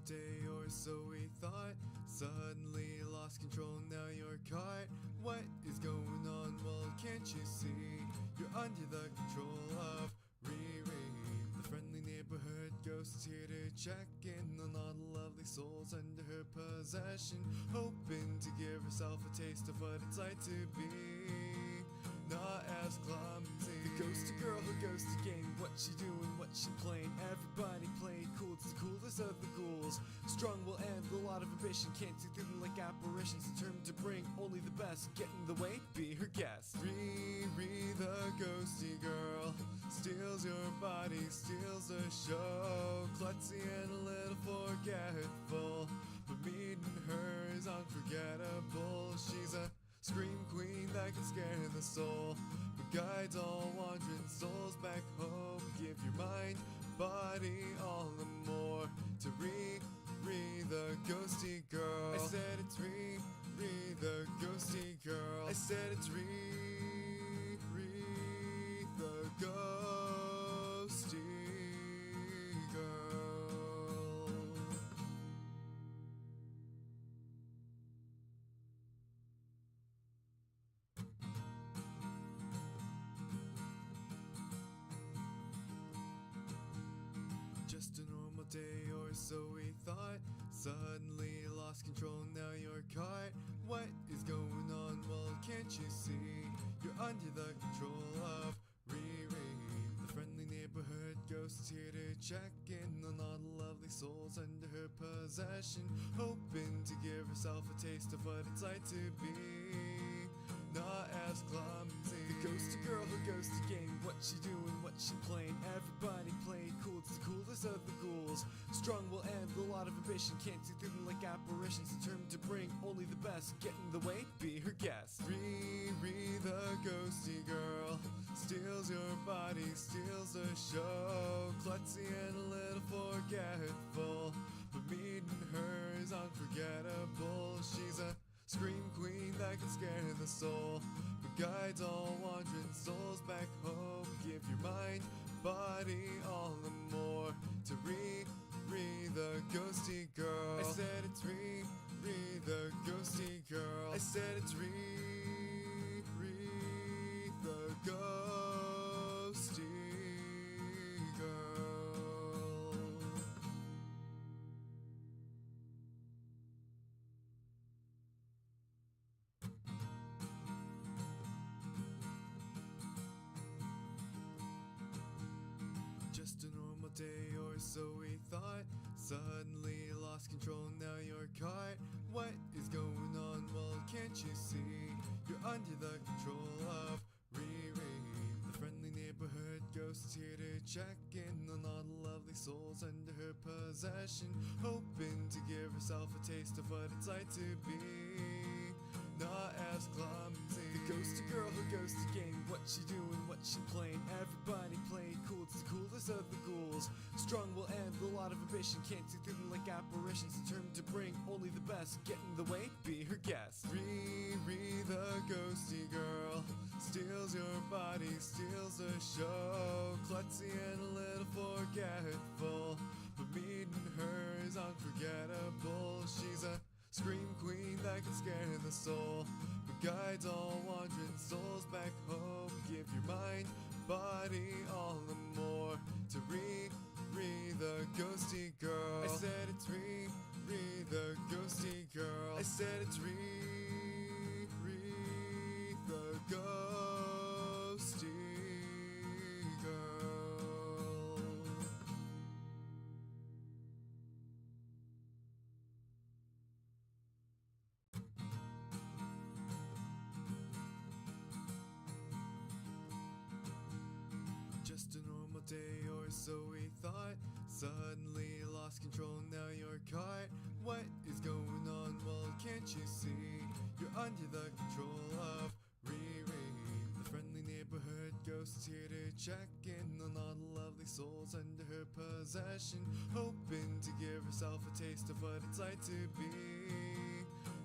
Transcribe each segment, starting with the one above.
day or so we thought. Suddenly lost control, now you're caught. What is going on? Well, can't you see? You're under the control of Riri. The friendly neighborhood ghost is here to check in on all the lovely souls under her possession, hoping to give herself a taste of what it's like to be not as clumsy. The ghosty girl who goes to game. What she doing, what she playing. Everybody play cool, it's the coolest of the ghouls. Strong will end, a lot of ambition. Can't see through them like apparitions. Determined to bring only the best. Get in the way, be her guest. Riri, the ghosty girl, steals your body, steals the show. Klutzy and a little forgetful, but meeting her is unforgettable. She's a scream queen that can scare the soul, but guides all wandering souls back home. Give your mind, body, all the more to Riri, the ghosty girl. I said it's Riri, the ghosty girl. I said it's Riri, the ghosty girl. Just a normal day or so we thought. Suddenly lost control, now you're caught. What is going on? Well, can't you see? You're under the control of Riri. The friendly neighborhood ghost is here to check in on all the lovely souls under her possession, hoping to give herself a taste of what it's like to be not as clumsy. The ghosty girl who goes to game. What she doing, what she playing. Everybody play cool, it's the coolest of the ghouls. Strong will end, a lot of ambition. Can't see through them like apparitions. Determined to bring only the best. Get in the way, be her guest. Riri, the ghosty girl, steals your body, steals the show. Klutzy and a little forgetful, but meeting her is unforgettable. She's a scream queen that can scare the soul, but guides all wandering souls back home. Give your mind, body, all the more to Riri, the ghosty girl. I said it's Riri, the ghosty girl. I said it's Riri, the ghosty girl. Just a normal day or so we thought. Suddenly lost control, now you're caught. What is going on? Well, can't you see? You're under the control of Riri. The friendly neighborhood ghost is here to check in on all the lovely souls under her possession, hoping to give herself a taste of what it's like to be not as clumsy. The ghosty girl who goes to game. What she doing, what she playing. Everybody play cool, it's the coolest of the ghouls. Strong will end, a lot of ambition. Can't see through them like apparitions. Determined to bring only the best. Get in the way, be her guest. Riri, the ghosty girl, steals your body, steals the show. Klutzy and a little forgetful, but meeting her is unforgettable. She's a scream queen that can scare the soul, but guides all wandering souls back home. Give your mind, body, all the more to Riri, the ghosty girl. I said it's Riri, the ghosty girl. I said it's Riri, the ghosty girl. Just a normal day or so we thought. Suddenly lost control, now you're caught. What is going on? Well, can't you see? You're under the control of Riri. The friendly neighborhood ghost is here to check in on all the lovely souls under her possession, hoping to give herself a taste of what it's like to be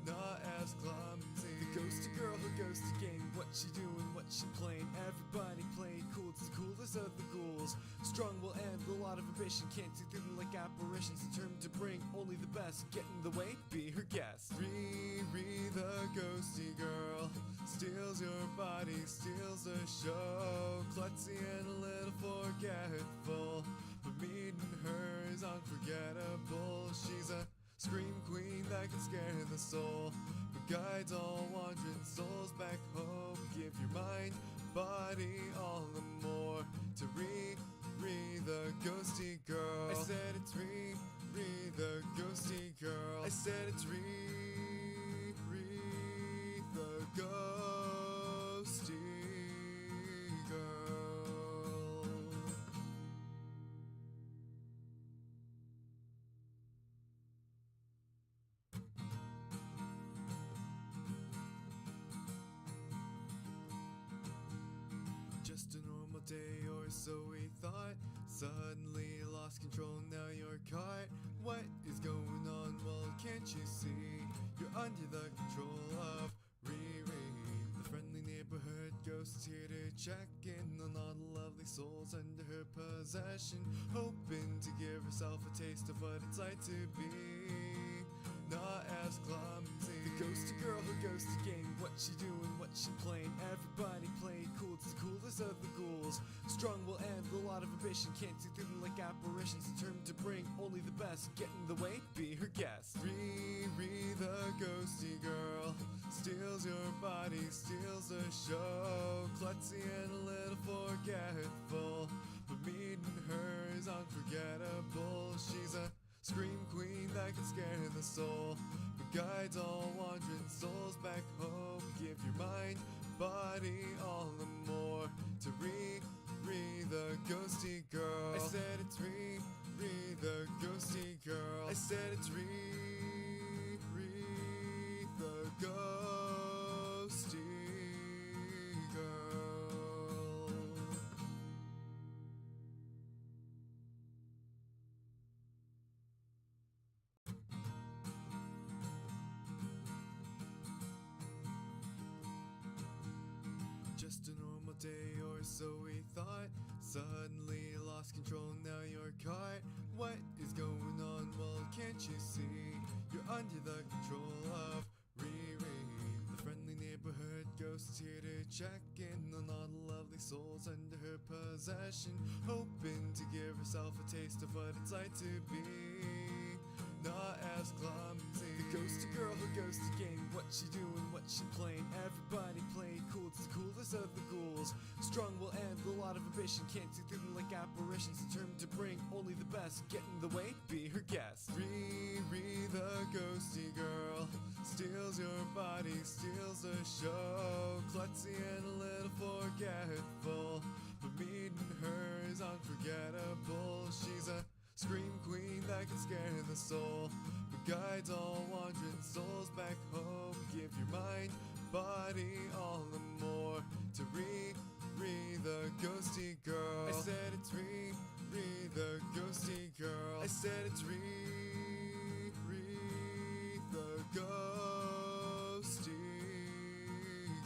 not as clumsy. The ghosty girl who goes to game. What she doing, what she playing. Everybody play cool, it's the coolest coolest of the ghouls. Strong will end a lot of ambition, can't see through them like apparitions. Determined to bring only the best, get in the way, be her guest. Riri, the ghosty girl, steals your body, steals the show. Klutzy and a little forgetful, but meeting her is unforgettable. She's a scream queen that can scare the soul, but guides all wandering souls back home. Give your mind, body, all and more to Riri, the ghosty girl. I said it's Riri, the ghosty girl. I said it's Riri, the ghosty girl. Just a normal day or so we thought. Suddenly lost control, now you're caught. What is going on? Well, can't you see? You're under the control of Riri. The friendly neighborhood ghost is here to check in on all the lovely souls under her possession, hoping to give herself a taste of what it's like to be not as clumsy. The ghosty girl who goes to game, what she doing, what she playing. Everybody play cool, it's the coolest of the ghouls. Strong will end a lot of ambition, can't see through them like apparitions. Determined to bring only the best, get in the way, be her guest. Riri, the ghosty girl, steals your body, steals the show. Klutzy and a little forgetful, but meeting her is unforgettable. She's a scream queen that can scare the soul, but guides all wandering souls back home. Give your mind, body, all and more to Riri, the ghosty girl. I said it's Riri, the ghosty girl. I said it's Riri, the ghosty girl. Just a normal day or so we thought. Suddenly lost control, now you're caught. What is going on? Well, can't you see? You're under the control of Riri. The friendly neighborhood ghost is here to check in on all the lovely souls under her possession, hoping to give herself a taste of what it's like to be not as clumsy. The ghosty girl who goes to game, what she doing, what she playing. Everybody play cool, it's the coolest of the ghouls. Strong will end a lot of ambition, can't see through them like apparitions. Determined to bring only the best, get in the way, be her guest. Riri, the ghosty girl, steals your body, steals the show. Klutzy and a little forgetful, but meeting her is unforgettable. She's a scream queen that can scare the soul, but guides all wandering souls back home. Give your mind, body, all and more to Riri, the ghosty girl. I said it's Riri, the ghosty girl. I said it's Riri, the ghosty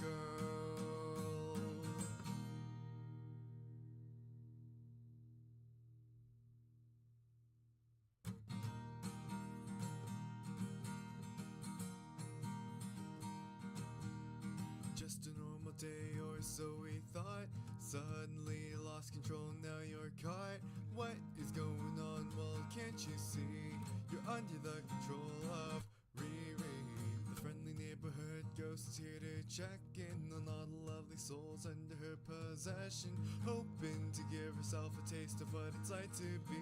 girl. Just a normal day or so we thought. Suddenly lost control, now you're caught. What is going on? Well, can't you see? You're under the control of Riri. The friendly neighborhood ghost is here to check in on all the lovely souls under her possession, hoping to give herself a taste of what it's like to be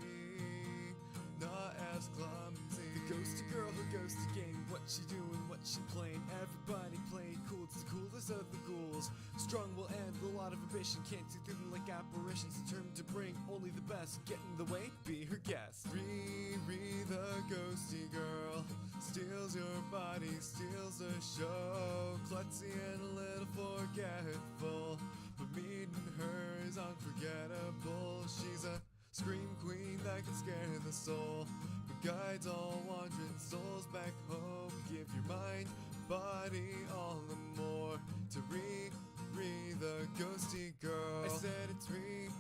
not as clumsy. The ghosty girl who goes to game, what she doing, what she playing. Everybody play cool, it's the coolest of the ghouls. Strong will end a lot of ambition, can't see through them like apparitions. Determined to bring only the best, get in the way, be her guest. Riri, the ghosty girl, steals your body, steals the show. Klutzy and a little forgetful, but meeting her is unforgettable. She's a scream queen that can scare the soul, but guides all wandering souls back home. Give your mind, body, all and more to Riri, the ghosty girl. I said it's Riri,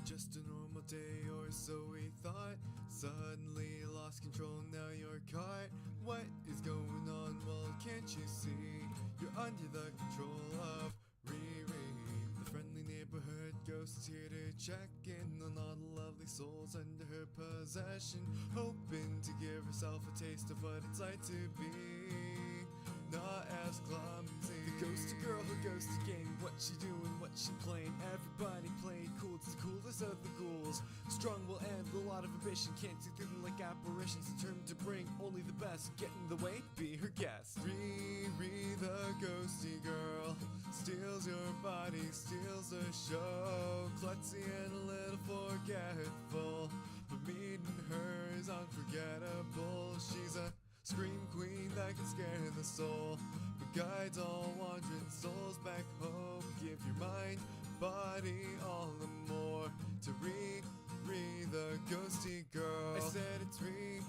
Just a normal day, or so we thought. Suddenly lost control, now you're caught. What is going on? Well, can't you see? You're under the control of Riri, the friendly neighborhood ghost here to check in on all the lovely souls under her possession, hoping to give herself a taste of what it's like to be not as clumsy. The ghosty girl who goes to game. What she doing, what she playing. Everybody playing cool, it's the coolest of the ghouls. Strong will end, a lot of ambition. Can't see through them like apparitions. Determined to bring only the best. Get in the way, be her guest. Riri, the ghosty girl, steals your body, steals the show. Klutzy and a little forgetful, but meeting her is unforgettable. She's a scream queen that can scare the soul, but guides all wandering souls back home. Give your mind, body, all the more to Riri, the ghosty girl. I said it's Riri,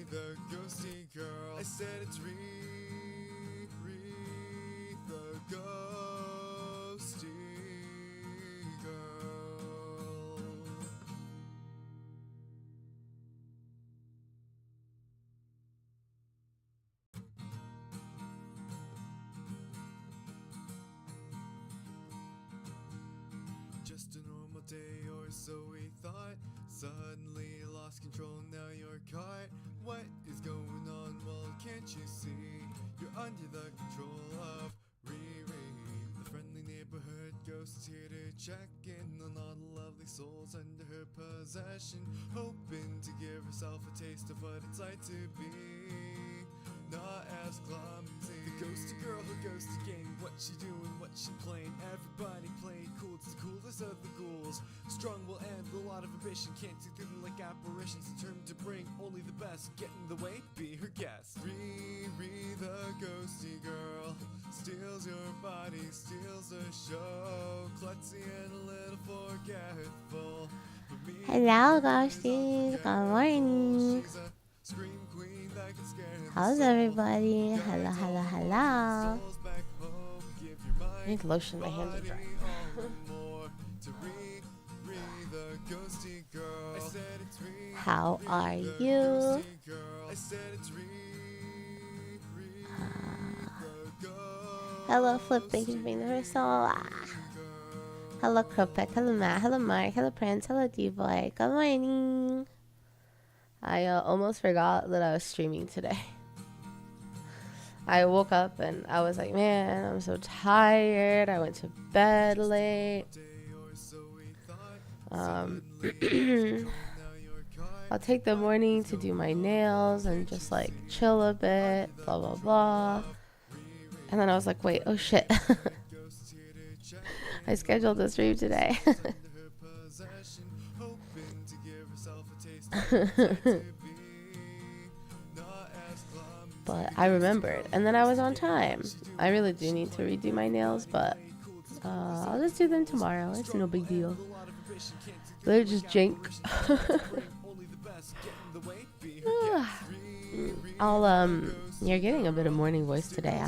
the ghosty girl. I said it's Riri, the ghosty girl. Just a normal day, or so we thought. Suddenly lost control, now you're caught. What is going on? Well, can't you see? You're under the control of Riri, the friendly neighborhood ghost here to check in on all the lovely souls under her possession, hoping to give herself a taste of what it's like to be not as clumsy. The ghosty girl who goes to game. What she doing, what she playing. Everybody playing cool, it's the coolest of the ghouls. Strong will end, a lot of ambition. Can't see through them like apparitions. Determined to bring only the best. Get in the way, be her guest. Riri, the ghosty girl, steals your body, steals the show. Klutzy and a little forgetful. Hello, ghosties. Good morning. How's everybody? Hello, hello, hello. I need lotion, my hands are dry. How are you? Hello, Flip. Thank you for being the first soul. Hello, Kropek. Hello, Matt. Hello, Mark. Hello, Prince. Hello, D-Boy. Good morning. I almost forgot that I was streaming today. I woke up and I was like, man, I'm so tired. I went to bed late. I'll take the morning to do my nails and just like chill a bit, blah, blah, blah. And then I was like, wait, oh shit. I scheduled a stream today. But I remembered, and then I was on time. I really do need to redo my nails, but I'll just do them tomorrow. It's no big deal. They're just jank. You're getting a bit of morning voice today.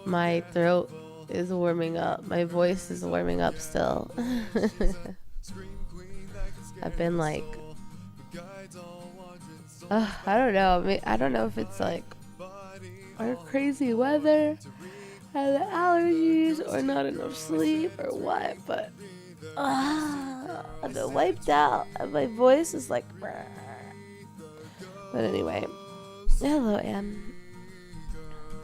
My throat is warming up. My voice is warming up still. I've been like, I don't know. I don't know if it's like our crazy weather and the allergies or not enough sleep or what, but I've been wiped out and my voice is like, but anyway, hello, Em.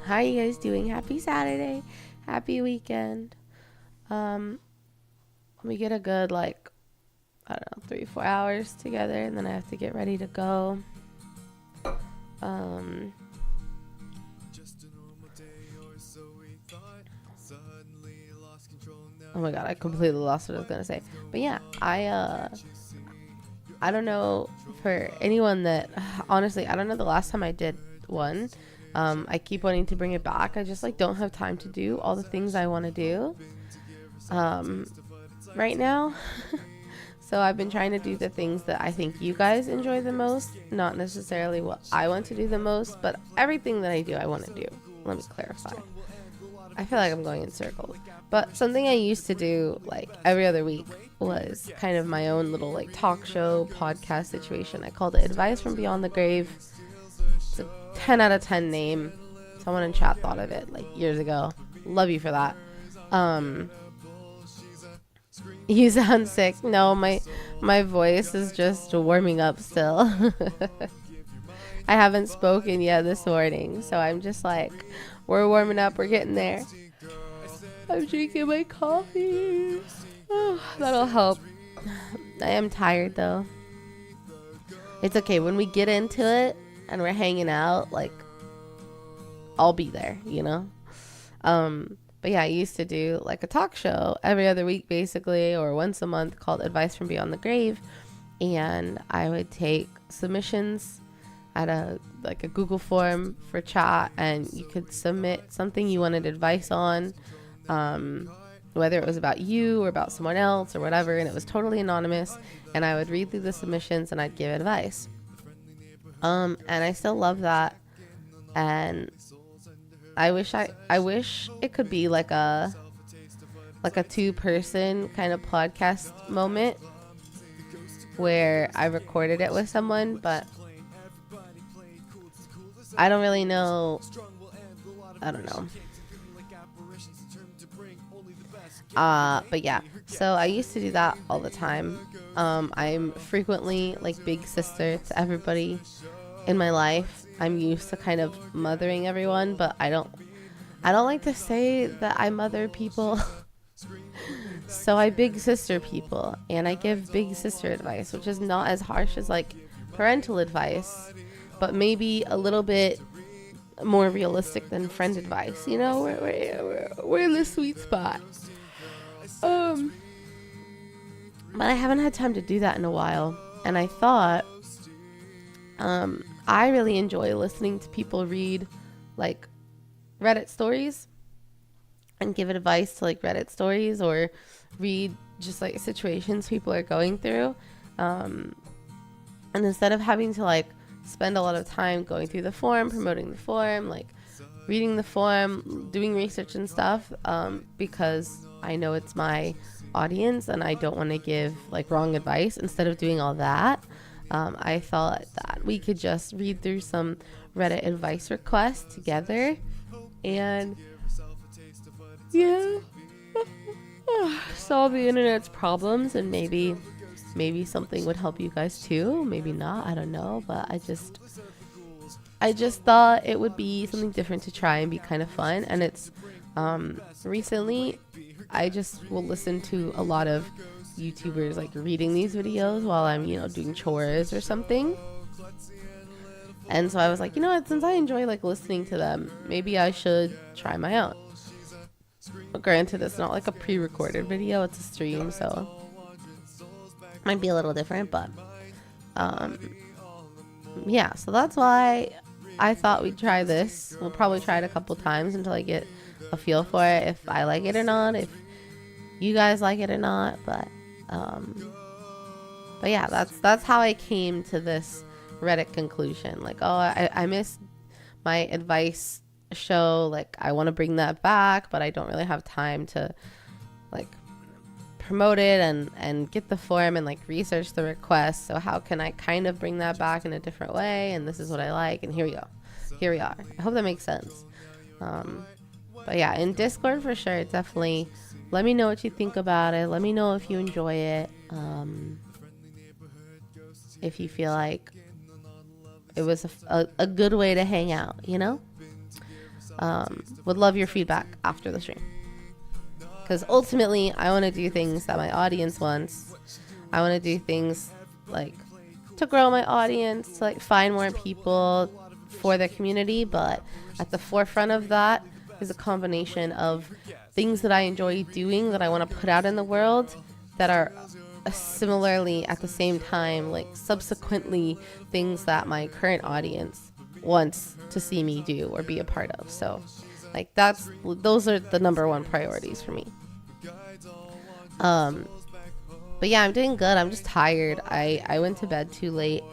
How are you guys doing? Happy Saturday. Happy weekend. We get a good, like, I don't know, 3-4 hours together, and then I have to get ready to go. Oh my god, I completely lost what I was gonna say. But yeah, I don't know for anyone that, honestly, I don't know the last time I did one. I keep wanting to bring it back. I just like don't have time to do all the things I want to do right now. So I've been trying to do the things that I think you guys enjoy the most, not necessarily what I want to do the most, but everything that I do I want to do. Let me clarify. I feel like I'm going in circles. But something I used to do like every other week was kind of my own little like talk show podcast situation. I called it Advice from Beyond the Grave. It's a 10 out of 10 name. Someone in chat thought of it like years ago. Love you for that. You sound sick. No, my voice is just warming up still. I haven't spoken yet this morning, so I'm just like, we're warming up, we're getting there. I'm drinking my coffee. Oh, that'll help. I am tired though. It's okay, when we get into it and we're hanging out, like, I'll be there, you know? But yeah, I used to do like a talk show every other week basically, or once a month, called Advice from Beyond the Grave. And I would take submissions at a Google form for chat, and you could submit something you wanted advice on, whether it was about you or about someone else or whatever, and it was totally anonymous, and I would read through the submissions and I'd give advice. And I still love that, and I wish it could be like a 2-person kind of podcast moment where I recorded it with someone, but I don't really know. I don't know. But yeah, so I used to do that all the time. I'm frequently like big sister to everybody in my life. I'm used to kind of mothering everyone, but I don't like to say that I mother people. So I big sister people, and I give big sister advice, which is not as harsh as like parental advice, but maybe a little bit more realistic than friend advice. You know, we're in the sweet spot. But I haven't had time to do that in a while, and I thought, I really enjoy listening to people read like Reddit stories and give advice to like Reddit stories, or read just like situations people are going through. And instead of having to like spend a lot of time going through the forum, promoting the forum, like reading the forum, doing research and stuff, because I know it's my audience and I don't want to give like wrong advice. Instead of doing all that, I thought that we could just read through some Reddit advice requests together, and yeah, solve the internet's problems, and maybe something would help you guys too. Maybe not, I don't know, but I just thought it would be something different to try and be kind of fun. And it's recently I just will listen to a lot of YouTubers like reading these videos while I'm, doing chores or something. And so I was like, you know what, since I enjoy like listening to them, maybe I should try my own. But granted, it's not like a pre-recorded video, it's a stream, so it might be a little different, but yeah, so that's why I thought we'd try this. We'll probably try it a couple times until I get a feel for it, if I like it or not, if you guys like it or not. But yeah, that's how I came to this Reddit conclusion. Like, I missed my advice show, like I want to bring that back, but I don't really have time to like promote it and get the form and like research the request. So how can I kind of bring that back in a different way? And this is what I like, and here we are. I hope that makes sense. But yeah, in Discord for sure, definitely let me know what you think about it. Let me know if you enjoy it, if you feel like it was a good way to hang out, would love your feedback after the stream, because ultimately I want to do things that my audience wants. I want to do things like to grow my audience, to like find more people for the community, but at the forefront of that is a combination of things that I enjoy doing that I want to put out in the world that are similarly at the same time like subsequently things that my current audience wants to see me do or be a part of. So like those are the number one priorities for me. But yeah, I'm doing good. I'm just tired. I went to bed too late.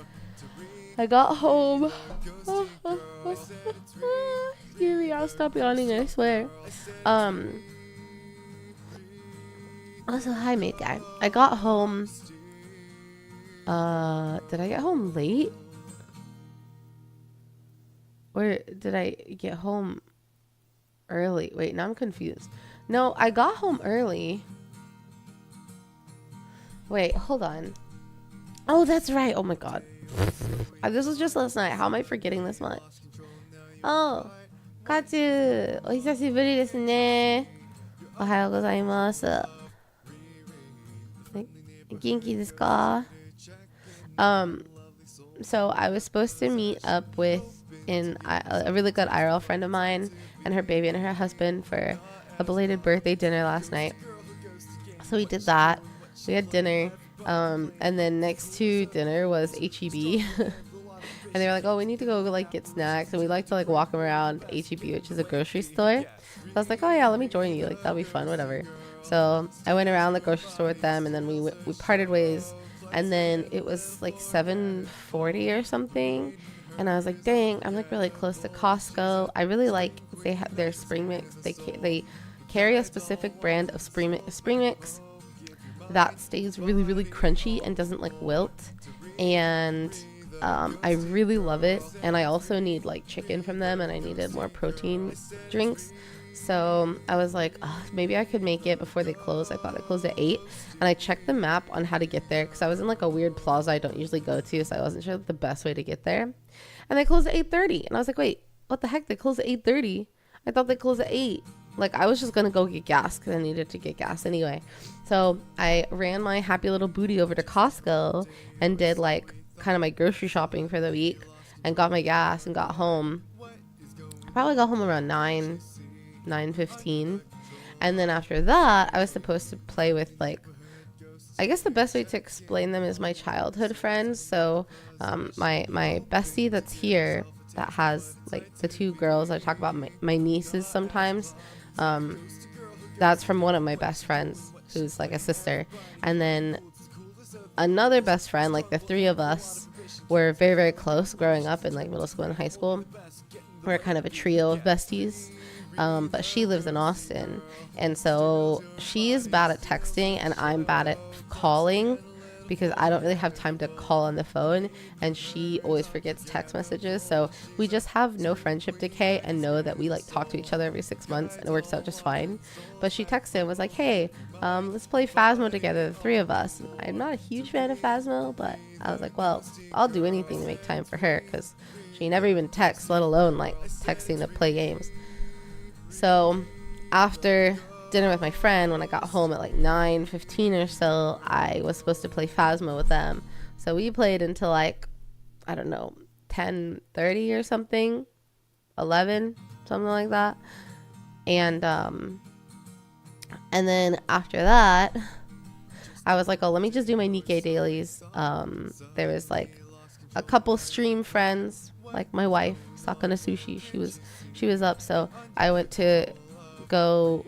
I got home. Here we I'll stop yawning, I swear. Also, hi, mate guy. I got home. Did I get home late? Or did I get home early? Wait, now I'm confused. No, I got home early. Wait, hold on. Oh, that's right. Oh my god. This was just last night. How am I forgetting this much? Oh, Katsu. お久しぶりですね。おはようございます。元気ですか? So I was supposed to meet up with a really good IRL friend of mine and her baby and her husband for a belated birthday dinner last night. So we did that. We had dinner. And then next to dinner was HEB. And they were like, oh, we need to go like get snacks. And we like to like walk around HEB, which is a grocery store. So I was like, oh yeah, let me join you. Like, that'll be fun, whatever. So I went around the grocery store with them, and then we parted ways. And then it was like 7:40 or something. And I was like, dang, I'm like really close to Costco. I really like they have their spring mix. They carry a specific brand of spring mix that stays really, really crunchy and doesn't like wilt. And I really love it. And I also need like chicken from them, and I needed more protein drinks. So I was like, oh, maybe I could make it before they close. I thought they closed at 8. And I checked the map on how to get there because I was in like a weird plaza I don't usually go to. So I wasn't sure the best way to get there. And they closed at 8:30. And I was like, wait, what the heck? They closed at 8:30? I thought they closed at 8. Like, I was just going to go get gas because I needed to get gas anyway. So I ran my happy little booty over to Costco and did like kind of my grocery shopping for the week and got my gas and got home. I probably got home around 9:15. And then after that, I was supposed to play with like, I guess the best way to explain them is my childhood friends. So my bestie that's here that has like the two girls I talk about, my nieces sometimes, that's from one of my best friends who's like a sister. And then another best friend, like the three of us were very, very close growing up in like middle school and high school. We're kind of a trio of besties. But she lives in Austin, and so she is bad at texting and I'm bad at calling because I don't really have time to call on the phone, and she always forgets text messages. So we just have no friendship decay and know that we like talk to each other every 6 months, and it works out just fine. But she texted and was like, hey, let's play Phasmo together, the three of us. I'm not a huge fan of Phasmo, but I was like, well, I'll do anything to make time for her because she never even texts, let alone like texting to play games. So after dinner with my friend, when I got home at like 9:15 or so, I was supposed to play Phasmo with them. So we played until like, I don't know, 10:30 or something, 11, something like that. And then after that, I was like, oh, let me just do my Nikkei dailies. There was like a couple stream friends, like my wife, Sakana Sushi, she was up, so I went to go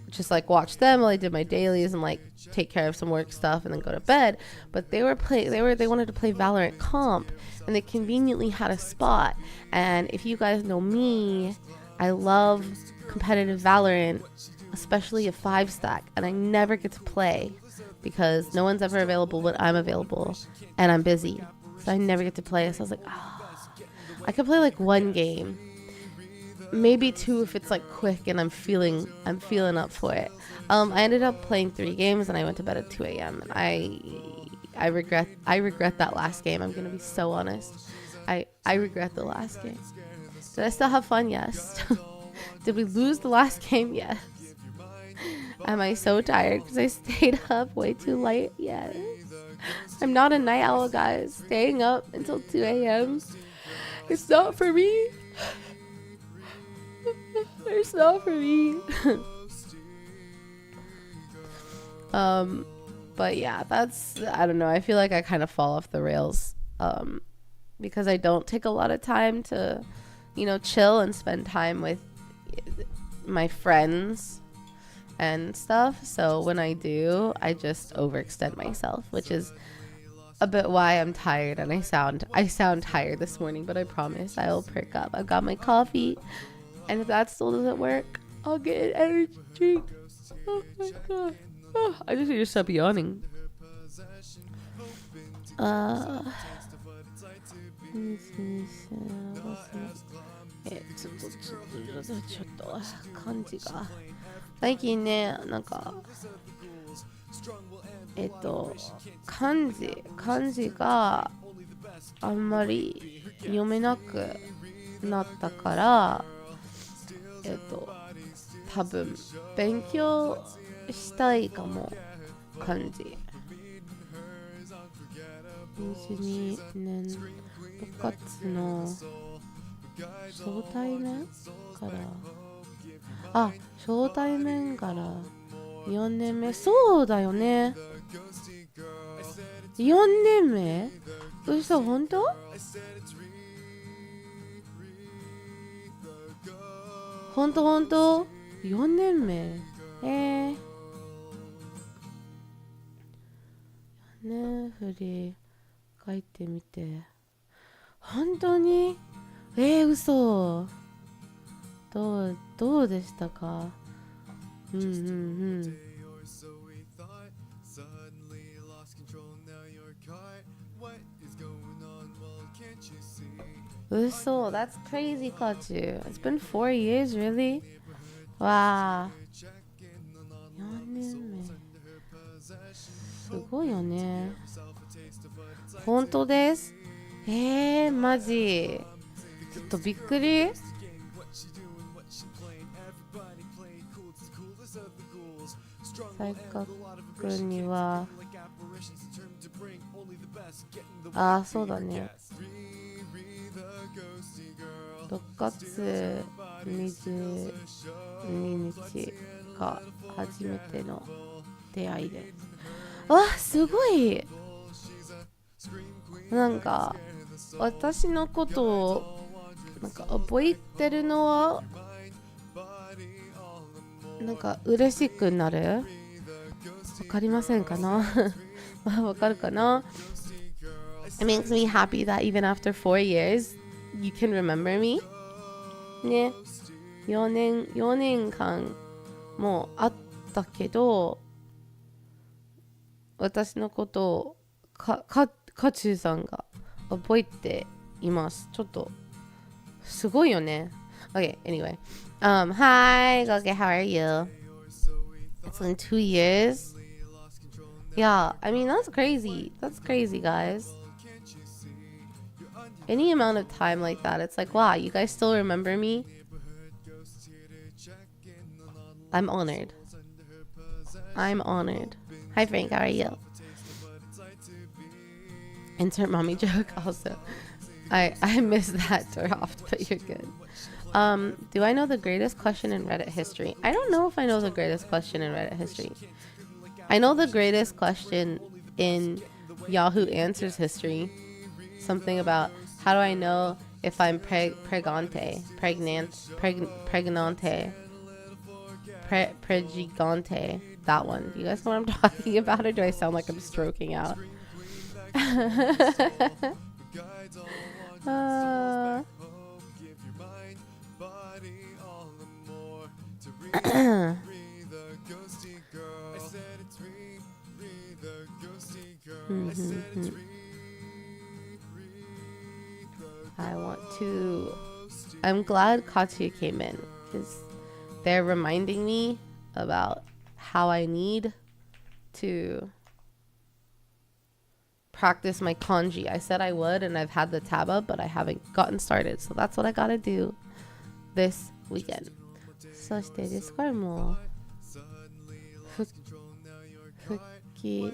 just like watch them while I did my dailies and like take care of some work stuff and then go to bed. But they wanted to play Valorant comp, and they conveniently had a spot. And if you guys know me, I love competitive Valorant, especially a 5-stack, and I never get to play because no one's ever available when I'm available and I'm busy, so I never get to play. So I was like, I could play like one game, maybe 2 if it's like quick and I'm feeling up for it. I ended up playing 3 games and I went to bed at 2 a.m. and I regret that last game. I'm gonna be so honest. I regret the last game. Did I still have fun? Yes. Did we lose the last game? Yes. Am I so tired because I stayed up way too late? Yes. I'm not a night owl, guys. Staying up until 2 a.m. It's not for me. It's not for me. But yeah, I don't know. I feel like I kind of fall off the rails because I don't take a lot of time to, chill and spend time with my friends and stuff. So when I do, I just overextend myself, which is a bit why I'm tired, and I sound tired this morning, but I promise I will perk up. I've got my coffee And if that still doesn't work, I'll get an energy drink. Oh my god. Oh, I just need to stop yawning. ちょっと漢字が最近ね、なんか漢字があんまり読めなくなったから、多分勉強したいかも。漢字22年6月の招待面から招待面から4年目。そうだよね、4年目。嘘、本当？本当4年目。4年振り返ってみて、本当に嘘。どうでしたか？嘘。 That's crazy, Kachu. It's been 4 years, really? わー、4年目。すごいよね。本当です。マジちょっとびっくり。再確にはそうだね、6月22日が初めての出会いです。わ、すごい。なんか私のことをなんか覚えてるのはなんか嬉しくなる。わかりませんかな？わかるかな？ It makes me happy that even after 4 years you can remember me ね。4年間もうあったけど、私のことをカチューさんが覚えています。ちょっとすごいよね。 Okay, anyway, hi Goge, how are you? It's been 2 years. Yeah, I mean that's crazy, guys. Any amount of time like that, it's like, wow, you guys still remember me. I'm honored. Hi Frank, how are you? Insert mommy joke also. I missed that draft, but you're good. Do I know the greatest question in Reddit history? I don't know if I know the greatest question in Reddit history. I know the greatest question in Yahoo Answers history. Something about how do I know if I'm pregigante, that one. Do you guys know what I'm talking about, or do I sound like I'm stroking out? I'm glad Katya came in because they're reminding me about how I need to practice my kanji. I said I would, and I've had the tab up, but I haven't gotten started. So that's what I gotta do this weekend. そしてですからもう復帰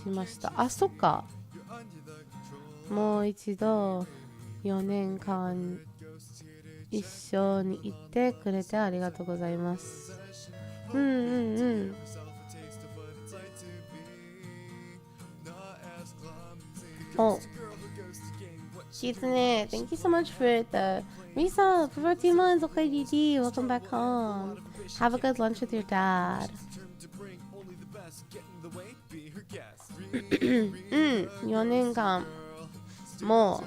しました。そっか。もう一度4年間一緒にいてくれてありがとうございます。Oh, Kitsune, thank you so much for the resub for 14 months. Okay, GG, welcome back home. Have a good lunch with your dad. 4年間も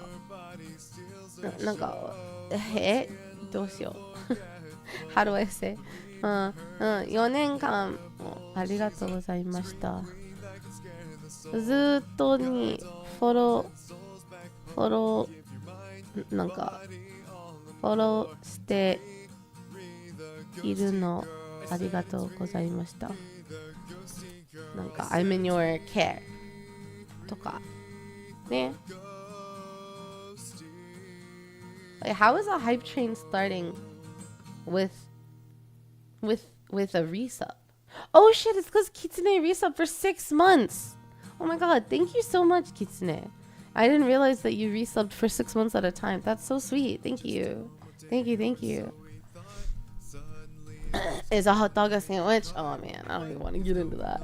うなんかどうしよう。How do I say? 4年間ありがとうございました。ずっとにフォローなんかフォローしているのありがとうございました。なんか I'm in your care とかね。Like, how is a hype train starting with a resub? Oh shit, it's because Kitsune resub for 6 months. Oh my god, thank you so much, Kitsune. I didn't realize that you resubbed for 6 months at a time. That's so sweet. Thank you. Thank you. Is a hot dog a sandwich? Oh man, I don't even want to get into that.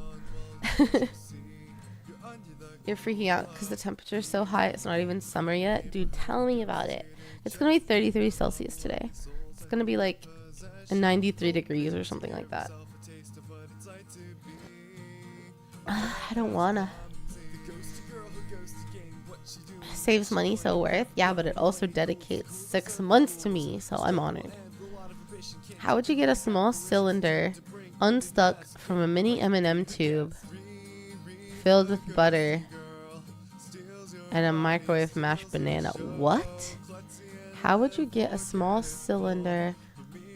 You're freaking out because the temperature is so high. It's not even summer yet. Dude, tell me about it. It's going to be 33 Celsius today. It's going to be like 93 degrees or something like that. I don't wanna. Saves money, so worth. Yeah, but it also dedicates 6 months to me, so I'm honored. How would you get a small cylinder unstuck from a mini M&M tube filled with butter and a microwave mashed banana? What? How would you get a small cylinder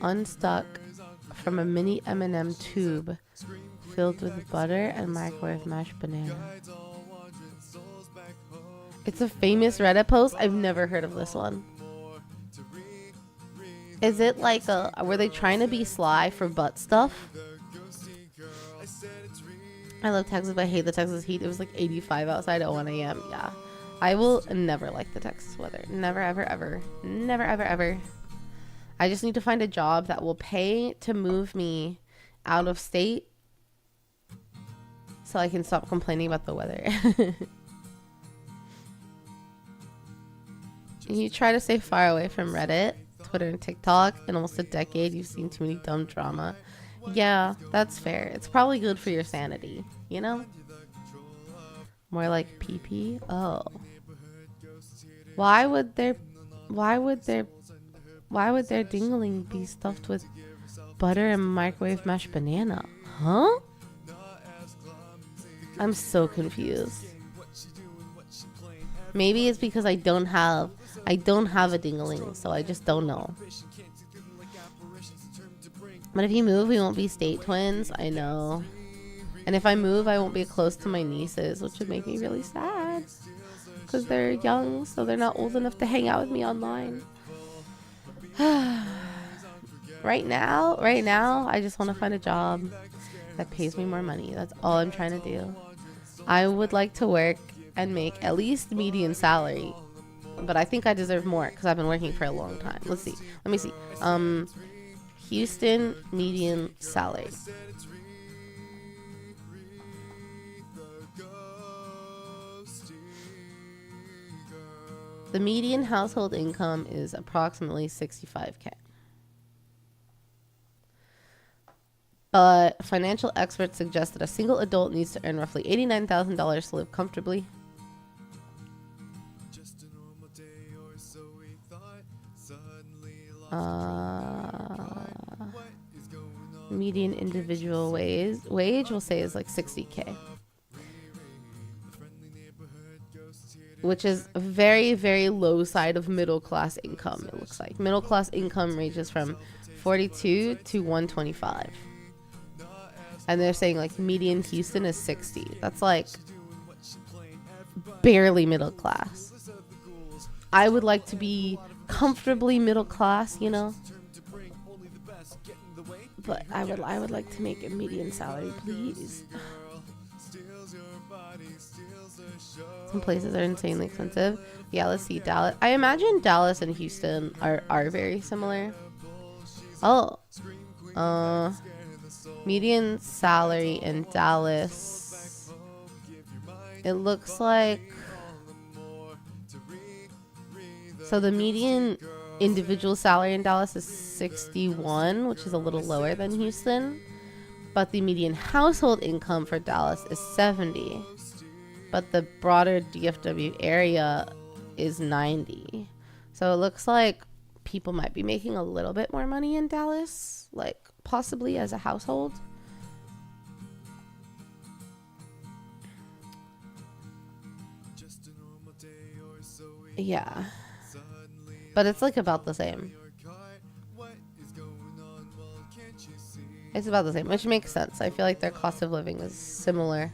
unstuck from a mini M&M tube filled with butter and microwave mashed banana? It's a famous Reddit post. I've never heard of this one. Is it like were they trying to be sly for butt stuff? I love Texas, but I hate the Texas heat. It was like 85 outside at 1 a.m. Yeah. I will never like the Texas weather. Never, ever, ever. Never, ever, ever. I just need to find a job that will pay to move me out of state so I can stop complaining about the weather. You try to stay far away from Reddit, Twitter, and TikTok. In almost a decade, you've seen too many dumb drama. Yeah, that's fair. It's probably good for your sanity, you know? More like pee-pee? Oh. Why would their dingling be stuffed with butter and microwave mashed banana? Huh? I'm so confused. Maybe it's because I don't have a dingling, so I just don't know. But if you move, we won't be state twins. I know. And if I move, I won't be close to my nieces, which would make me really sad. Because they're young, so they're not old enough to hang out with me online. Right now, I just want to find a job that pays me more money. That's all I'm trying to do. I would like to work and make at least median salary. But I think I deserve more because I've been working for a long time. Let's see. Let me see. Houston median salary. The median household income is approximately $65K. But financial experts suggest that a single adult needs to earn roughly $89,000 to live comfortably. Median individual wage we'll say is like $60K, which is a very, very low side of middle class income. It looks like middle class income ranges from 42 to 125, and they're saying like median Houston is 60. That's like barely middle class. I would like to be comfortably middle class, you know, but I would like to make a median salary, please. Some places are insanely expensive. Yeah, let's see. Dallas. I imagine Dallas and Houston are very similar. Oh, median salary in Dallas. It looks like. So the median individual salary in Dallas is 61, which is a little lower than Houston. But the median household income for Dallas is 70. But the broader DFW area is 90. So it looks like people might be making a little bit more money in Dallas, like possibly as a household. Yeah, but it's like about the same. It's about the same, which makes sense. I feel like their cost of living is similar.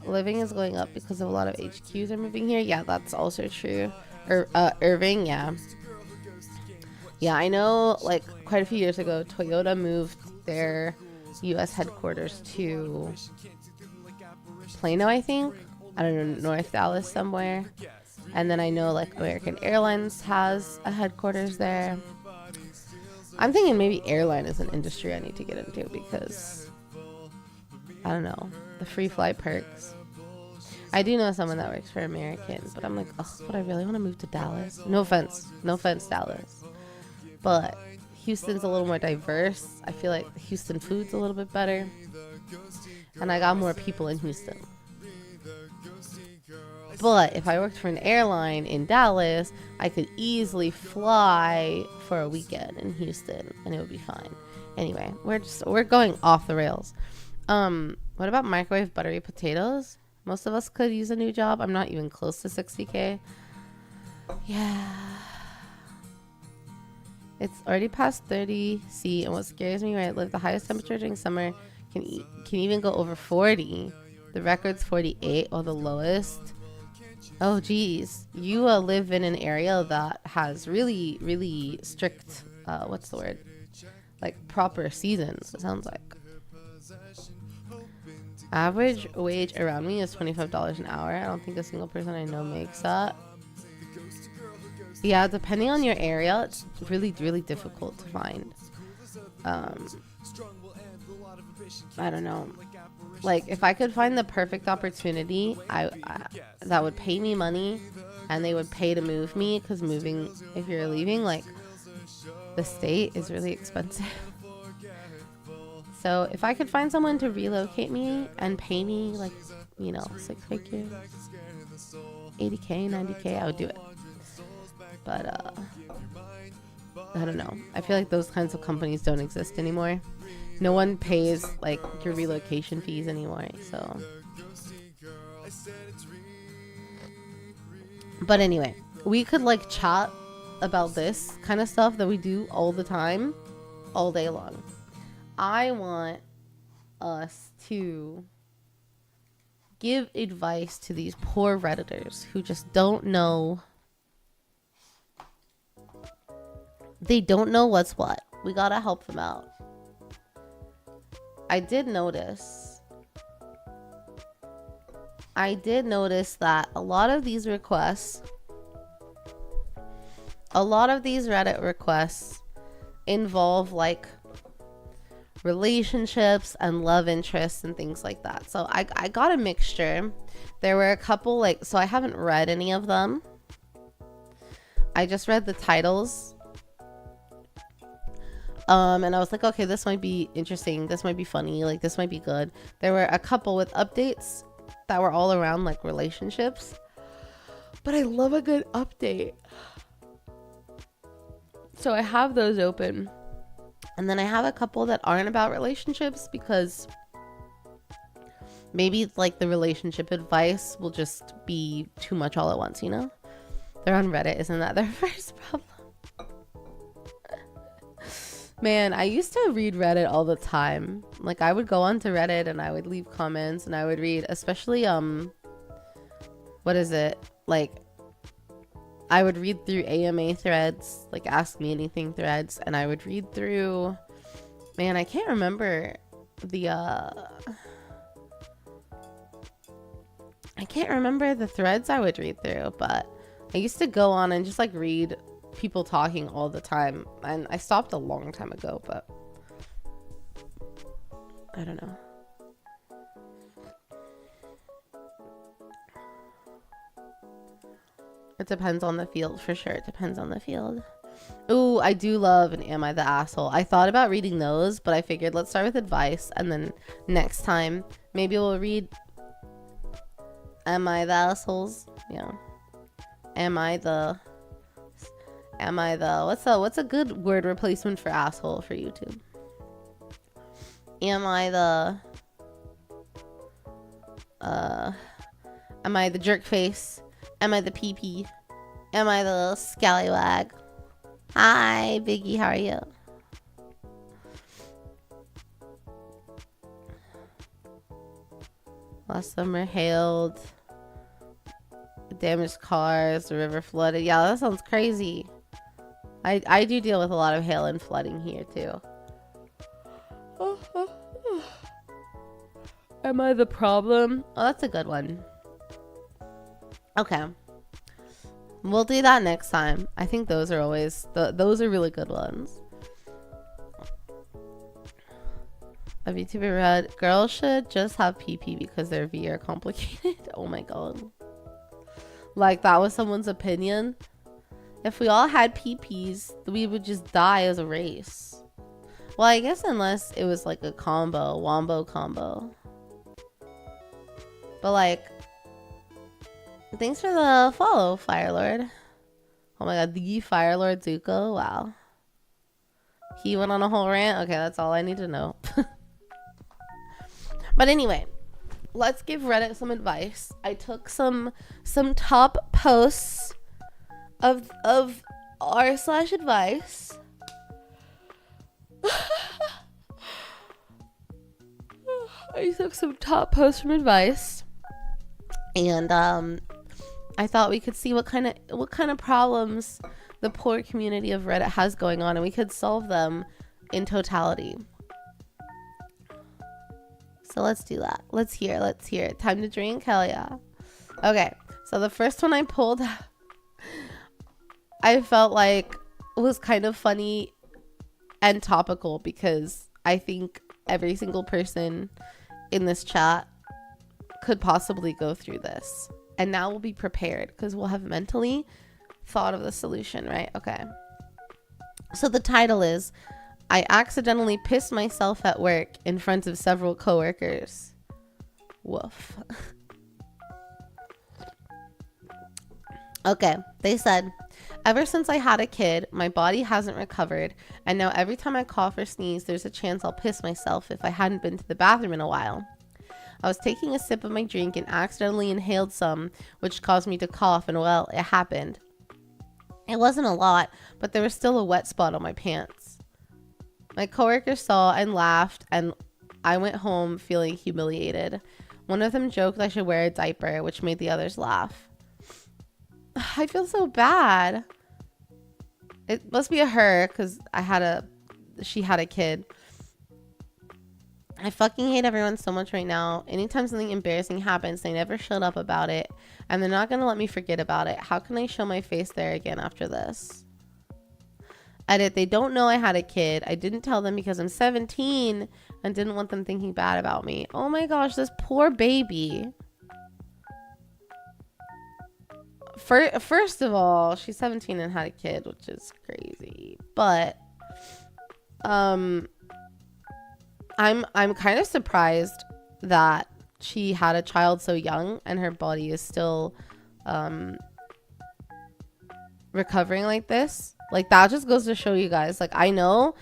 Living is going up because of a lot of HQs are moving here. Yeah, that's also true. Irving, yeah. Yeah, I know, like, quite a few years ago, Toyota moved their U.S. headquarters to Plano, I think. I don't know, North Dallas somewhere. And then I know, like, American Airlines has a headquarters there. I'm thinking maybe airline is an industry I need to get into because, I don't know, the free flight perks. I do know someone that works for American, but I'm like, oh, but I really want to move to Dallas. No offense, Dallas. But Houston's a little more diverse. I feel like Houston food's a little bit better. And I got more people in Houston. But if I worked for an airline in Dallas, I could easily fly for a weekend in Houston and it would be fine. Anyway, we're going off the rails. What about microwave buttery potatoes? Most of us could use a new job. I'm not even close to 60K. Yeah. It's already past 30°C, and what scares me where I live, the highest temperature during summer can even go over 40. The record's 48, or the lowest. Oh, geez. You live in an area that has really, really strict, what's the word? Like, proper seasons, it sounds like. Average wage around me is $25 an hour. I don't think a single person I know makes that. Yeah, depending on your area, it's really, really difficult to find. I don't know. Like, if I could find the perfect opportunity, I that would pay me money, and they would pay to move me, because moving, if you're leaving, like, the state is really expensive. So if I could find someone to relocate me and pay me, like, you know, 6 figures, 80K, 90K, I would do it. But I don't know. I feel like those kinds of companies don't exist anymore. No one pays, like, your relocation fees anymore, so. But anyway, we could, like, chat about this kind of stuff that we do all the time, all day long. I want us to give advice to these poor Redditors who just don't know. They don't know what's what. We gotta help them out. I did notice that a lot of these Reddit requests involve, like, relationships and love interests and things like that. So I got a mixture. There were a couple, like, so I haven't read any of them. I just read the titles. And I was like, okay, this might be interesting. This might be funny. Like, this might be good. There were a couple with updates that were all around, like, relationships. But I love a good update. So I have those open. And then I have a couple that aren't about relationships because maybe, like, the relationship advice will just be too much all at once, you know? They're on Reddit. Isn't that their first problem? Man, I used to read Reddit all the time. Like, I would go onto Reddit and I would leave comments and I would read, especially, what is it? Like, I would read through AMA threads, like Ask Me Anything threads, and I would read through, man, I can't remember the threads I would read through, but I used to go on and just, like, read people talking all the time, and I stopped a long time ago, but I don't know. It depends on the field, for sure. It depends on the field. Ooh, I do love an Am I the Asshole? I thought about reading those, but I figured let's start with advice, and then next time maybe we'll read Am I the assholes? Yeah. Am I the what's a good word replacement for asshole for YouTube? Am I the jerk face? Am I the PP? Am I the scallywag? Hi, Biggie, how are you? Last summer hailed, damaged cars, the river flooded. Yeah, that sounds crazy. I do deal with a lot of hail and flooding here too. Am I the problem? Oh, that's a good one. Okay. We'll do that next time. I think those are always, those are really good ones. A VTuber read, girls should just have PP because their V are complicated. Oh my god. Like, that was someone's opinion. If we all had PPs, we would just die as a race. Well, I guess unless it was like a combo, wombo combo. But like, thanks for the follow, Firelord. Oh my god, the Firelord Zuko. Wow. He went on a whole rant. Okay, that's all I need to know. But anyway, let's give Reddit some advice. I took some top posts of r/advice. I took some top posts from advice, and I thought we could see what kind of problems the poor community of Reddit has going on, and we could solve them in totality. So let's do that. Let's hear it. Time to drink? Hell yeah. Okay, so the first one I pulled, I felt like was kind of funny and topical because I think every single person in this chat could possibly go through this. And now we'll be prepared because we'll have mentally thought of the solution, right? Okay. So the title is, I accidentally pissed myself at work in front of several coworkers. Woof. Okay, they said, ever since I had a kid, my body hasn't recovered, and now every time I cough or sneeze, there's a chance I'll piss myself if I hadn't been to the bathroom in a while. I was taking a sip of my drink and accidentally inhaled some, which caused me to cough, and well, it happened. It wasn't a lot, but there was still a wet spot on my pants. My coworker saw and laughed, and I went home feeling humiliated. One of them joked I should wear a diaper, which made the others laugh. I feel so bad. It must be a her, because she had a kid. I fucking hate everyone so much right now. Anytime something embarrassing happens, they never shut up about it, and they're not gonna let me forget about it. How can I show my face there again after this? Edit, they don't know I had a kid. I didn't tell them because I'm 17 and didn't want them thinking bad about me. Oh my gosh, this poor baby. First of all, she's 17 and had a kid, which is crazy. But I'm kind of surprised that she had a child so young and her body is still recovering like this. Like, that just goes to show you guys, like, I know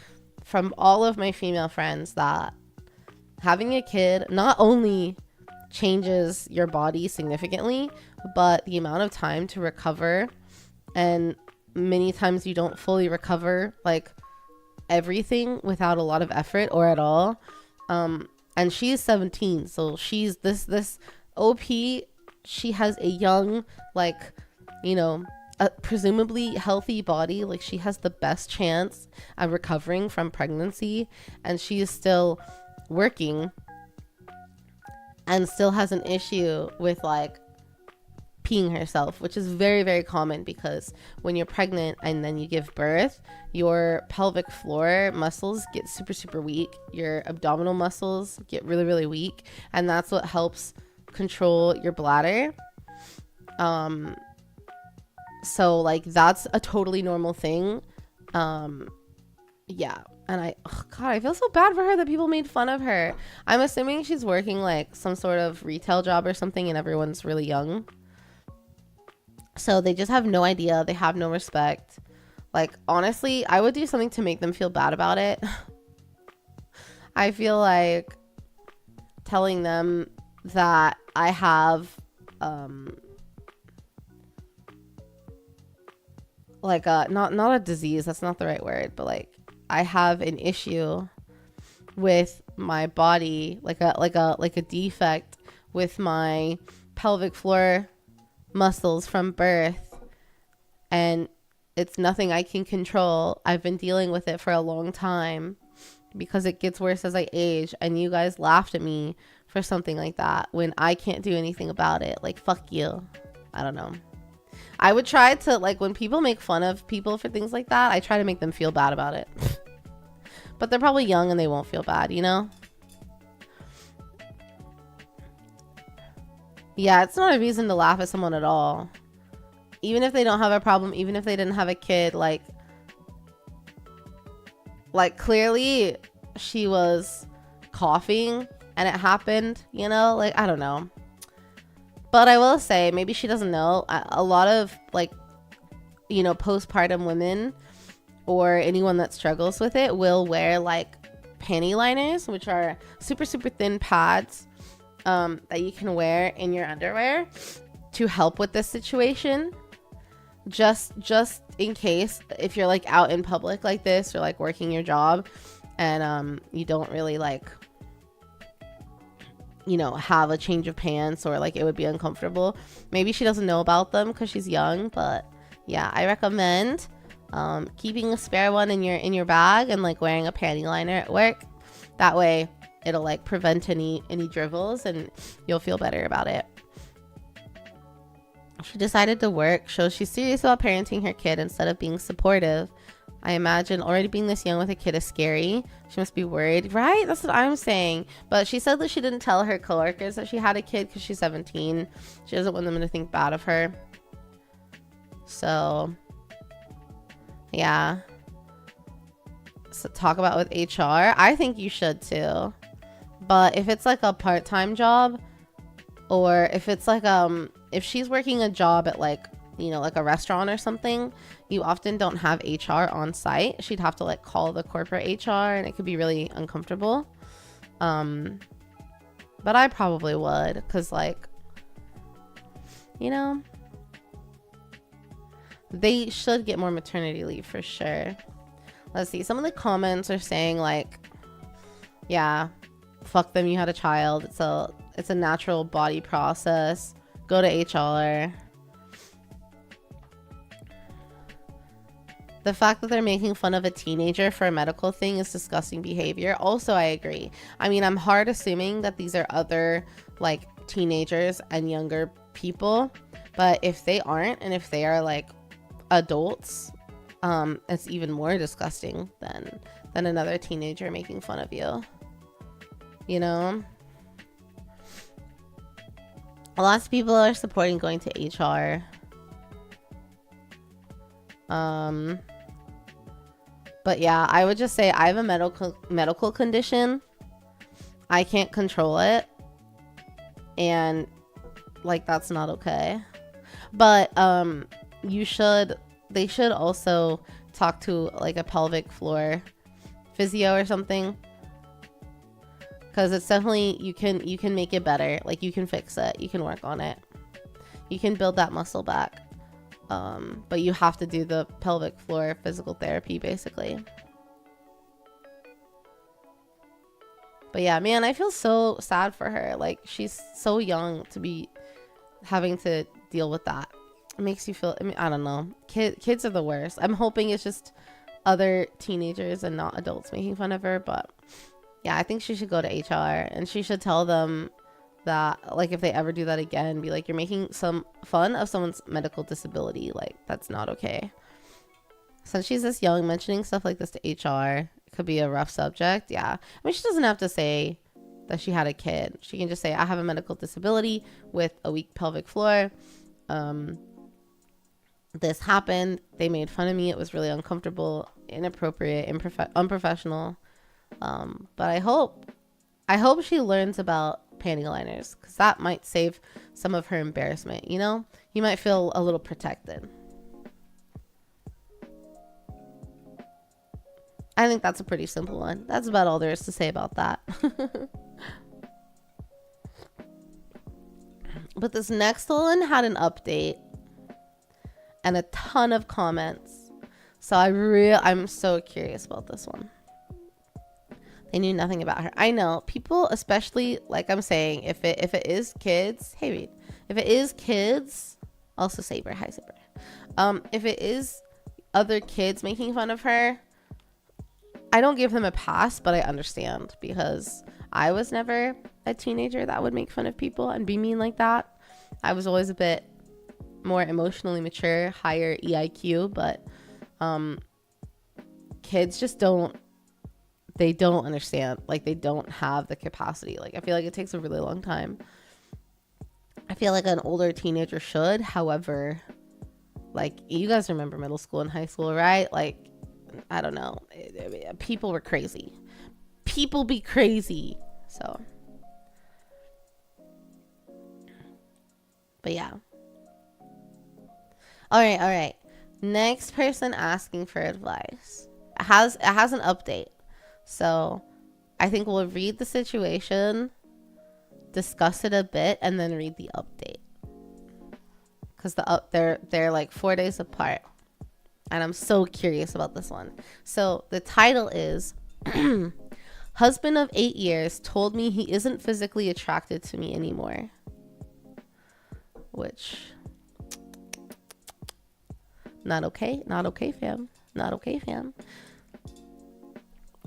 from all of my female friends that having a kid not only changes your body significantly, but the amount of time to recover, and many times you don't fully recover like everything without a lot of effort or at all. And she's 17, so she's this OP. She has a young, like, you know, a presumably healthy body. Like, she has the best chance at recovering from pregnancy, and she is still working and still has an issue with like peeing herself, which is very, very common because when you're pregnant and then you give birth, your pelvic floor muscles get super, super weak. Your abdominal muscles get really, really weak, and that's what helps control your bladder. So like, that's a totally normal thing. yeah. And God, I feel so bad for her that people made fun of her. I'm assuming she's working like some sort of retail job or something, and everyone's really young. So they just have no idea. They have no respect. Like, honestly, I would do something to make them feel bad about it. I feel like telling them that I have like a not a disease, that's not the right word, but like I have an issue with my body, like a defect with my pelvic floor muscles from birth, and it's nothing I can control. I've been dealing with it for a long time because it gets worse as I age, and you guys laughed at me for something like that when I can't do anything about it. Like, fuck you. I don't know. I would try to, like, when people make fun of people for things like that, I try to make them feel bad about it. But they're probably young and they won't feel bad, you know? Yeah, it's not a reason to laugh at someone at all. Even if they don't have a problem, even if they didn't have a kid, like clearly she was coughing and it happened, you know? Like, I don't know. But I will say, maybe she doesn't know, a lot of, like, you know, postpartum women or anyone that struggles with it will wear, like, panty liners, which are super, super thin pads that you can wear in your underwear to help with this situation. Just in case, if you're, like, out in public like this or, like, working your job and you don't really, like, you know, have a change of pants, or like it would be uncomfortable. Maybe she doesn't know about them because she's young, but yeah, I recommend keeping a spare one in your bag and like wearing a panty liner at work. That way it'll like prevent any dribbles and you'll feel better about it. She decided to work, shows she's serious about parenting her kid instead of being supportive. I imagine already being this young with a kid is scary. She must be worried, right? That's what I'm saying. But she said that she didn't tell her coworkers that she had a kid because she's 17. She doesn't want them to think bad of her. So, yeah. So talk about with HR. I think you should too. But if it's like a part-time job, or if it's like if she's working a job at like, you know, like a restaurant or something, you often don't have HR on site. She'd have to like call the corporate HR and it could be really uncomfortable. But I probably would, because like, you know, they should get more maternity leave for sure. Let's see. Some of the comments are saying like, yeah, fuck them, you had a child. It's a natural body process. Go to HR. The fact that they're making fun of a teenager for a medical thing is disgusting behavior. Also, I agree. I mean, I'm hard assuming that these are other like teenagers and younger people, but if they aren't, and if they are like adults, it's even more disgusting than another teenager making fun of you. You know? Lots of people are supporting going to HR. But yeah, I would just say I have a medical condition. I can't control it. And like, that's not okay. But they should also talk to like a pelvic floor physio or something, because it's definitely, you can make it better. Like, you can fix it, you can work on it, you can build that muscle back. But you have to do the pelvic floor physical therapy basically. But yeah, man, I feel so sad for her. Like, she's so young to be having to deal with that. It makes you feel, I mean, I don't know. Kids are the worst. I'm hoping it's just other teenagers and not adults making fun of her. But yeah, I think she should go to HR and she should tell them that, like, if they ever do that again, be like, you're making some fun of someone's medical disability. Like, that's not okay. Since she's this young, mentioning stuff like this to HR could be a rough subject. Yeah, I mean, she doesn't have to say that she had a kid. She can just say, I have a medical disability with a weak pelvic floor. This happened, they made fun of me, it was really uncomfortable, inappropriate, unprofessional. But I hope she learns about panty liners, because that might save some of her embarrassment. You know, you might feel a little protected. I think that's a pretty simple one. That's about all there is to say about that. But this next one had an update and a ton of comments. So I'm so curious about this one. They knew nothing about her. I know people, especially, like I'm saying, if it is kids, hey Reed, if it is kids, also Saber, hi Saber. If it is other kids making fun of her, I don't give them a pass, but I understand, because I was never a teenager that would make fun of people and be mean like that. I was always a bit more emotionally mature, higher EIQ, but kids just don't understand. Like, they don't have the capacity. Like, I feel like it takes a really long time. I feel like an older teenager should. However, like, you guys remember middle school and high school, right? Like, I don't know. People were crazy. People be crazy. So, but yeah. All right. Next person asking for advice. It has an update. So I think we'll read the situation, discuss it a bit, and then read the update. Because they're like 4 days apart. And I'm so curious about this one. So the title is Husband of 8 years told me he isn't physically attracted to me anymore. Which, not okay, fam. Not okay, fam.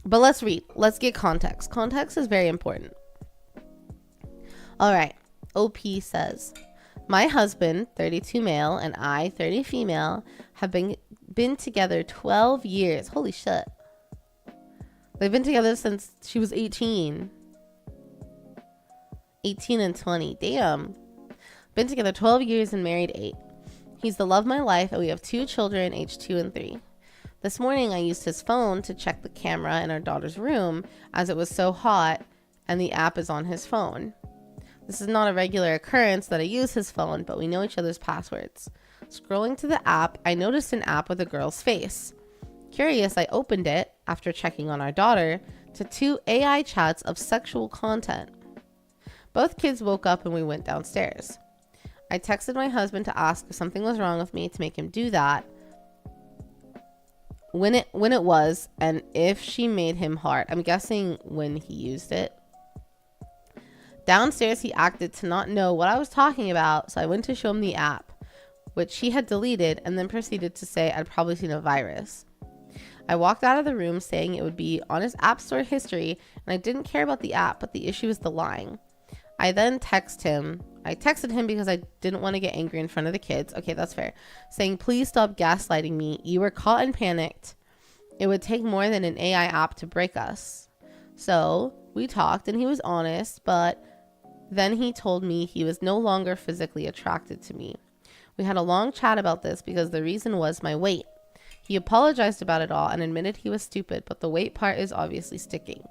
But let's read. Let's get context. Context is very important. All right. OP says, my husband, 32 male, and I, 30 female, have been together 12 years. Holy shit. They've been together since she was 18. 18 and 20. Damn. Been together 12 years and married 8. He's the love of my life, and we have 2 children, aged 2 and 3. This morning, I used his phone to check the camera in our daughter's room, as it was so hot, and the app is on his phone. This is not a regular occurrence that I use his phone, but we know each other's passwords. Scrolling to the app, I noticed an app with a girl's face. Curious, I opened it, after checking on our daughter, to 2 AI chats of sexual content. Both kids woke up and we went downstairs. I texted my husband to ask if something was wrong with me to make him do that, when it was, and if she made him hard. I'm guessing when he used it. Downstairs, he acted to not know what I was talking about, so I went to show him the app, which he had deleted, and then proceeded to say I'd probably seen a virus. I walked out of the room saying it would be on his app store history, and I didn't care about the app, but the issue is the lying. I then texted him because I didn't want to get angry in front of the kids. Okay, that's fair. Saying, please stop gaslighting me. You were caught and panicked. It would take more than an AI app to break us. So we talked and he was honest, but then he told me he was no longer physically attracted to me. We had a long chat about this because the reason was my weight. He apologized about it all and admitted he was stupid, but the weight part is obviously sticking.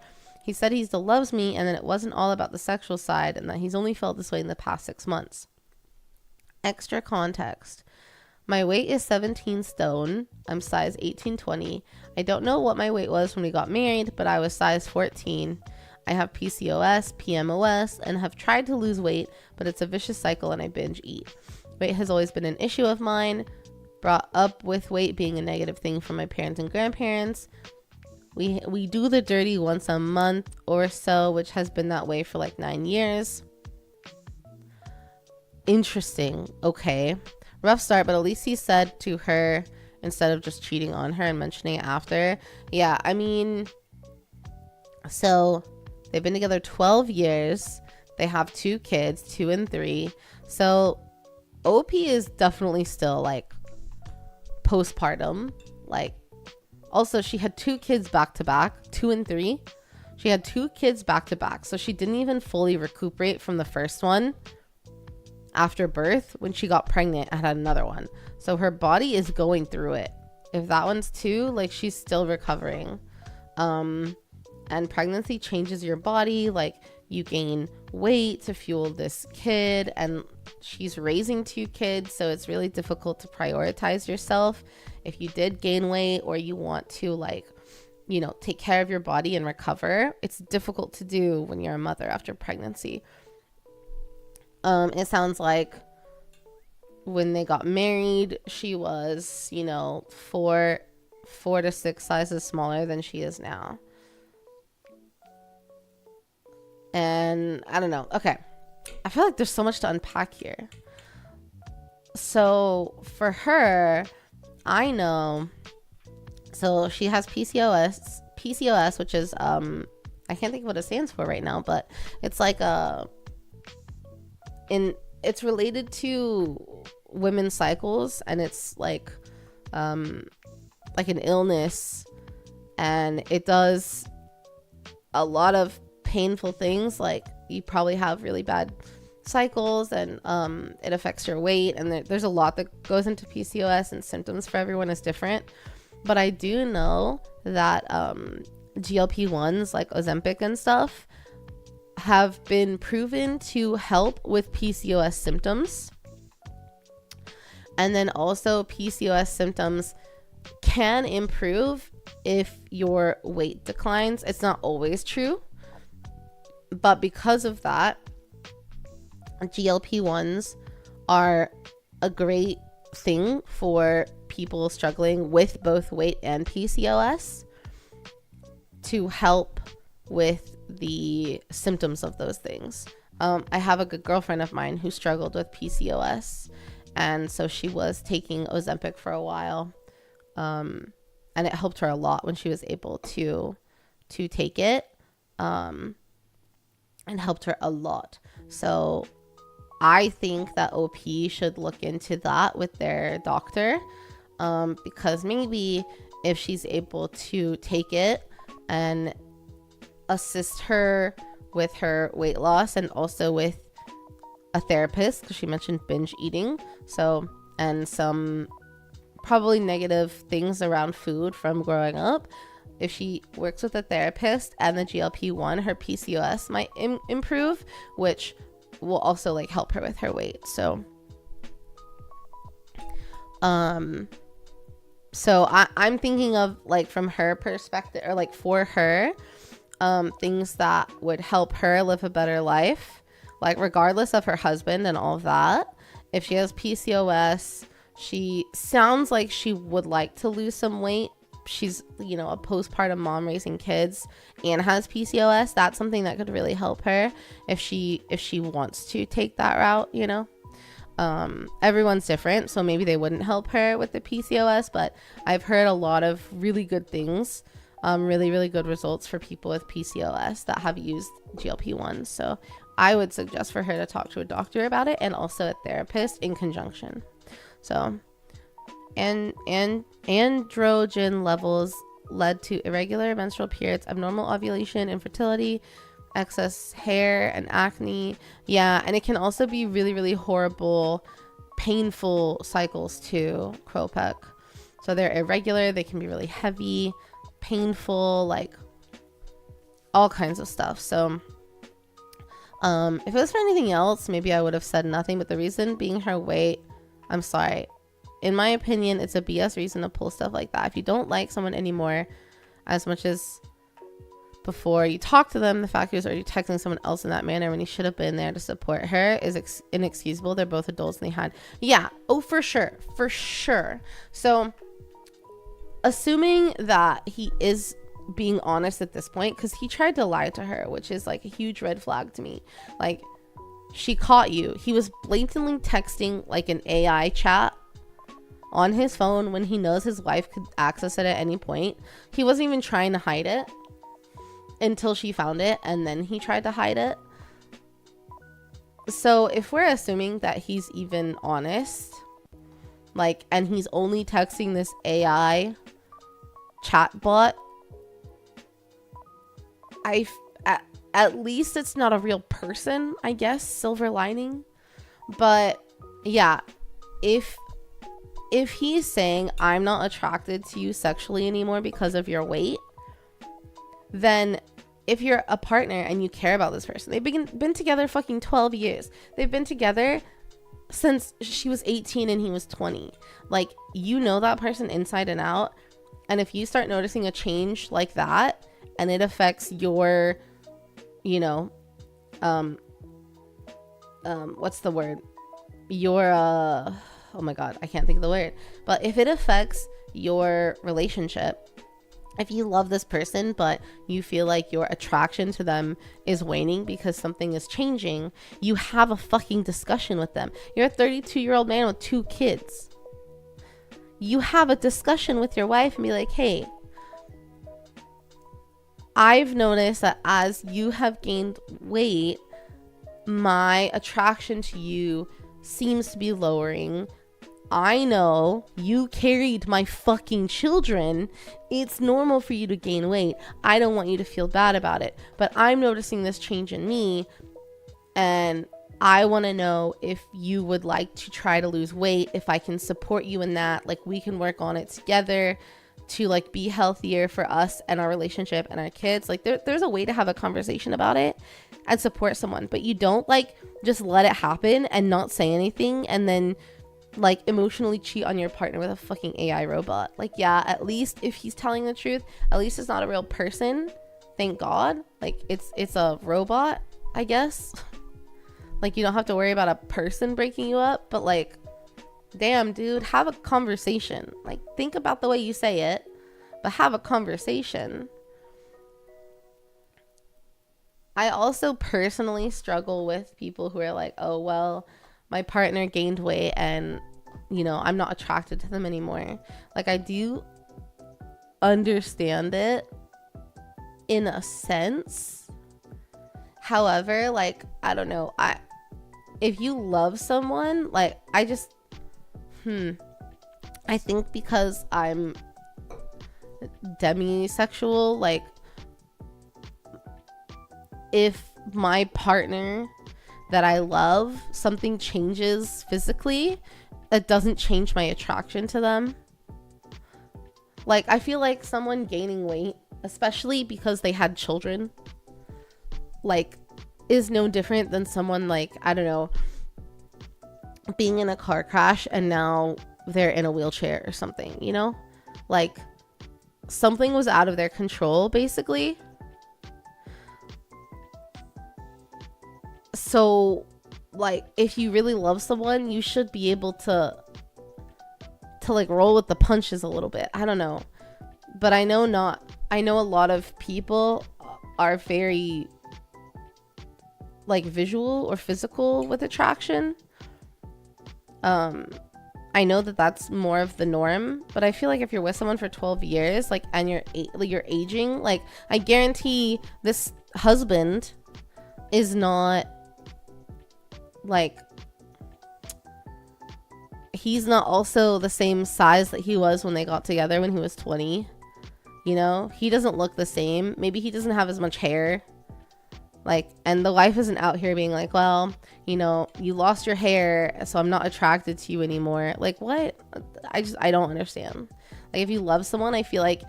He said he still loves me and that it wasn't all about the sexual side and that he's only felt this way in the past 6 months. Extra context. My weight is 17 stone. I'm size 18-20. I don't know what my weight was when we got married, but I was size 14. I have PCOS, PMOS, and have tried to lose weight, but it's a vicious cycle and I binge eat. Weight has always been an issue of mine, brought up with weight being a negative thing for my parents and grandparents. We do the dirty once a month or so, which has been that way for like 9 years. Interesting. Okay. Rough start, but at least he said to her instead of just cheating on her and mentioning it after. Yeah, I mean, so they've been together 12 years. They have 2 kids, 2 and 3. So OP is definitely still like postpartum. Like, also, she had 2 kids back to back, 2 and 3. She had 2 kids back to back. So she didn't even fully recuperate from the first one after birth when she got pregnant and had another one. So her body is going through it. if that one's 2, like she's still recovering. And pregnancy changes your body. Like you gain weight to fuel this kid, and she's raising 2 kids, so it's really difficult to prioritize yourself if you did gain weight or you want to, like, you know, take care of your body and recover. It's difficult to do when you're a mother after pregnancy. It sounds like when they got married, she was, you know, 4 to 6 sizes smaller than she is now. And I don't know. Okay. I feel like there's so much to unpack here. So for her, I know, so she has PCOS, which is, I can't think of what it stands for right now, but it's like it's related to women's cycles, and it's like an illness, and it does a lot of painful things. Like you probably have really bad cycles, and it affects your weight, and there's a lot that goes into PCOS, and symptoms for everyone is different. But I do know that GLP-1s like Ozempic and stuff have been proven to help with PCOS symptoms. And then also PCOS symptoms can improve if your weight declines. It's not always true, but because of that, GLP-1s are a great thing for people struggling with both weight and PCOS to help with the symptoms of those things. I have a good girlfriend of mine who struggled with PCOS, and so she was taking Ozempic for a while, and it helped her a lot when she was able to take it, and helped her a lot. So I think that OP should look into that with their doctor, because maybe if she's able to take it and assist her with her weight loss, and also with a therapist, because she mentioned binge eating, so, and some probably negative things around food from growing up. If she works with a therapist and the GLP-1, her PCOS might improve, which will also like help her with her weight. So I'm thinking of, like, from her perspective, or like for her, things that would help her live a better life, like regardless of her husband and all of that. If she has PCOS, she sounds like she would like to lose some weight. She's, you know, a postpartum mom raising kids and has PCOS. That's something that could really help her if she wants to take that route, you know. Everyone's different, so maybe they wouldn't help her with the PCOS, but I've heard a lot of really good things, really good results for people with PCOS that have used GLP-1s. So I would suggest for her to talk to a doctor about it, and also a therapist in conjunction. So, and androgen levels led to irregular menstrual periods, abnormal ovulation, infertility, excess hair, and acne. Yeah, and it can also be really horrible, painful cycles too, Kropek. So they're irregular, they can be really heavy, painful, like all kinds of stuff. So if it was for anything else, maybe I would have said nothing, but the reason being her weight, I'm sorry, in my opinion, it's a BS reason to pull stuff like that. If you don't like someone anymore as much as before you talk to them, the fact is, are you texting someone else in that manner when you should have been there to support her is inexcusable. They're both adults and they had, yeah, oh, for sure. So assuming that he is being honest at this point, because he tried to lie to her, which is like a huge red flag to me. Like, she caught you. He was blatantly texting like an AI chat on his phone when he knows his wife could access it at any point. He wasn't even trying to hide it until she found it, and then he tried to hide it. So if we're assuming that he's even honest, like, and he's only texting this AI chatbot, at least it's not a real person, I guess, silver lining. But yeah, if if he's saying, I'm not attracted to you sexually anymore because of your weight, then if you're a partner and you care about this person, they've been together fucking 12 years. They've been together since she was 18 and he was 20. Like, you know that person inside and out. And if you start noticing a change like that and it affects your, you know, what's the word? Your, oh my God, I can't think of the word. But if it affects your relationship, if you love this person, but you feel like your attraction to them is waning because something is changing, you have a fucking discussion with them. You're a 32-year-old man with 2 kids. You have a discussion with your wife and be like, hey, I've noticed that as you have gained weight, my attraction to you seems to be lowering. I know you carried my fucking children. It's normal for you to gain weight. I don't want you to feel bad about it, but I'm noticing this change in me, and I want to know if you would like to try to lose weight, if I can support you in that. Like, we can work on it together to like be healthier for us and our relationship and our kids. Like, there's a way to have a conversation about it and support someone, but you don't like just let it happen and not say anything and then like emotionally cheat on your partner with a fucking AI robot. Like, yeah, at least if he's telling the truth, at least it's not a real person. Thank God. Like, it's a robot, I guess. Like, you don't have to worry about a person breaking you up, but like, damn, dude, have a conversation. Like, think about the way you say it, but have a conversation. I also personally struggle with people who are like, oh, well, my partner gained weight and, you know, I'm not attracted to them anymore. Like, I do understand it in a sense. However, like, I don't know. If you love someone, like, I think because I'm demisexual, like, if my partner that I love, something changes physically, it doesn't change my attraction to them. Like, I feel like someone gaining weight, especially because they had children, like, is no different than someone, like, I don't know, being in a car crash and now they're in a wheelchair or something, you know? Like, something was out of their control, basically. So, like, if you really love someone, you should be able to like roll with the punches a little bit. I don't know. But I know a lot of people are very like visual or physical with attraction. I know that that's more of the norm, but I feel like if you're with someone for 12 years, like, and you're aging, like, I guarantee this husband is not like, he's not also the same size that he was when they got together when he was 20. You know, he doesn't look the same. Maybe he doesn't have as much hair. Like, and the wife isn't out here being like, well, you know, you lost your hair, so I'm not attracted to you anymore. Like, what? I don't understand. Like, if you love someone, I feel like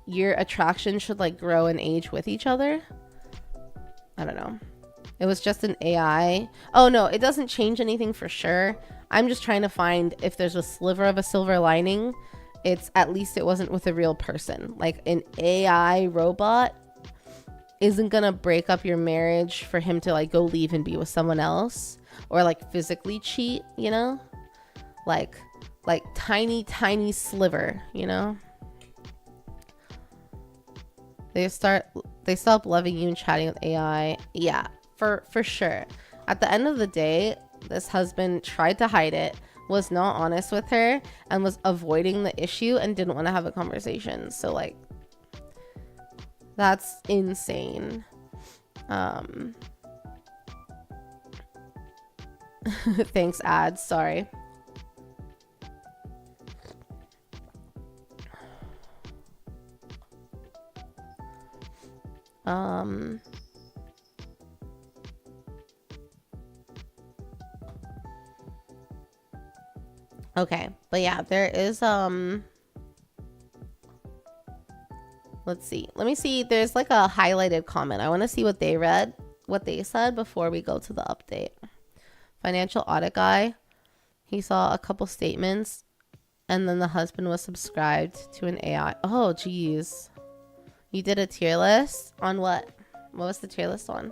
your attraction should like grow and age with each other. I don't know. It was just an AI. Oh no, it doesn't change anything for sure. I'm just trying to find if there's a sliver of a silver lining. It's at least it wasn't with a real person. Like, an AI robot isn't gonna break up your marriage for him to like go leave and be with someone else or like physically cheat, you know? Like tiny sliver, you know? They stop loving you and chatting with AI. Yeah, for sure. At the end of the day, this husband tried to hide it, was not honest with her, and was avoiding the issue and didn't want to have a conversation. So like, that's insane. Thanks, ads. Sorry. Okay, but yeah, there is let's see. Let me see. There's like a highlighted comment. I want to see what they said before we go to the update. Financial audit guy. He saw a couple statements, and then the husband was subscribed to an AI. Oh, geez. You did a tier list on what? What was the tier list on?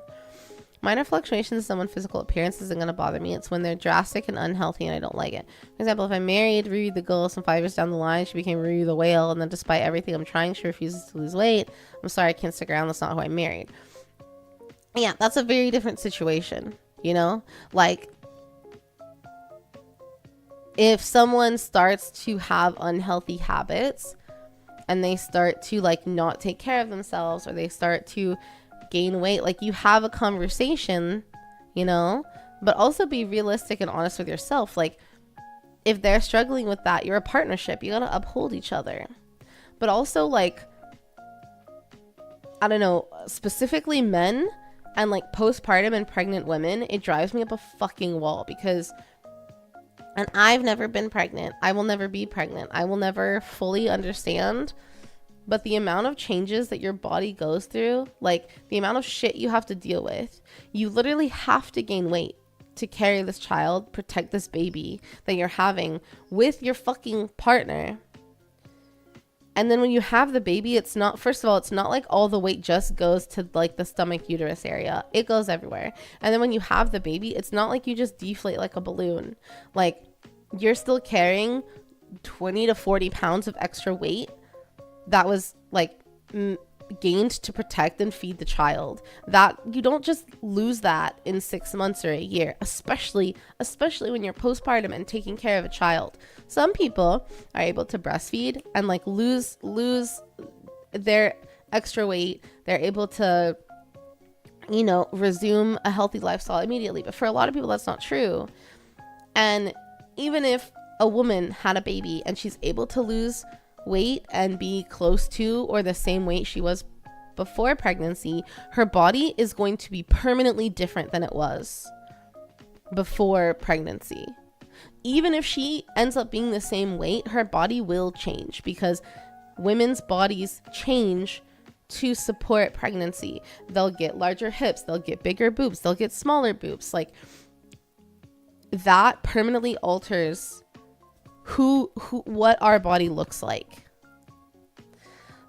Minor fluctuations in someone's physical appearance isn't going to bother me. It's when they're drastic and unhealthy and I don't like it. For example, if I married Riri the ghost and 5 years down the line, she became Riri the whale, and then despite everything I'm trying, she refuses to lose weight. I'm sorry, I can't stick around. That's not who I married. Yeah, that's a very different situation, you know? Like, if someone starts to have unhealthy habits and they start to like not take care of themselves, or they start to gain weight, like, you have a conversation, you know, but also be realistic and honest with yourself. Like, if they're struggling with that, you're a partnership, you gotta uphold each other. But also, like, I don't know, specifically men and like postpartum and pregnant women, it drives me up a fucking wall, because, and I've never been pregnant, I will never be pregnant, I will never fully understand, but the amount of changes that your body goes through, like the amount of shit you have to deal with, you literally have to gain weight to carry this child, protect this baby that you're having with your fucking partner. And then when you have the baby, it's not, first of all, it's not like all the weight just goes to like the stomach uterus area. It goes everywhere. And then when you have the baby, it's not like you just deflate like a balloon. Like, you're still carrying 20 to 40 pounds of extra weight that was like gained to protect and feed the child. That you don't just lose that in 6 months or a year, especially when you're postpartum and taking care of a child. Some people are able to breastfeed and like lose their extra weight. They're able to, you know, resume a healthy lifestyle immediately. But for a lot of people, that's not true. And even if a woman had a baby and she's able to lose weight and be close to or the same weight she was before pregnancy, her body is going to be permanently different than it was before pregnancy. Even if she ends up being the same weight, her body will change, because women's bodies change to support pregnancy. They'll get larger hips, they'll get bigger boobs, they'll get smaller boobs. Like, that permanently alters what our body looks like.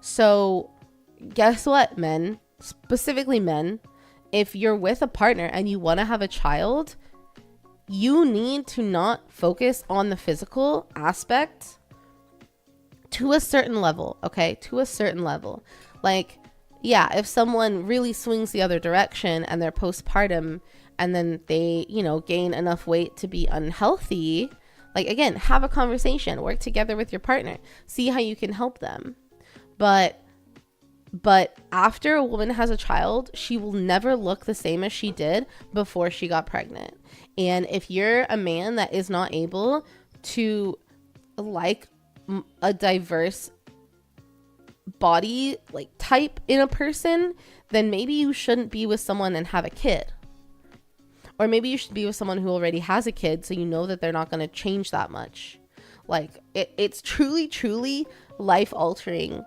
So guess what, men, specifically men, if you're with a partner and you want to have a child, you need to not focus on the physical aspect to a certain level. Okay, to a certain level. Like, yeah, if someone really swings the other direction and they're postpartum and then they, you know, gain enough weight to be unhealthy, like, again, have a conversation, work together with your partner, see how you can help them. But after a woman has a child, she will never look the same as she did before she got pregnant. And if you're a man that is not able to like a diverse body like type in a person, then maybe you shouldn't be with someone and have a kid. Or maybe you should be with someone who already has a kid, so you know that they're not going to change that much. Like, it's truly life altering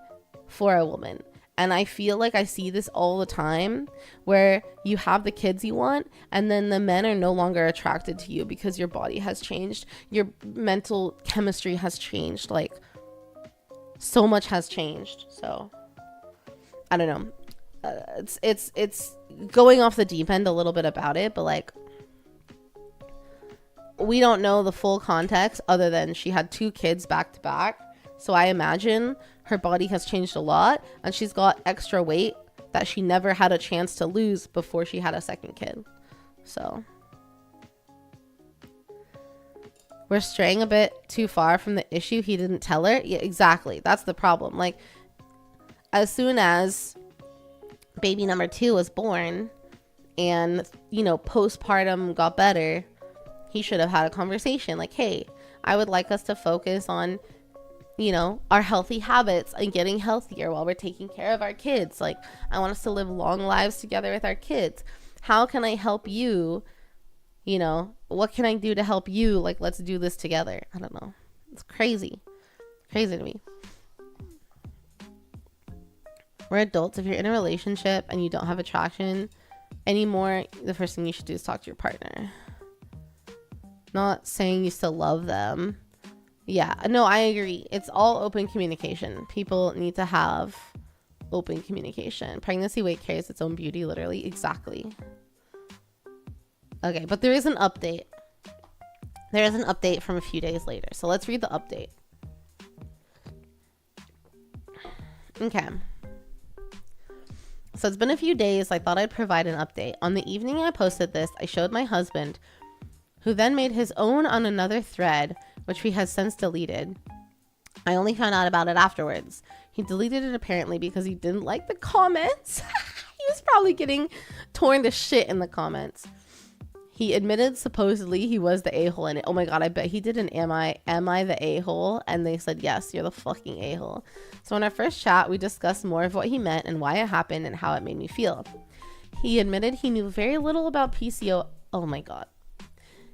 for a woman. And I feel like I see this all the time, where you have the kids you want and then the men are no longer attracted to you because your body has changed. Your mental chemistry has changed. Like, so much has changed. So I don't know. It's going off the deep end a little bit about it, but like, we don't know the full context other than she had 2 kids back to back. So I imagine her body has changed a lot and she's got extra weight that she never had a chance to lose before she had a second kid. So we're straying a bit too far from the issue. He didn't tell her. Yeah, exactly. That's the problem. Like, as soon as baby number 2 was born and, you know, postpartum got better, he should have had a conversation like, hey, I would like us to focus on, you know, our healthy habits and getting healthier while we're taking care of our kids. Like, I want us to live long lives together with our kids. How can I help you, You know, what can I do to help you? Like, let's do this together. I don't know. It's crazy. Crazy to me. We're adults. If you're in a relationship and you don't have attraction anymore, the first thing you should do is talk to your partner. Not saying you still love them. Yeah, no, I agree. It's all open communication. People need to have open communication. Pregnancy weight carries its own beauty, literally. Exactly. Okay, but there is an update. There is an update from a few days later. So let's read the update. Okay. So it's been a few days. I thought I'd provide an update. On the evening I posted this, I showed my husband, who then made his own on another thread, which he has since deleted. I only found out about it afterwards. He deleted it apparently because he didn't like the comments. He was probably getting torn to shit in the comments. He admitted supposedly he was the a-hole in it. Oh my god, I bet he did an am I the a-hole? And they said, yes, you're the fucking a-hole. So in our first chat, we discussed more of what he meant and why it happened and how it made me feel. He admitted he knew very little about PCO. Oh my god.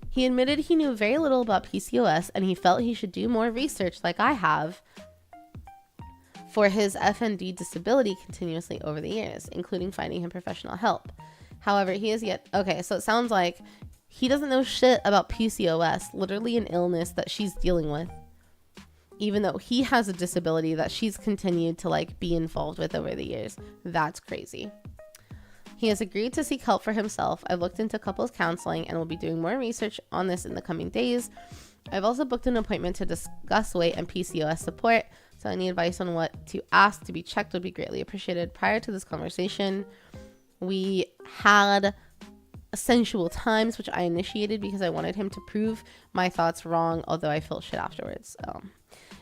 He admitted he knew very little about PCOS and he felt he should do more research like I have for his FND disability continuously over the years, including finding him professional help. However, he is yet... Okay, so it sounds like he doesn't know shit about PCOS, literally an illness that she's dealing with, even though he has a disability that she's continued to like be involved with over the years. That's crazy. He has agreed to seek help for himself. I've looked into couples counseling and will be doing more research on this in the coming days. I've also booked an appointment to discuss weight and PCOS support, so any advice on what to ask to be checked would be greatly appreciated. Prior to this conversation, we had sensual times, which I initiated because I wanted him to prove my thoughts wrong, although I felt shit afterwards. So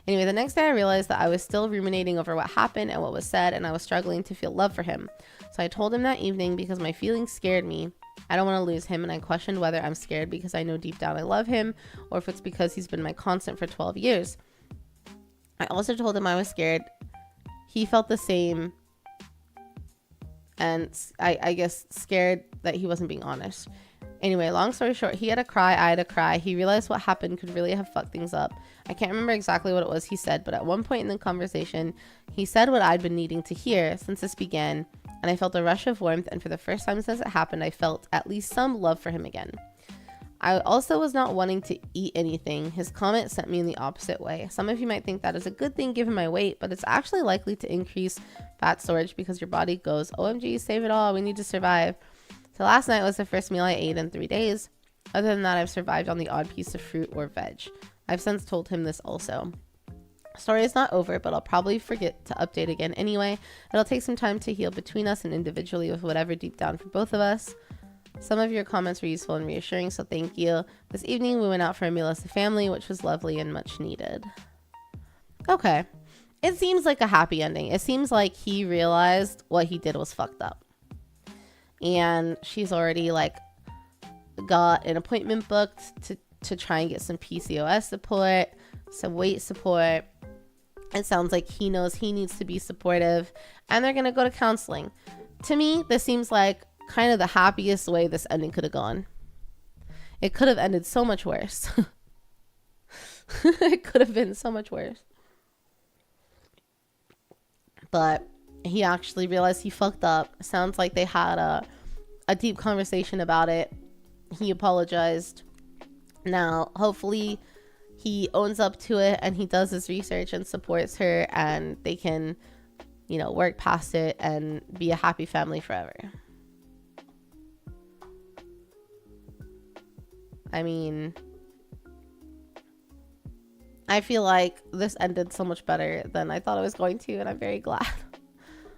anyway, the next day I realized that I was still ruminating over what happened and what was said, and I was struggling to feel love for him. So I told him that evening because my feelings scared me. I don't want to lose him, and I questioned whether I'm scared because I know deep down I love him, or if it's because he's been my constant for 12 years. I also told him I was scared. He felt the same, and I guess scared that he wasn't being honest. Anyway, long story short, he had a cry, I had a cry. He realized what happened could really have fucked things up. I can't remember exactly what it was he said, but at one point in the conversation, he said what I'd been needing to hear since this began, and I felt a rush of warmth, and for the first time since it happened, I felt at least some love for him again. I also was not wanting to eat anything. His comment sent me in the opposite way. Some of you might think that is a good thing given my weight, but it's actually likely to increase fat storage because your body goes, OMG, save it all, we need to survive. So last night was the first meal I ate in 3 days. Other than that, I've survived on the odd piece of fruit or veg. I've since told him this also. Story is not over, but I'll probably forget to update again anyway. It'll take some time to heal between us and individually with whatever deep down for both of us. Some of your comments were useful and reassuring, so thank you. This evening we went out for a meal as a family, which was lovely and much needed. Okay. It seems like a happy ending. It seems like he realized what he did was fucked up. And she's already like got an appointment booked to try and get some PCOS support, some weight support. It sounds like he knows he needs to be supportive, and they're going to go to counseling. To me, this seems like kind of the happiest way this ending could have gone. It could have ended so much worse. It could have been so much worse. But he actually realized he fucked up. Sounds like they had a deep conversation about it. He apologized. Now, hopefully he owns up to it and he does his research and supports her, and they can, you know, work past it and be a happy family forever. I mean, I feel like this ended so much better than I thought it was going to, and I'm very glad.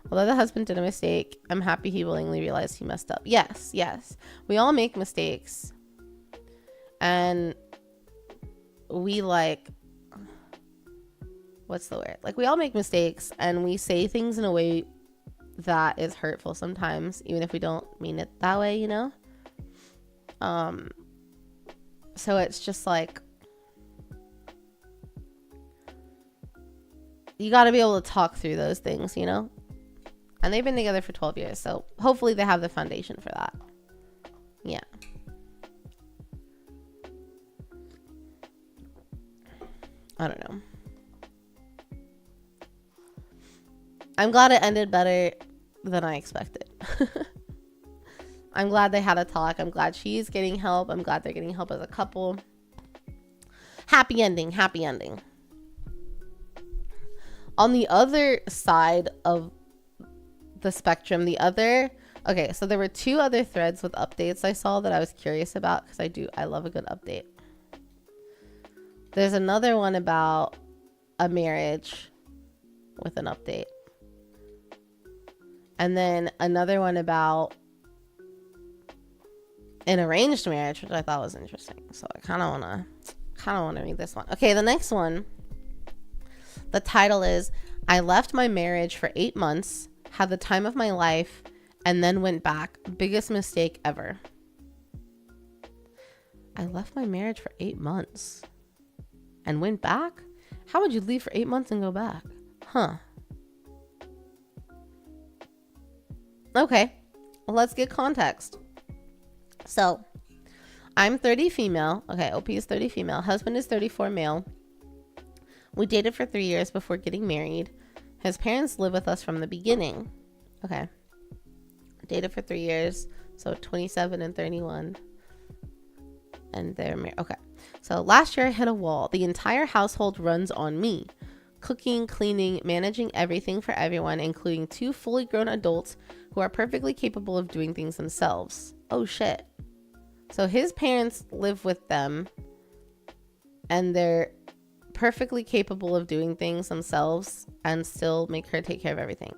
Although the husband did a mistake, I'm happy he willingly realized he messed up. Yes, yes. We all make mistakes. And we like, what's the word? Like, we all make mistakes, and we say things in a way that is hurtful sometimes, even if we don't mean it that way, you know? So it's just like, you got to be able to talk through those things, you know? And they've been together for 12 years, so hopefully they have the foundation for that. Yeah. I don't know. I'm glad it ended better than I expected. I'm glad they had a talk. I'm glad she's getting help. I'm glad they're getting help as a couple. Happy ending. Happy ending. On the other side of the spectrum, okay, so there were 2 other threads with updates I saw that I was curious about because I love a good update. There's another one about a marriage with an update. And then another one about an arranged marriage, which I thought was interesting. So I kind of want to read this one. Okay, the next one. The title is, I left my marriage for 8 months, had the time of my life, and then went back. Biggest mistake ever. I left my marriage for 8 months and went back? How would you leave for 8 months and go back? Huh. Okay, well, let's get context. So, I'm 30 female. Okay, OP is 30 female. Husband is 34 male. We dated for 3 years before getting married. His parents live with us from the beginning. Okay. Dated for 3 years. So 27 and 31. And they're married. Okay. So last year I hit a wall. The entire household runs on me. Cooking, cleaning, managing everything for everyone, including 2 fully grown adults who are perfectly capable of doing things themselves. Oh shit. So his parents live with them and they're perfectly capable of doing things themselves and still make her take care of everything.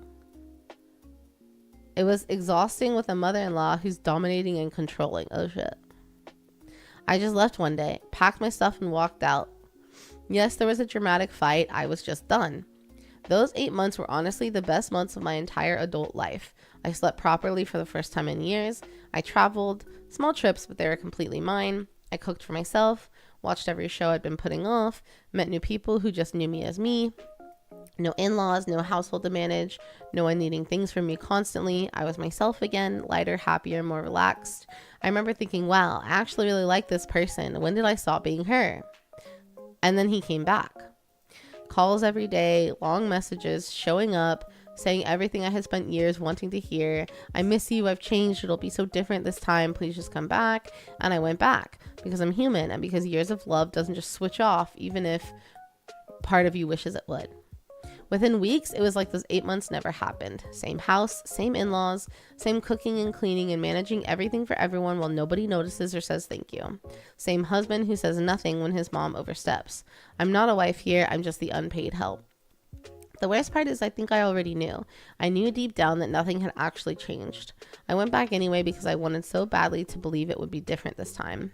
It was exhausting with a mother-in-law who's dominating and controlling. Oh shit. I just left one day, packed my stuff and walked out. Yes, there was a dramatic fight. I was just done. Those 8 months were honestly the best months of my entire adult life. I slept properly for the first time in years. I traveled, small trips, but they were completely mine. I cooked for myself, watched every show I'd been putting off, met new people who just knew me as me. No in-laws, no household to manage, no one needing things from me constantly. I was myself again, lighter, happier, more relaxed. I remember thinking, wow, I actually really like this person. When did I stop being her? And then he came back. Calls every day, long messages, showing up, saying everything I had spent years wanting to hear. I miss you, I've changed, it'll be so different this time, please just come back. And I went back because I'm human and because years of love doesn't just switch off even if part of you wishes it would. Within weeks, it was like those 8 months never happened. Same house, same in-laws, same cooking and cleaning and managing everything for everyone while nobody notices or says thank you. Same husband who says nothing when his mom oversteps. I'm not a wife here, I'm just the unpaid help. The worst part is I think I already knew. I knew deep down that nothing had actually changed. I went back anyway because I wanted so badly to believe it would be different this time.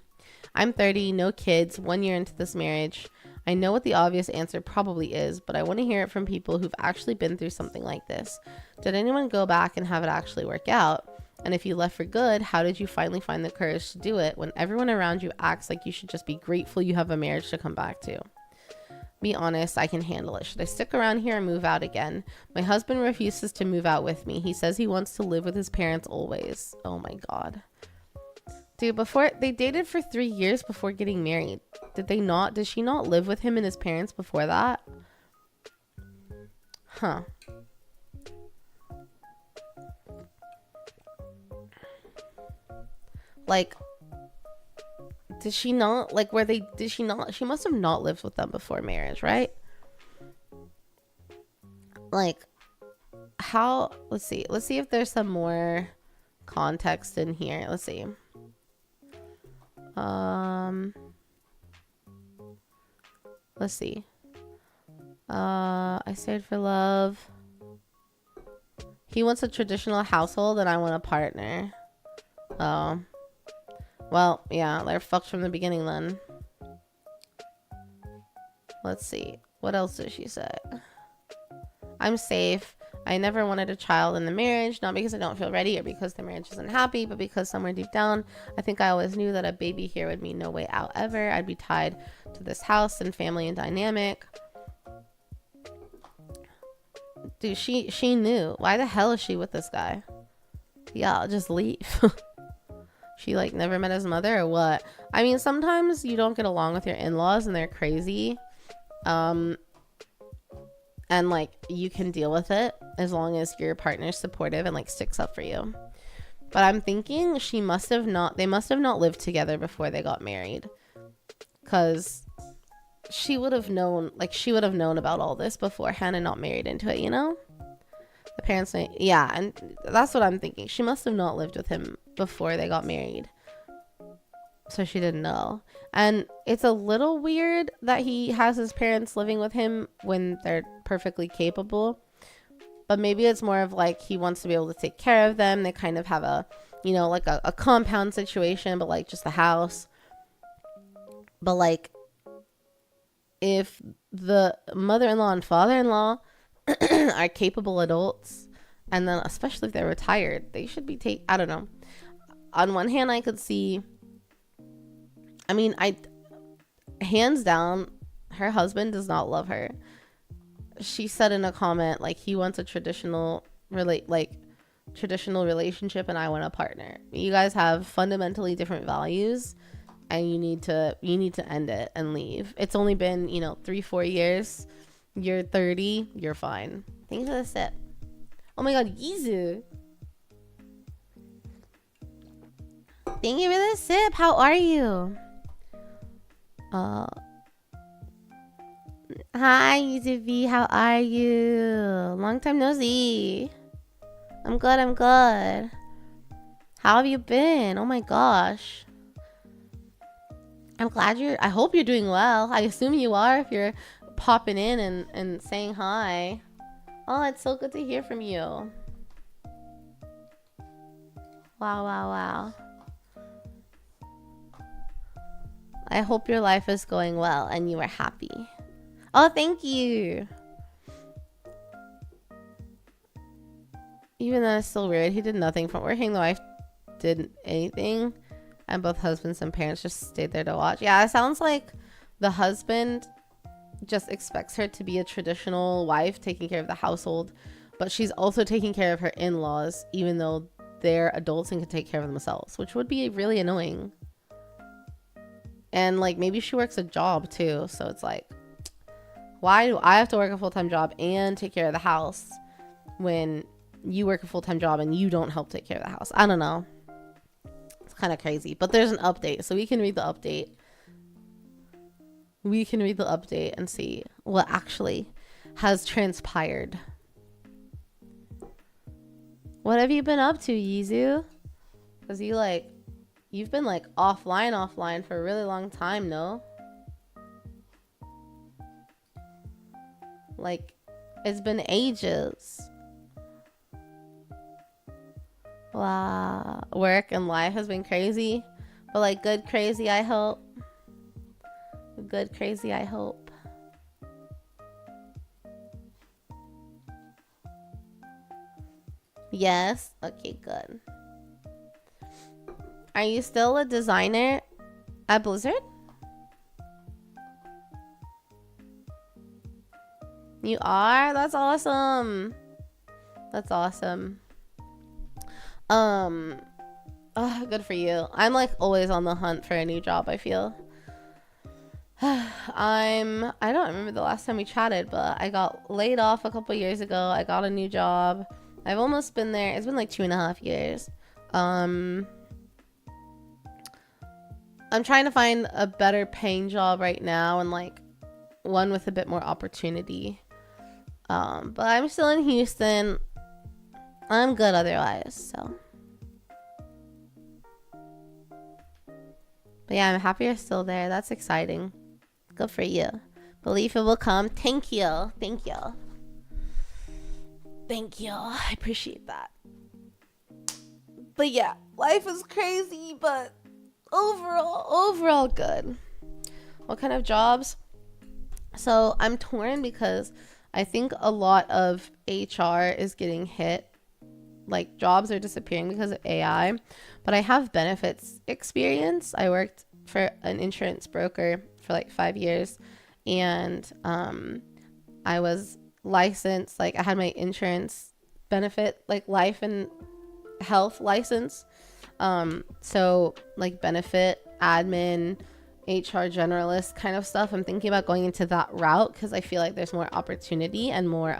I'm 30, no kids, 1 year into this marriage. I know what the obvious answer probably is, but I want to hear it from people who've actually been through something like this. Did anyone go back and have it actually work out? And if you left for good, how did you finally find the courage to do it when everyone around you acts like you should just be grateful you have a marriage to come back to? Be honest, I can handle it. Should I stick around here and move out again? My husband refuses to move out with me. He says he wants to live with his parents always. Oh my God. Dude, before they dated for 3 years before getting married. Did she not live with him and his parents before that? Huh. Like, did she not, like, she must have not lived with them before marriage, right? Like, how, let's see if there's some more context in here. Let's see. Let's see. I stayed for love. He wants a traditional household and I want a partner. Oh. Well, yeah, they're fucked from the beginning then. Let's see. What else does she say? I'm safe. I never wanted a child in the marriage, not because I don't feel ready or because the marriage isn't happy, but because somewhere deep down, I think I always knew that a baby here would mean no way out ever. I'd be tied to this house and family and dynamic. Dude, she knew. Why the hell is she with this guy? Yeah, I'll just leave. She like never met his mother or what? I mean, sometimes you don't get along with your in-laws and they're crazy. And like you can deal with it as long as your partner's supportive and like sticks up for you. But I'm thinking they must have not lived together before they got married, because she would have known about all this beforehand and not married into it, you know? The parents, yeah, and that's what I'm thinking. She must have not lived with him before they got married, so she didn't know. And it's a little weird that he has his parents living with him when they're perfectly capable. But maybe it's more of like he wants to be able to take care of them. They kind of have a, you know, like a compound situation, but like just a house. But like if the mother-in-law and father-in-law are capable adults, and then especially if they're retired, they should be I don't know. On one hand, I could see, I mean, hands down, her husband does not love her. She said in a comment, like, he wants a traditional relationship and I want a partner. You guys have fundamentally different values, and you need to end it and leave. It's only been, 3-4 years. You're 30, you're fine. Thanks for the sip. Oh my god, Yizu. Thank you for the sip. How are you? Hi, Yuzuvi. How are you? Long time no see. I'm good. How have you been? Oh my gosh. I hope you're doing well. I assume you are if you're popping in and saying hi. Oh, it's so good to hear from you. Wow. I hope your life is going well and you are happy. Oh, thank you. Even though it's still weird, he did nothing from working. The wife didn't anything, and both husbands and parents just stayed there to watch. Yeah, it sounds like the husband just expects her to be a traditional wife taking care of the household, but she's also taking care of her in-laws, even though they're adults and can take care of themselves, which would be really annoying. And like maybe she works a job too, so it's like, why do I have to work a full-time job and take care of the house when you work a full-time job and you don't help take care of the house? I don't know. It's kind of crazy, but there's an update, so we can read the update. We can read the update and see what actually has transpired. What have you been up to, Yizu? Because you've been like offline for a really long time, no? Like, it's been ages. Wow. Work and life has been crazy, but like good crazy, I hope. Good crazy, I hope. Yes. Okay, good. Are you still a designer at Blizzard? You are? That's awesome. That's awesome. Good for you. I'm like always on the hunt for a new job, I feel. I don't remember the last time we chatted, but I got laid off a couple years ago. I got a new job. I've almost been there. It's been like 2.5 years. I'm trying to find a better paying job right now, and like one with a bit more opportunity. But I'm still in Houston. I'm good otherwise, so. But yeah, I'm happy you're still there. That's exciting. Good for you. Believe it will come. Thank you. Thank you. Thank you. I appreciate that. But yeah, life is crazy, but overall good. What kind of jobs? So I'm torn because I think a lot of HR is getting hit. Like jobs are disappearing because of AI. But I have benefits experience. I worked for an insurance broker for like 5 years, and I was licensed. Like I had my insurance benefit, like life and health license. So like benefit admin, HR generalist kind of stuff. I'm thinking about going into that route because I feel like there's more opportunity and more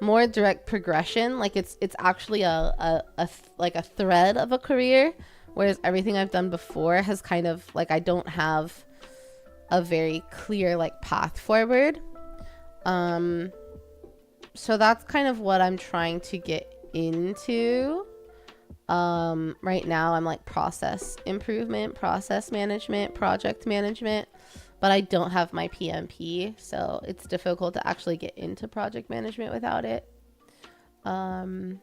direct progression. Like it's actually a thread of a career, whereas everything I've done before has kind of like, I don't have a very clear like path forward. So that's kind of what I'm trying to get into. Right now I'm like process improvement, process management, project management, but I don't have my PMP, so it's difficult to actually get into project management without it. But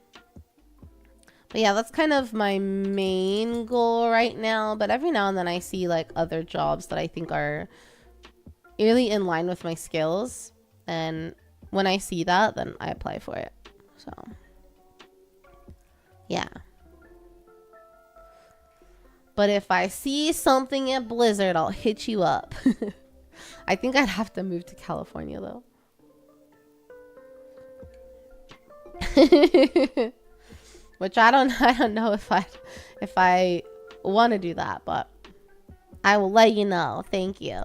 yeah, that's kind of my main goal right now. But every now and then I see like other jobs that I think are really in line with my skills, and when I see that, then I apply for it. So yeah. But if I see something at Blizzard, I'll hit you up. I think I'd have to move to California though. Which I don't know if I want to do that, but I will let you know. Thank you.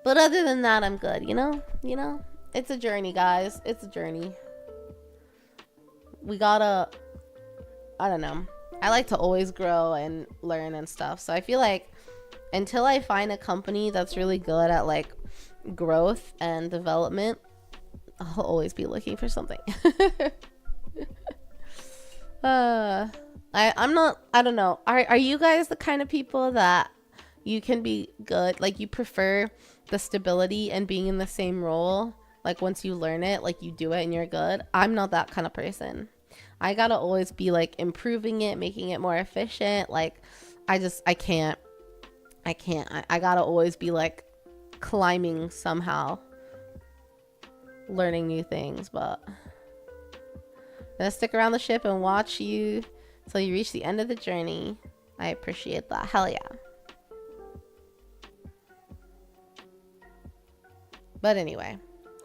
But other than that, I'm good, you know? It's a journey, guys. It's a journey. We gotta, I don't know. I like to always grow and learn and stuff. So I feel like until I find a company that's really good at like growth and development, I'll always be looking for something. I don't know. Are you guys the kind of people that you can be good, like you prefer the stability and being in the same role? Like once you learn it, like you do it and you're good. I'm not that kind of person. I gotta always be like improving it, making it more efficient. Like I can't. I gotta always be like climbing somehow, learning new things. But I'm gonna stick around the ship and watch you till you reach the end of the journey. I appreciate that. Hell yeah. But anyway,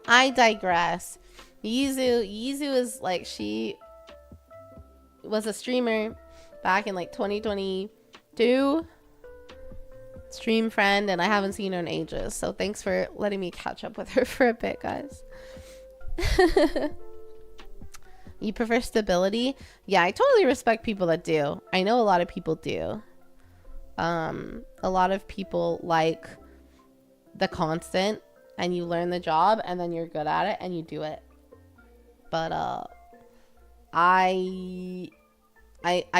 I digress. Yizu is like, she was a streamer back in like 2022. Stream friend, and I haven't seen her in ages. So thanks for letting me catch up with her for a bit, guys. You prefer stability? Yeah, I totally respect people that do. I know a lot of people do. A lot of people like the constant, and you learn the job and then you're good at it and you do it. But I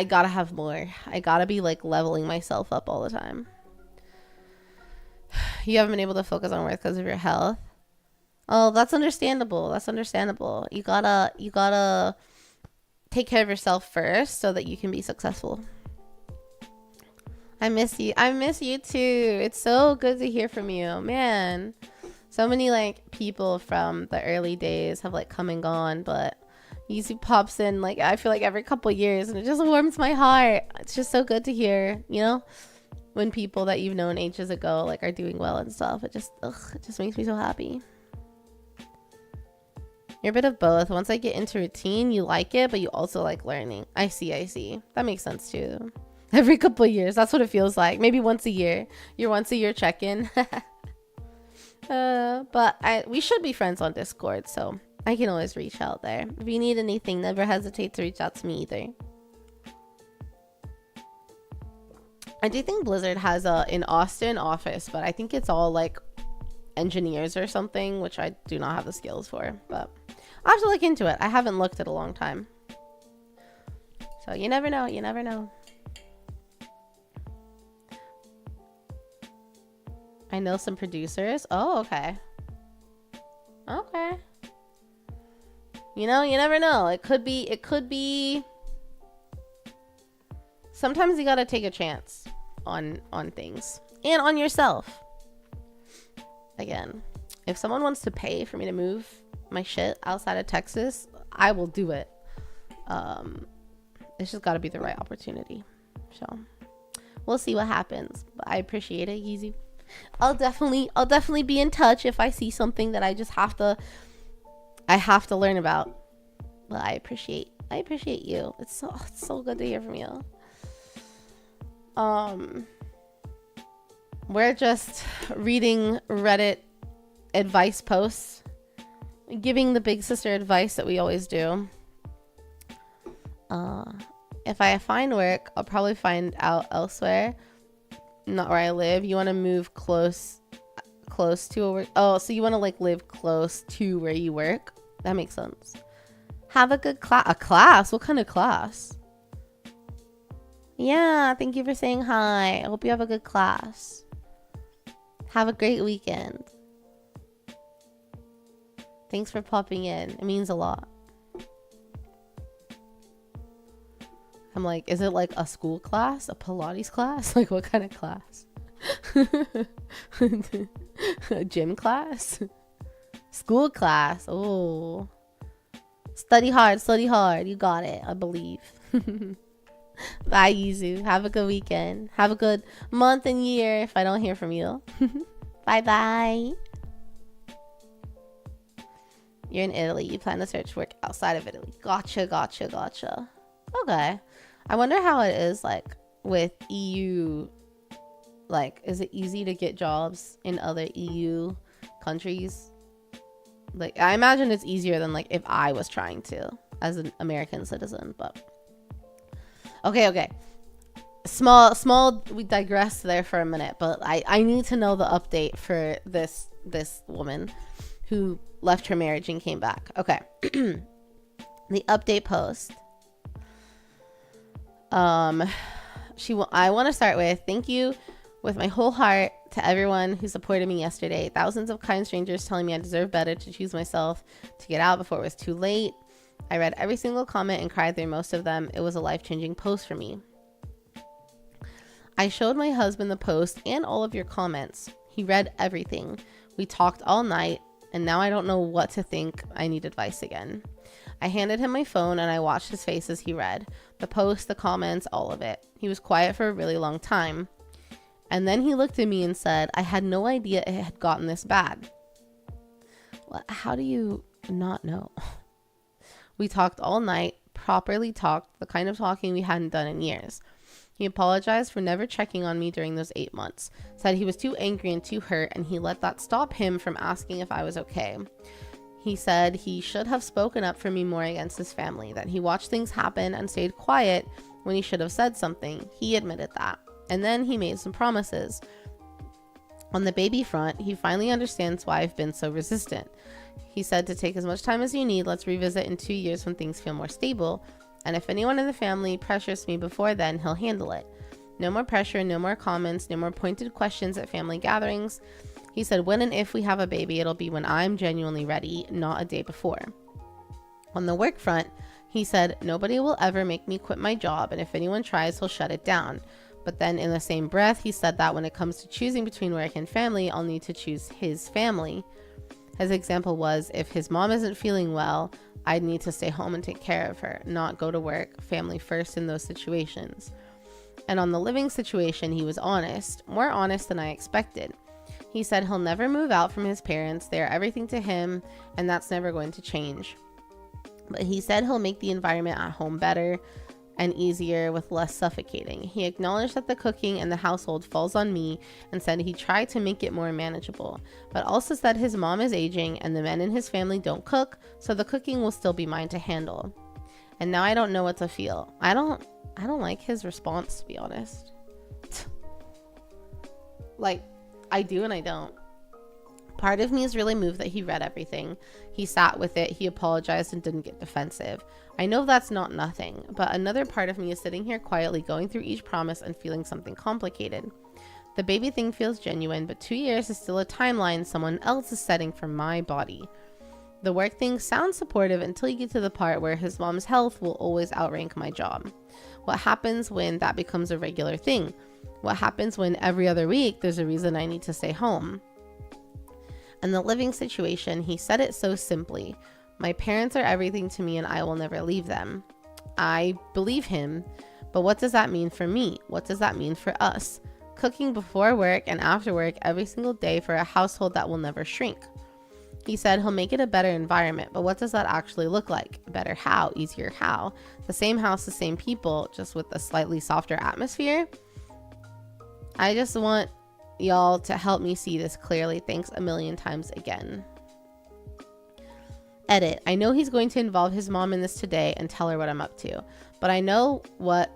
gotta have more. I gotta be like leveling myself up all the time. You haven't been able to focus on work because of your health. Oh, that's understandable. You gotta take care of yourself first so that you can be successful. I miss you too. It's so good to hear from you, man. So many like people from the early days have like come and gone, but Yizu pops in like, I feel like every couple years, and it just warms my heart. It's just so good to hear, you know, when people that you've known ages ago like are doing well and stuff. It just makes me so happy. You're a bit of both. Once I get into routine, you like it, but you also like learning. I see. That makes sense too. Every couple of years, that's what it feels like. Maybe once a year. Your once a year check-in. But we should be friends on Discord, so I can always reach out there. If you need anything, never hesitate to reach out to me either. I do think Blizzard has an Austin office, but I think it's all like engineers or something, which I do not have the skills for. But I'll have to look into it. I haven't looked at a long time. So you never know. I know some producers. Oh, okay. You know, you never know. It could be. Sometimes you gotta take a chance on things and on yourself. Again, if someone wants to pay for me to move my shit outside of Texas, I will do it. It's just gotta be the right opportunity. So we'll see what happens. But I appreciate it, Yeezy. I'll definitely be in touch if I see something that I have to learn about. But I appreciate I appreciate you. It's so good to hear from you. We're just reading Reddit advice posts, giving the big sister advice that we always do. If I find work, I'll probably find out elsewhere, not where I live. You want to move close to a work. Oh, so you want to like live close to where you work? That makes sense. Have a good class. A class? What kind of class? Yeah, thank you for saying hi. I hope you have a good class. Have a great weekend. Thanks for popping in. It means a lot. I'm like, is it like a school class? A Pilates class? Like what kind of class? A gym class? School class? Oh. Study hard, study hard. You got it, I believe. Bye, Yuzu. Have a good weekend. Have a good month and year if I don't hear from you. Bye-bye. You're in Italy. You plan to search work outside of Italy. Gotcha. Okay. I wonder how it is like with EU. Like, is it easy to get jobs in other EU countries? Like, I imagine it's easier than like if I was trying to as an American citizen, but okay. Small, we digressed there for a minute, but I need to know the update for this woman who left her marriage and came back. Okay. The update post. I want to start with thank you with my whole heart to everyone who supported me yesterday. Thousands of kind strangers telling me I deserve better, to choose myself, to get out before it was too late. I read every single comment and cried through most of them. It was a life-changing post for me. I showed my husband the post and all of your comments. He read everything. We talked all night, and now I don't know what to think. I need advice again. I handed him my phone and I watched his face as he read the post, the comments, all of it. He was quiet for a really long time. And then he looked at me and said, I had no idea it had gotten this bad. Well, how do you not know? We talked all night, properly talked, the kind of talking we hadn't done in years. He apologized for never checking on me during those 8 months, said he was too angry and too hurt, and he let that stop him from asking if I was okay. He said he should have spoken up for me more against his family, that he watched things happen and stayed quiet when he should have said something. He admitted that. And then he made some promises. On the baby front, he finally understands why I've been so resistant. He said to take as much time as you need. Let's revisit in 2 years when things feel more stable. And if anyone in the family pressures me before then, he'll handle it. No more pressure, no more comments, no more pointed questions at family gatherings. He said when and if we have a baby, it'll be when I'm genuinely ready, not a day before. On the work front, he said nobody will ever make me quit my job, and if anyone tries, he'll shut it down. But then in the same breath, he said that when it comes to choosing between work and family, I'll need to choose his family. His example was if his mom isn't feeling well, I'd need to stay home and take care of her, not go to work, family first in those situations. And on the living situation, he was honest, more honest than I expected. He said he'll never move out from his parents. They are everything to him, and that's never going to change. But he said he'll make the environment at home better and easier with less suffocating. He acknowledged that the cooking and the household falls on me and said he tried to make it more manageable, but also said his mom is aging and the men in his family don't cook, so the cooking will still be mine to handle. And now I don't know what to feel. I don't like his response, to be honest. Like, I do and I don't. Part of me is really moved that he read everything. He sat with it, he apologized and didn't get defensive. I know that's not nothing, but another part of me is sitting here quietly going through each promise and feeling something complicated. The baby thing feels genuine, but 2 years is still a timeline someone else is setting for my body. The work thing sounds supportive until you get to the part where his mom's health will always outrank my job. What happens when that becomes a regular thing? What happens when every other week there's a reason I need to stay home? And the living situation, he said it so simply. My parents are everything to me and I will never leave them. I believe him, but what does that mean for me? What does that mean for us? Cooking before work and after work every single day for a household that will never shrink. He said he'll make it a better environment, but what does that actually look like? Better how? Easier how? The same house, the same people, just with a slightly softer atmosphere? I just want y'all to help me see this clearly. Thanks a million times again. Edit. I know he's going to involve his mom in this today and tell her what I'm up to, but I know what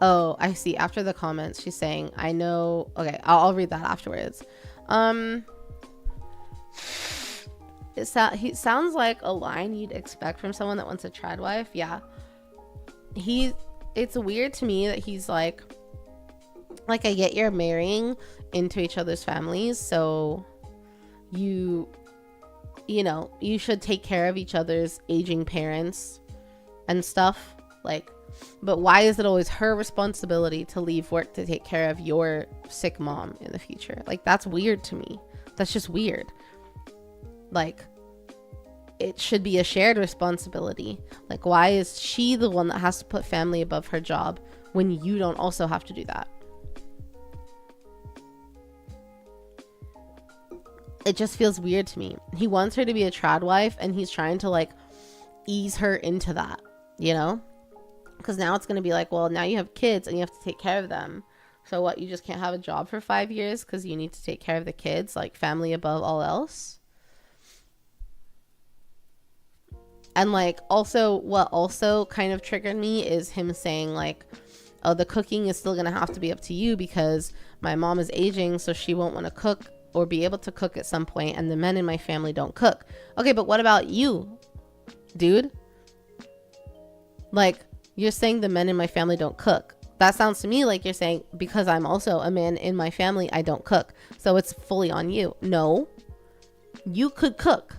oh, I see. After the comments, she's saying, I know. Okay, I'll read that afterwards. He sounds like a line you'd expect from someone that wants a trad wife. Yeah. It's weird to me that he's like, I get you're marrying into each other's families, so you know, you should take care of each other's aging parents and stuff. Like, but why is it always her responsibility to leave work to take care of your sick mom in the future? Like, that's weird to me. That's just weird. Like, it should be a shared responsibility. Like, why is she the one that has to put family above her job when you don't also have to do that? It just feels weird to me. He wants her to be a trad wife, and he's trying to like ease her into that, you know? Because now it's going to be like, well, now you have kids and you have to take care of them. So what, you just can't have a job for 5 years because you need to take care of the kids, like family above all else? And like, also, what also kind of triggered me is him saying like, oh, the cooking is still going to have to be up to you because my mom is aging, so she won't want to cook or be able to cook at some point, and the men in my family don't cook. Okay, but what about you, dude? Like, you're saying the men in my family don't cook. That sounds to me like you're saying because I'm also a man in my family, I don't cook. So it's fully on you. No, you could cook.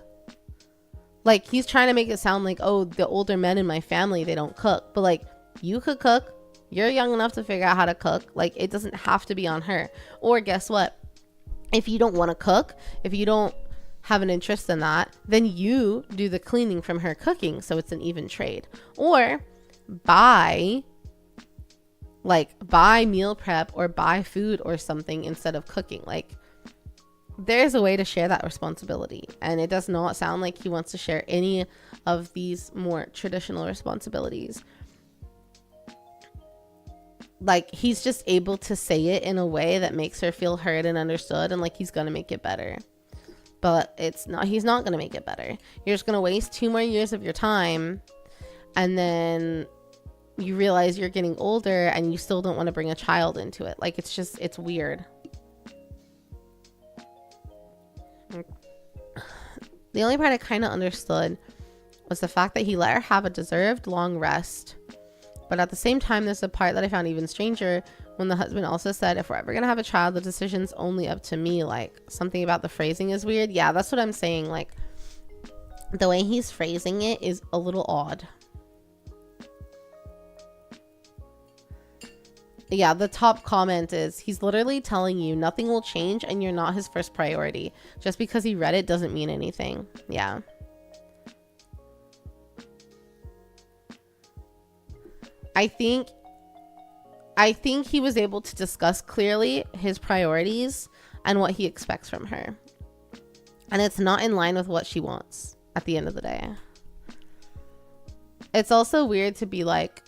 Like, he's trying to make it sound like, oh, the older men in my family, they don't cook. But like, you could cook. You're young enough to figure out how to cook. Like, it doesn't have to be on her. Or guess what? If you don't want to cook, if you don't have an interest in that, then you do the cleaning from her cooking. So it's an even trade. Or buy meal prep or buy food or something instead of cooking. Like, there's a way to share that responsibility, and it does not sound like he wants to share any of these more traditional responsibilities. Like, he's just able to say it in a way that makes her feel heard and understood, and like he's gonna make it better. But he's not gonna make it better. You're just gonna waste 2 more years of your time, and then you realize you're getting older and you still don't want to bring a child into it. Like, it's weird. The only part I kind of understood was the fact that he let her have a deserved long rest. But at the same time, there's a part that I found even stranger when the husband also said, if we're ever going to have a child, the decision's only up to me. Like, something about the phrasing is weird. Yeah, that's what I'm saying. Like, the way he's phrasing it is a little odd. Yeah, the top comment is, he's literally telling you nothing will change and you're not his first priority. Just because he read it doesn't mean anything. Yeah. I think he was able to discuss clearly his priorities and what he expects from her. And it's not in line with what she wants at the end of the day. It's also weird to be like,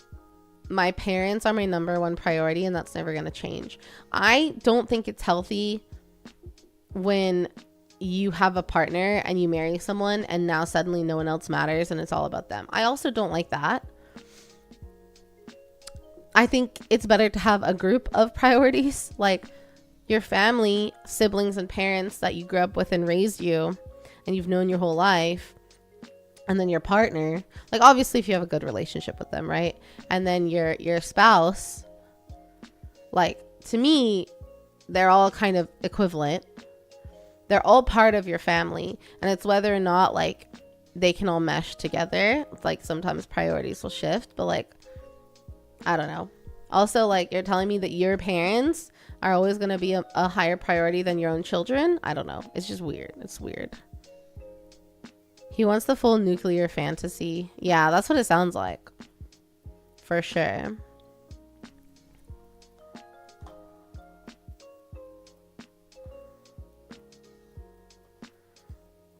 my parents are my number one priority and that's never going to change. I don't think it's healthy when you have a partner and you marry someone and now suddenly no one else matters and it's all about them. I also don't like that. I think it's better to have a group of priorities, like your family, siblings, and parents that you grew up with and raised you and you've known your whole life. And then your partner, like, obviously if you have a good relationship with them, right? And then your spouse, like, to me, they're all kind of equivalent. They're all part of your family. And it's whether or not, like, they can all mesh together. Like, sometimes priorities will shift, but like, I don't know. Also, like, you're telling me that your parents are always going to be a higher priority than your own children? I don't know. It's just weird. It's weird. He wants the full nuclear fantasy. Yeah, that's what it sounds like. For sure.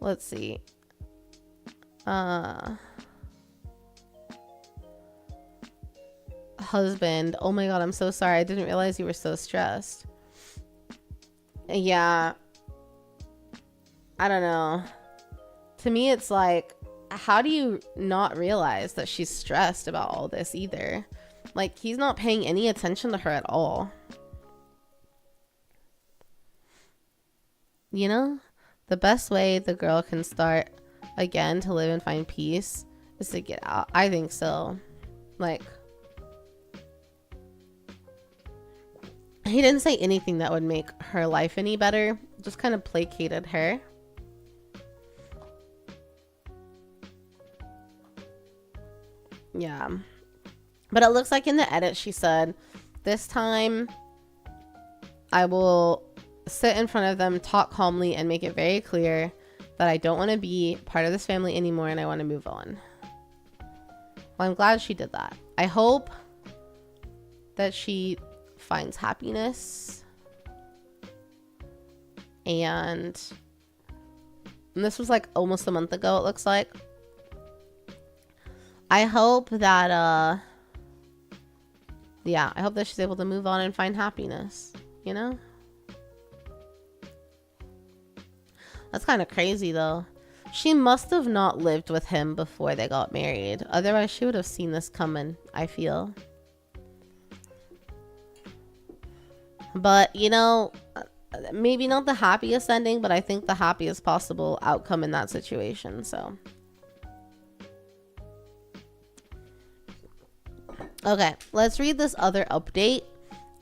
let's see. Husband, oh my god, I'm so sorry. I didn't realize you were so stressed. Yeah, I don't know. To me, it's like, how do you not realize that she's stressed about all this either? Like, he's not paying any attention to her at all. You know, the best way the girl can start again to live and find peace is to get out. I think so. Like, he didn't say anything that would make her life any better. Just kind of placated her. Yeah. But it looks like in the edit she said, this time I will sit in front of them, talk calmly, and make it very clear that I don't want to be part of this family anymore and I want to move on. Well, I'm glad she did that. I hope that she finds happiness. And this was like almost a month ago, it looks like. I hope that yeah, I hope that she's able to move on and find happiness, you know? That's kind of crazy though. She must have not lived with him before they got married. Otherwise she would have seen this coming, I feel. But, you know, maybe not the happiest ending, but I think the happiest possible outcome in that situation, so. Okay, let's read this other update,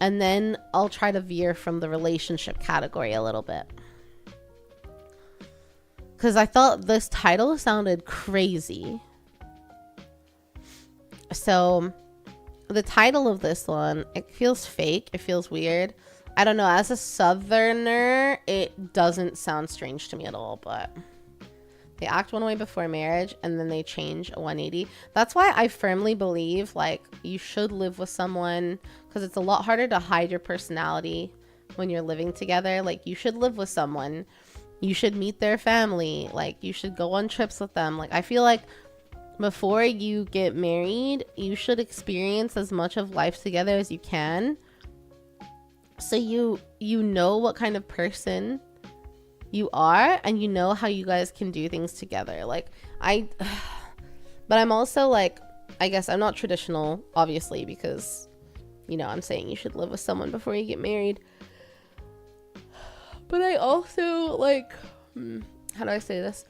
and then I'll try to veer from the relationship category a little bit. Because I thought this title sounded crazy. So, the title of this one, it feels fake. It feels weird. I don't know. As a southerner, it doesn't sound strange to me at all, but they act one way before marriage and then they change a 180. That's why I firmly believe, like, you should live with someone, because it's a lot harder to hide your personality when you're living together. Like, you should live with someone. You should meet their family. Like, you should go on trips with them. Like, I feel like before you get married, you should experience as much of life together as you can. So you know what kind of person you are, and you know how you guys can do things together. Like, but I'm also like, I guess I'm not traditional, obviously, because, you know, I'm saying you should live with someone before you get married. But I also, like, how do I say this?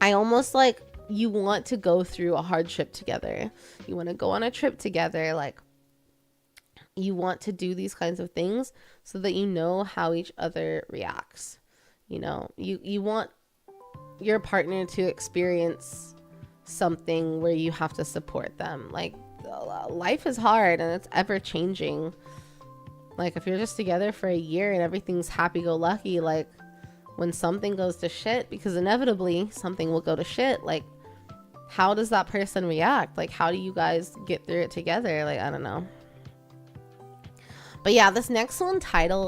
I almost, like, you want to go through a hardship together. You want to go on a trip together. Like, you want to do these kinds of things so that you know how each other reacts. You know, you want your partner to experience something where you have to support them. Like, life is hard and it's ever changing. Like, if you're just together for a year and everything's happy-go-lucky, like, when something goes to shit, because inevitably something will go to shit, like, how does that person react? Like, how do you guys get through it together? Like, I don't know. But yeah, this next one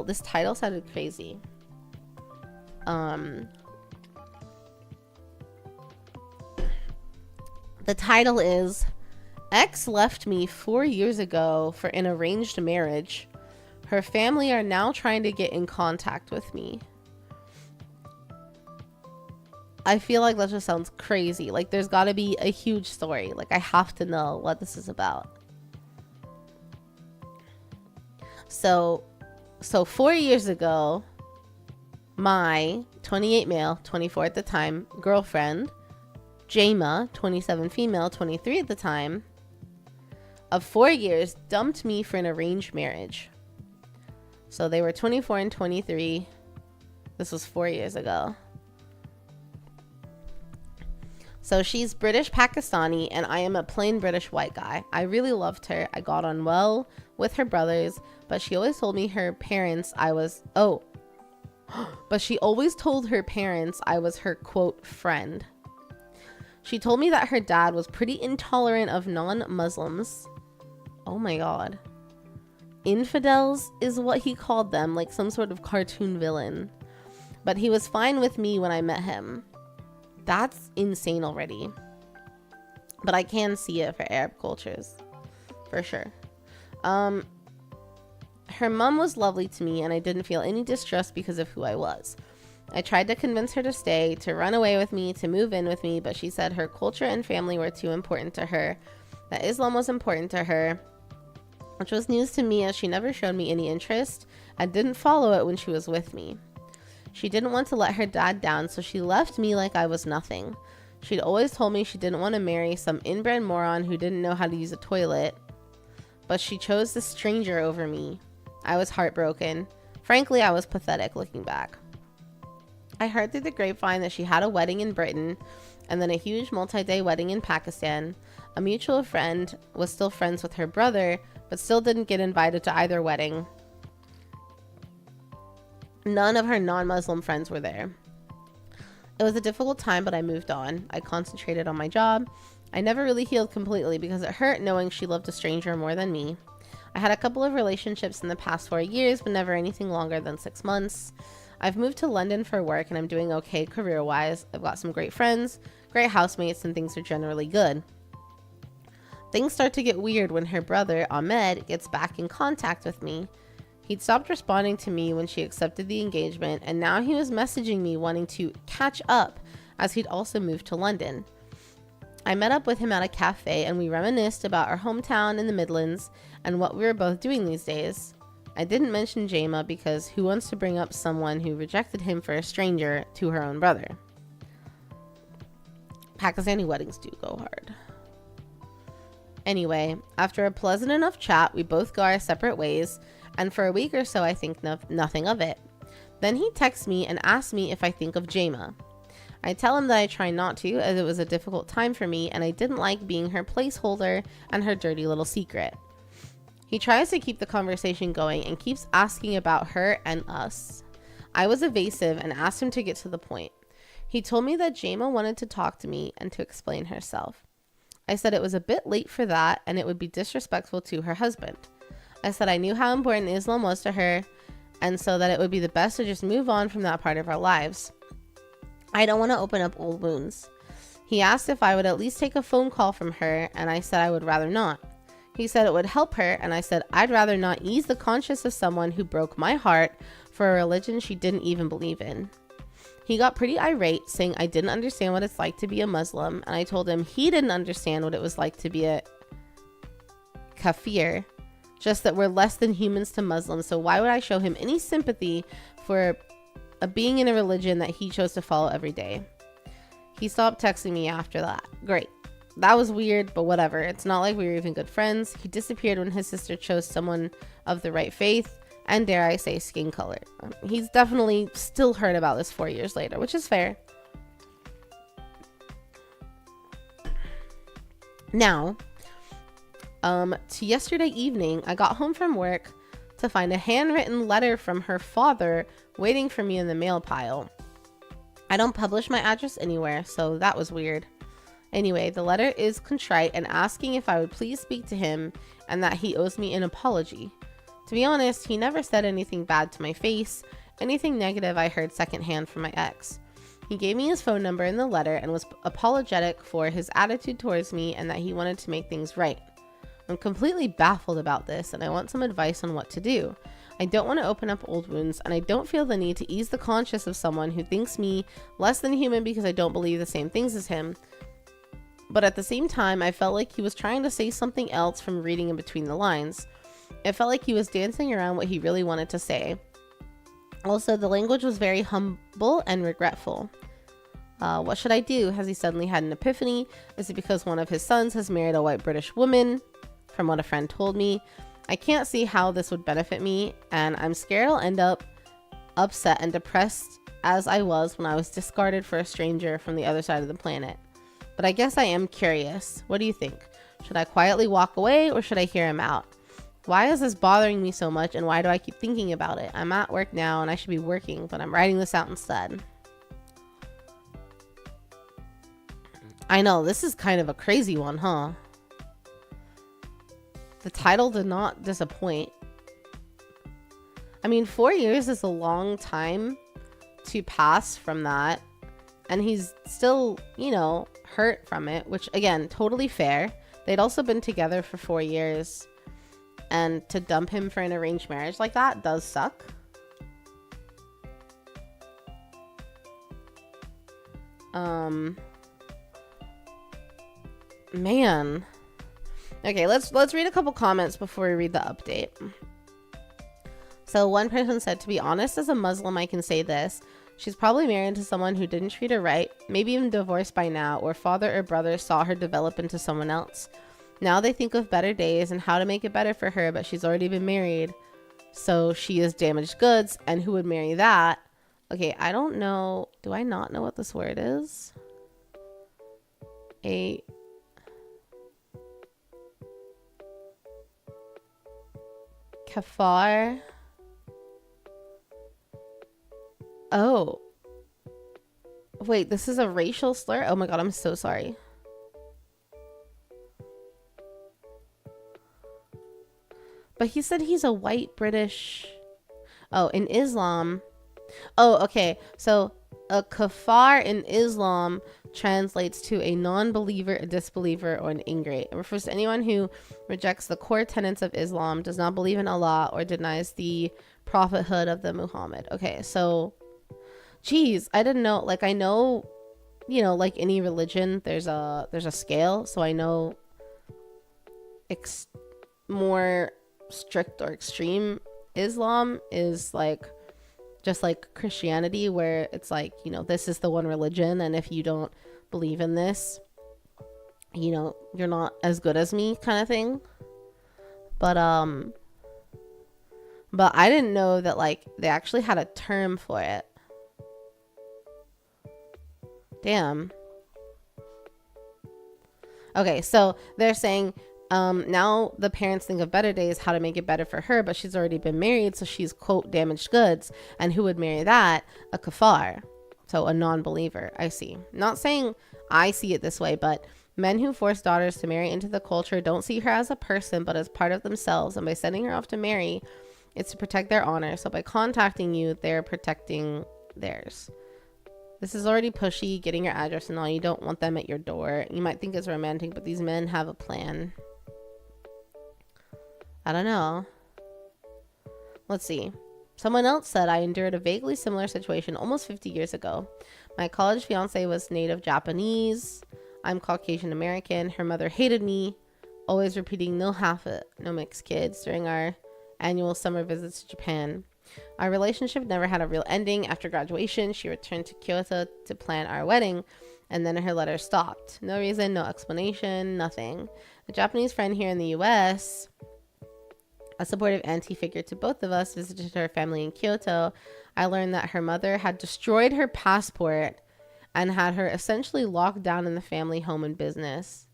this title sounded crazy. The title is, Ex left me 4 years ago for an arranged marriage. Her family are now trying to get in contact with me. I feel like that just sounds crazy. Like, there's got to be a huge story. Like, I have to know what this is about. So 4 years ago, my 28 male, 24 at the time, girlfriend, Jama, 27 female, 23 at the time, of 4 years, dumped me for an arranged marriage. So they were 24 and 23. This was 4 years ago. So she's British Pakistani and I am a plain British white guy. I really loved her. I got on well with her brothers, but she always told me her parents but she always told her parents I was her, quote, friend. She told me that her dad was pretty intolerant of non-Muslims. Oh my god. Infidels is what he called them, like some sort of cartoon villain. but he was fine with me when I met him. That's insane already. But I can see it for Arab cultures, for sure. Her mom was lovely to me, and I didn't feel any distrust because of who I was. I tried to convince her to stay, to run away with me, to move in with me, but she said her culture and family were too important to her, that Islam was important to her, which was news to me as she never showed me any interest and didn't follow it when she was with me. She didn't want to let her dad down, so she left me like I was nothing. She'd always told me she didn't want to marry some inbred moron who didn't know how to use a toilet, but she chose this stranger over me. I was heartbroken. Frankly, I was pathetic looking back. I heard through the grapevine that she had a wedding in Britain and then a huge multi-day wedding in Pakistan. A mutual friend was still friends with her brother, but still didn't get invited to either wedding. None of her non-Muslim friends were there. It was a difficult time, but I moved on. I concentrated on my job. I never really healed completely because it hurt knowing she loved a stranger more than me. I had a couple of relationships in the past 4 years, but never anything longer than 6 months. I've moved to London for work and I'm doing okay career-wise. I've got some great friends, great housemates, and things are generally good. Things start to get weird when her brother, Ahmed, gets back in contact with me. He'd stopped responding to me when she accepted the engagement, and now he was messaging me wanting to catch up as he'd also moved to London. I met up with him at a cafe and we reminisced about our hometown in the Midlands and what we were both doing these days. I didn't mention Jama because who wants to bring up someone who rejected him for a stranger to her own brother? Pakistani weddings do go hard. Anyway, after a pleasant enough chat, we both go our separate ways, and for a week or so I think nothing of it. Then he texts me and asks me if I think of Jama. I tell him that I try not to, as it was a difficult time for me and I didn't like being her placeholder and her dirty little secret. He tries to keep the conversation going and keeps asking about her and us. I was evasive and asked him to get to the point. He told me that Jama wanted to talk to me and to explain herself. I said it was a bit late for that and it would be disrespectful to her husband. I said I knew how important Islam was to her, and so that it would be the best to just move on from that part of our lives. I don't want to open up old wounds. He asked if I would at least take a phone call from her, and I said I would rather not. He said it would help her, and I said I'd rather not ease the conscience of someone who broke my heart for a religion she didn't even believe in. He got pretty irate, saying I didn't understand what it's like to be a Muslim, and I told him he didn't understand what it was like to be a kafir, just that we're less than humans to Muslims, so why would I show him any sympathy for a being in a religion that he chose to follow every day? He stopped texting me after that. Great. That was weird, but whatever. It's not like we were even good friends. He disappeared when his sister chose someone of the right faith and, dare I say, skin color. He's definitely still heard about this 4 years later, which is fair. Now, to yesterday evening, I got home from work to find a handwritten letter from her father waiting for me in the mail pile. I don't publish my address anywhere, so that was weird. Anyway, the letter is contrite and asking if I would please speak to him and that he owes me an apology. To be honest, he never said anything bad to my face. Anything negative I heard secondhand from my ex. He gave me his phone number in the letter and was apologetic for his attitude towards me and that he wanted to make things right. I'm completely baffled about this and I want some advice on what to do. I don't want to open up old wounds and I don't feel the need to ease the conscience of someone who thinks me less than human because I don't believe the same things as him. But at the same time, I felt like he was trying to say something else from reading in between the lines. It felt like he was dancing around what he really wanted to say. Also, the language was very humble and regretful. What should I do? Has he suddenly had an epiphany? Is it because one of his sons has married a white British woman? From what a friend told me. I can't see how this would benefit me, and I'm scared I'll end up upset and depressed as I was when I was discarded for a stranger from the other side of the planet. But I guess I am curious. What do you think? Should I quietly walk away or should I hear him out? Why is this bothering me so much and why do I keep thinking about it? I'm at work now and I should be working, but I'm writing this out instead. I know, this is kind of a crazy one, huh? The title did not disappoint. I mean, 4 years is a long time to pass from that, and he's still, you know, hurt from it, which again, totally fair. They'd also been together for 4 years, and to dump him for an arranged marriage like that does suck. Man. Okay, let's read a couple comments before we read the update. So one person said, to be honest, as a Muslim, I can say this. She's probably married to someone who didn't treat her right, maybe even divorced by now, or father or brother saw her develop into someone else. Now they think of better days and how to make it better for her, but she's already been married. So she is damaged goods, and who would marry that? Okay, I don't know. Do I not know what this word is? A kafar. Oh. Wait, this is a racial slur? Oh my god, I'm so sorry. But he said he's a white British. Oh, in Islam. Oh, okay. So a kafar in Islam translates to a non-believer, a disbeliever, or an ingrate. It refers to anyone who rejects the core tenets of Islam, does not believe in Allah, or denies the prophethood of the Muhammad. Okay, so geez, I didn't know. Like, I know, you know, like any religion, there's a scale. So I know more strict or extreme Islam is like just like Christianity, where it's like, you know, this is the one religion, and if you don't believe in this, you know, you're not as good as me, kind of thing. But I didn't know that like they actually had a term for it. Damn. Okay, so they're saying now the parents think of better days, how to make it better for her, but she's already been married, so she's, quote, damaged goods. And who would marry that? A kafar. So a non-believer. I see. Not saying I see it this way, but men who force daughters to marry into the culture don't see her as a person, but as part of themselves. And by sending her off to marry, it's to protect their honor. So by contacting you, they're protecting theirs. This is already pushy, getting your address and all. You don't want them at your door. You might think it's romantic, but these men have a plan. I don't know. Let's see. Someone else said, I endured a vaguely similar situation almost 50 years ago. My college fiance was native Japanese. I'm Caucasian American. Her mother hated me, always repeating no half-it, no mixed kids during our annual summer visits to Japan. Our relationship never had a real ending. After graduation, she returned to Kyoto to plan our wedding, and then her letter stopped. No reason, no explanation, nothing. A Japanese friend here in the US, a supportive auntie figure to both of us, visited her family in Kyoto. I learned that her mother had destroyed her passport and had her essentially locked down in the family home and business.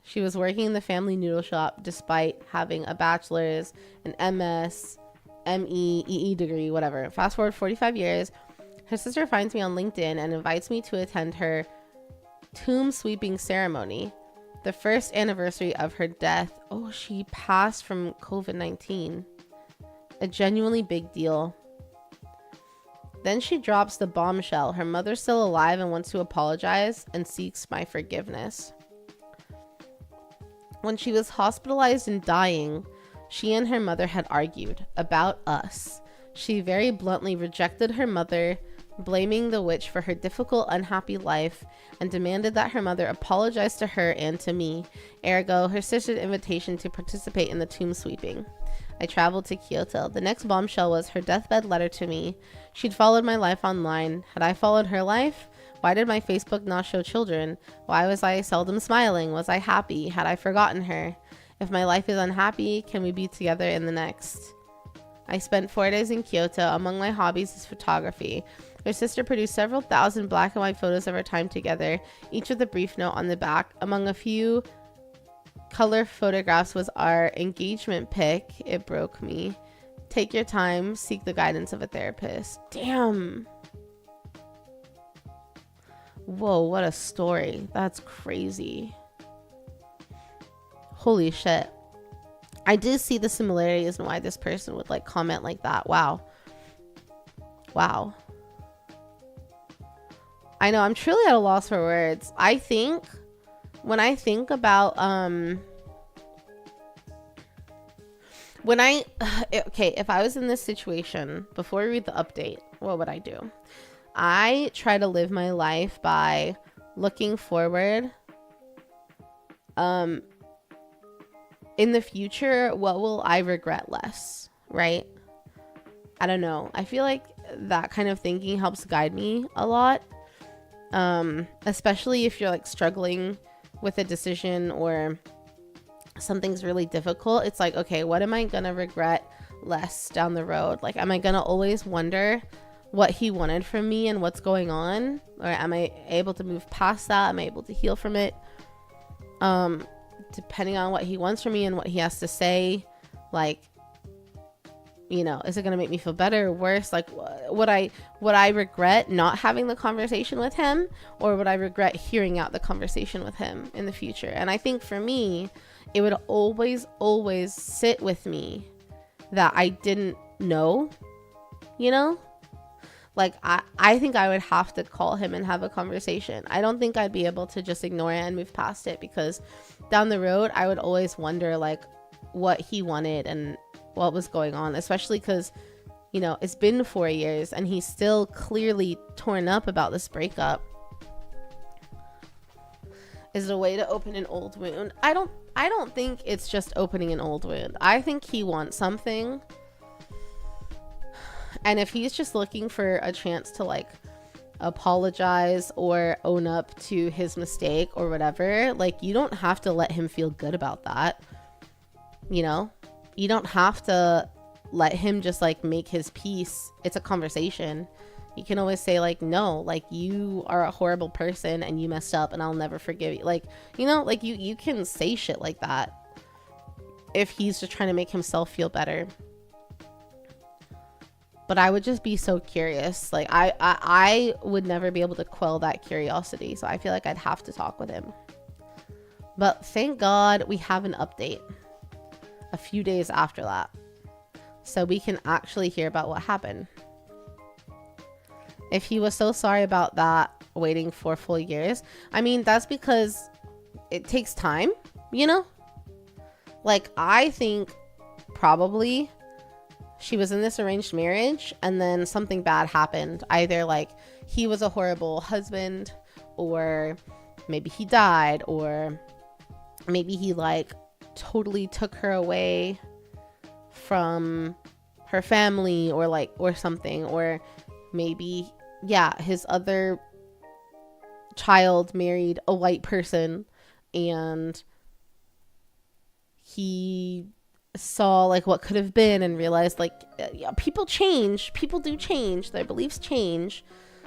She was working in the family noodle shop despite having a bachelor's, an MS, ME, EE degree, whatever. Fast forward 45 years, her sister finds me on LinkedIn and invites me to attend her tomb sweeping ceremony. The first anniversary of her death. Oh, she passed from COVID-19. A genuinely big deal. Then she drops the bombshell. Her mother's still alive and wants to apologize and seeks my forgiveness. When she was hospitalized and dying, she and her mother had argued about us. She very bluntly rejected her mother, blaming the witch for her difficult, unhappy life, and demanded that her mother apologize to her and to me, ergo her sister's invitation to participate in the tomb sweeping. I traveled to Kyoto. The next bombshell was her deathbed letter to me. She'd followed my life online. Had I followed her life? Why did my Facebook not show children? Why was I seldom smiling? Was I happy? Had I forgotten her? If my life is unhappy, can we be together in the next? I spent 4 days in Kyoto. Among my hobbies is photography. Her sister produced several thousand black and white photos of our time together, each with a brief note on the back. Among a few color photographs was our engagement pic. It broke me. Take your time. Seek the guidance of a therapist. Damn. Whoa, what a story. That's crazy. Holy shit. I did see the similarities and why this person would like comment like that. Wow. Wow. I know I'm truly at a loss for words. I think when I think about okay, if I was in this situation before we read the update, what would I do? I try to live my life by looking forward. In the future, what will I regret less, right? I don't know. I feel like that kind of thinking helps guide me a lot. Especially if you're like struggling with a decision or something's really difficult. It's like, okay, what am I gonna regret less down the road? Like, am I gonna always wonder what he wanted from me and what's going on? Or am I able to move past that? Am I able to heal from it? Depending on what he wants from me and what he has to say, like, you know, is it going to make me feel better or worse? Like, would I regret not having the conversation with him, or would I regret hearing out the conversation with him in the future? And I think for me, it would always sit with me that I didn't know, you know? Like, I think I would have to call him and have a conversation. I don't think I'd be able to just ignore it and move past it, because down the road, I would always wonder, like, what he wanted and what was going on, especially because, you know, it's been 4 years and he's still clearly torn up about this breakup. Is it a way to open an old wound? I don't think it's just opening an old wound. I think he wants something. And if he's just looking for a chance to like apologize or own up to his mistake or whatever, like, you don't have to let him feel good about that. You know, you don't have to let him just like make his peace. It's a conversation. You can always say like, no, like, you are a horrible person and you messed up and I'll never forgive you. Like, you know, like you can say shit like that if he's just trying to make himself feel better. But I would just be so curious. Like, I would never be able to quell that curiosity. So I feel like I'd have to talk with him. But thank God we have an update a few days after that, so we can actually hear about what happened. If he was so sorry about that, waiting 4 full years, I mean, that's because it takes time, you know? Like, I think probably she was in this arranged marriage and then something bad happened. Either like he was a horrible husband, or maybe he died, or maybe he like totally took her away from her family, or like, or something. Or maybe, yeah, his other child married a white person and he saw like what could have been and realized like, yeah, people do change, their beliefs change.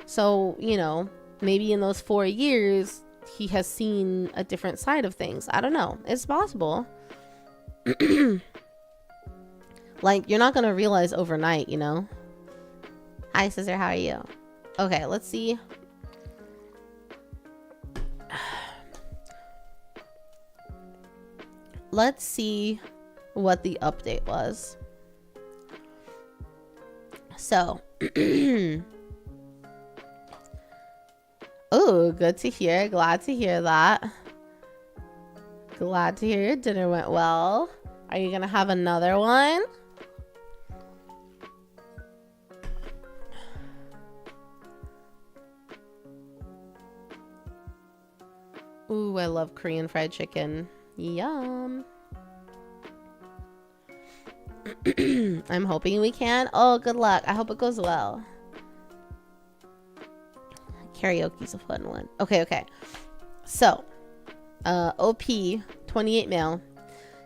So, you know, maybe in those 4 years he has seen a different side of things. I don't know, it's possible. Like, you're not gonna realize overnight, you know. Hi sister, how are you? Okay, let's see. Let's see what the update was. So oh, good to hear. Glad to hear that. Glad to hear your dinner went well. Are you gonna have another one? Ooh, I love Korean fried chicken. Yum. I'm hoping we can. Oh, good luck. I hope it goes well. Karaoke's a fun one. Okay. So, OP, 28 male.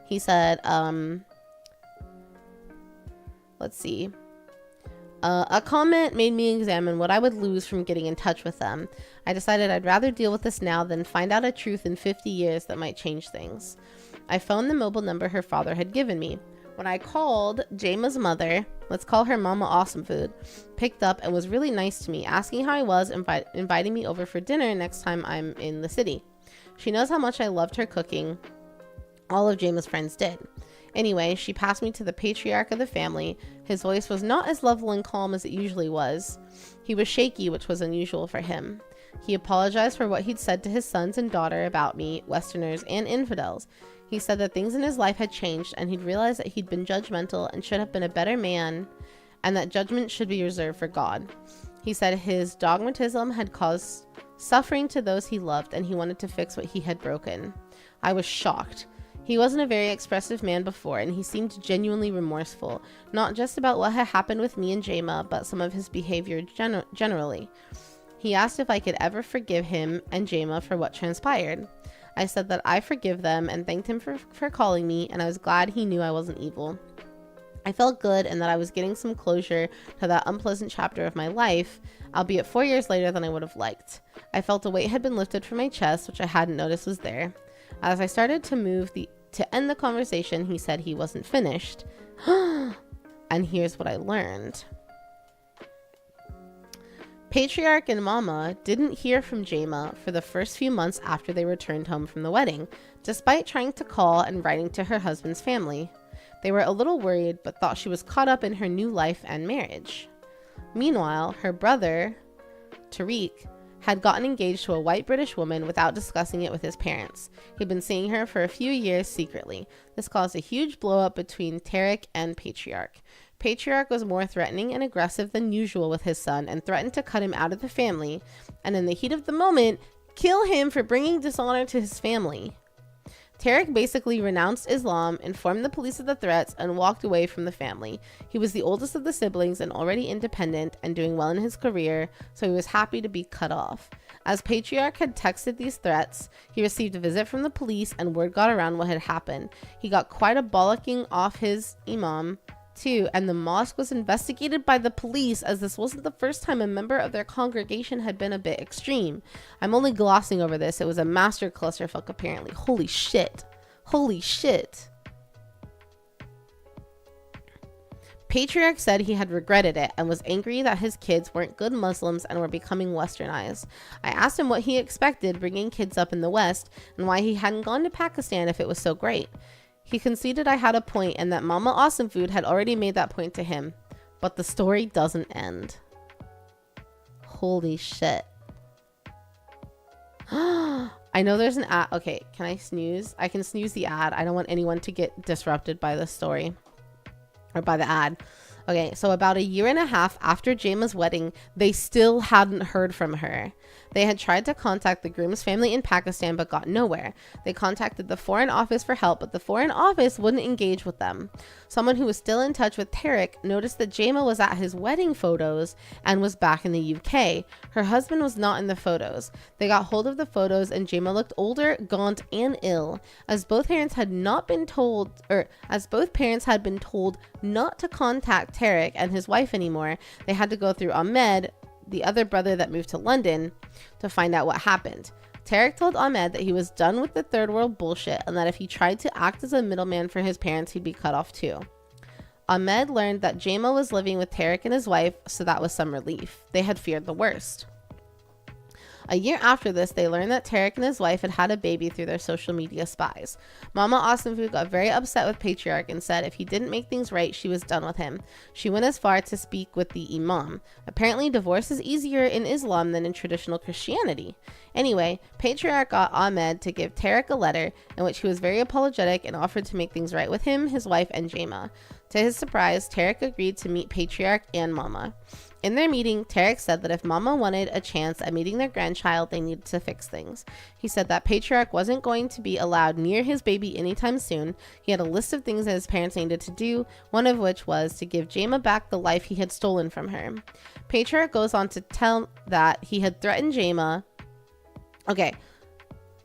He said, let's see. A comment made me examine what I would lose from getting in touch with them. I decided I'd rather deal with this now than find out a truth in 50 years that might change things. I phoned the mobile number her father had given me. When I called, Jayma's mother, let's call her Mama Awesome Food, picked up and was really nice to me, asking how I was, inviting me over for dinner next time I'm in the city. She knows how much I loved her cooking. All of Jayma's friends did. Anyway, she passed me to the patriarch of the family. His voice was not as level and calm as it usually was. He was shaky, which was unusual for him. He apologized for what he'd said to his sons and daughter about me, Westerners and infidels. He said that things in his life had changed and he'd realized that he'd been judgmental and should have been a better man, and that judgment should be reserved for God. He said his dogmatism had caused suffering to those he loved and he wanted to fix what he had broken. I was shocked. He wasn't a very expressive man before, and he seemed genuinely remorseful, not just about what had happened with me and Jama, but some of his behavior generally. He asked if I could ever forgive him and Jama for what transpired. I said that I forgive them and thanked him for calling me, and I was glad he knew I wasn't evil. I felt good and that I was getting some closure to that unpleasant chapter of my life, albeit 4 years later than I would have liked. I felt a weight had been lifted from my chest, which I hadn't noticed was there. As I started to end the conversation, he said he wasn't finished. And here's what I learned. Patriarch and Mama didn't hear from Jama for the first few months after they returned home from the wedding, despite trying to call and writing to her husband's family. They were a little worried, but thought she was caught up in her new life and marriage. Meanwhile, her brother, Tariq, had gotten engaged to a white British woman without discussing it with his parents. He'd been seeing her for a few years secretly. This caused a huge blow-up between Tariq and Patriarch. Patriarch was more threatening and aggressive than usual with his son and threatened to cut him out of the family, and in the heat of the moment, kill him for bringing dishonor to his family. Tariq basically renounced Islam, informed the police of the threats, and walked away from the family. He was the oldest of the siblings and already independent and doing well in his career, so he was happy to be cut off. As Patriarch had texted these threats, he received a visit from the police and word got around what had happened. He got quite a bollocking off his imam, too, and the mosque was investigated by the police, as this wasn't the first time a member of their congregation had been a bit extreme. I'm only glossing over this. It was a master clusterfuck, apparently. Holy shit. Holy shit. Patriarch said he had regretted it and was angry that his kids weren't good Muslims and were becoming westernized. I asked him what he expected bringing kids up in the West and why he hadn't gone to Pakistan if it was so great. He conceded I had a point and that Mama Awesome Food had already made that point to him. But the story doesn't end. Holy shit. I know there's an ad. Okay, can I snooze? I can snooze the ad. I don't want anyone to get disrupted by the story. Or by the ad. Okay, so about 1.5 years after Jama's wedding, they still hadn't heard from her. They had tried to contact the groom's family in Pakistan but got nowhere. They contacted the Foreign Office for help, but the Foreign Office wouldn't engage with them. Someone who was still in touch with Tariq noticed that Jama was at his wedding photos and was back in the UK. Her husband was not in the photos. They got hold of the photos and Jama looked older, gaunt, and ill. As both parents had been told not to contact Tariq and his wife anymore, they had to go through Ahmed, the other brother that moved to London, to find out what happened. Tariq told Ahmed that he was done with the third world bullshit and that if he tried to act as a middleman for his parents, he'd be cut off too. Ahmed learned that Jama was living with Tariq and his wife, so that was some relief. They had feared the worst. 1 year after this, they learned that Tariq and his wife had had a baby through their social media spies. Mama Awesome Food got very upset with Patriarch and said if he didn't make things right, she was done with him. She went as far to speak with the imam. Apparently, divorce is easier in Islam than in traditional Christianity. Anyway, Patriarch got Ahmed to give Tariq a letter in which he was very apologetic and offered to make things right with him, his wife, and Jama. To his surprise, Tariq agreed to meet Patriarch and Mama. In their meeting, Tariq said that if Mama wanted a chance at meeting their grandchild, they needed to fix things. He said that Patriarch wasn't going to be allowed near his baby anytime soon. He had a list of things that his parents needed to do, one of which was to give Jama back the life he had stolen from her. Patriarch goes on to tell that he had threatened Jama. Okay.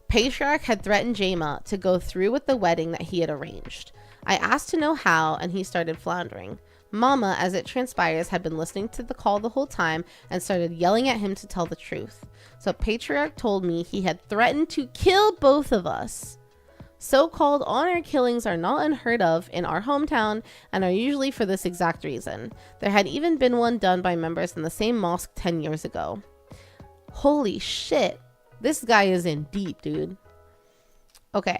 Patriarch had threatened Jama to go through with the wedding that he had arranged. I asked to know how, and he started floundering. Mama, as it transpires, had been listening to the call the whole time and started yelling at him to tell the truth. So Patriarch told me he had threatened to kill both of us. So-called honor killings are not unheard of in our hometown and are usually for this exact reason. There had even been one done by members in the same mosque 10 years ago. Holy shit. This guy is in deep, dude. Okay.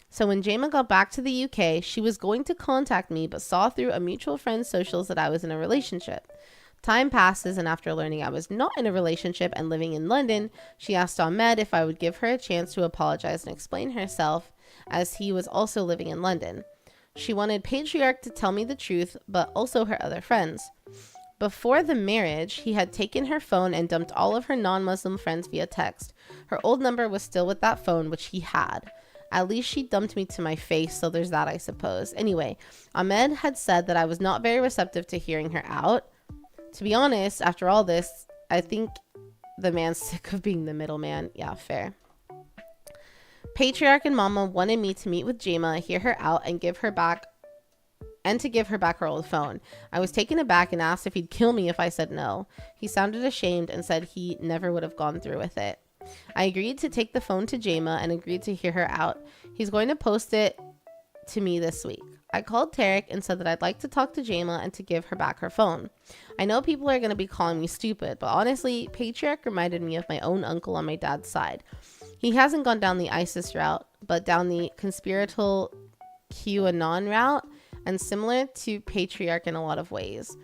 So when Jama got back to the UK, she was going to contact me, but saw through a mutual friend's socials that I was in a relationship. Time passes, and after learning I was not in a relationship and living in London, she asked Ahmed if I would give her a chance to apologize and explain herself, as he was also living in London. She wanted Patriarch to tell me the truth, but also her other friends. Before the marriage, he had taken her phone and dumped all of her non-Muslim friends via text. Her old number was still with that phone, which he had. At least she dumped me to my face, so there's that, I suppose. Anyway, Ahmed had said that I was not very receptive to hearing her out. To be honest, after all this, I think the man's sick of being the middleman. Yeah, fair. Patriarch and Mama wanted me to meet with Jema, hear her out, and give her back her old phone. I was taken aback and asked if he'd kill me if I said no. He sounded ashamed and said he never would have gone through with it. I agreed to take the phone to Jema and agreed to hear her out. He's going to post it to me this week. I called Tarek and said that I'd like to talk to Jema and to give her back her phone. I know people are going to be calling me stupid, but honestly, Patriarch reminded me of my own uncle on my dad's side. He hasn't gone down the ISIS route, but down the conspiratorial QAnon route, and similar to Patriarch in a lot of ways.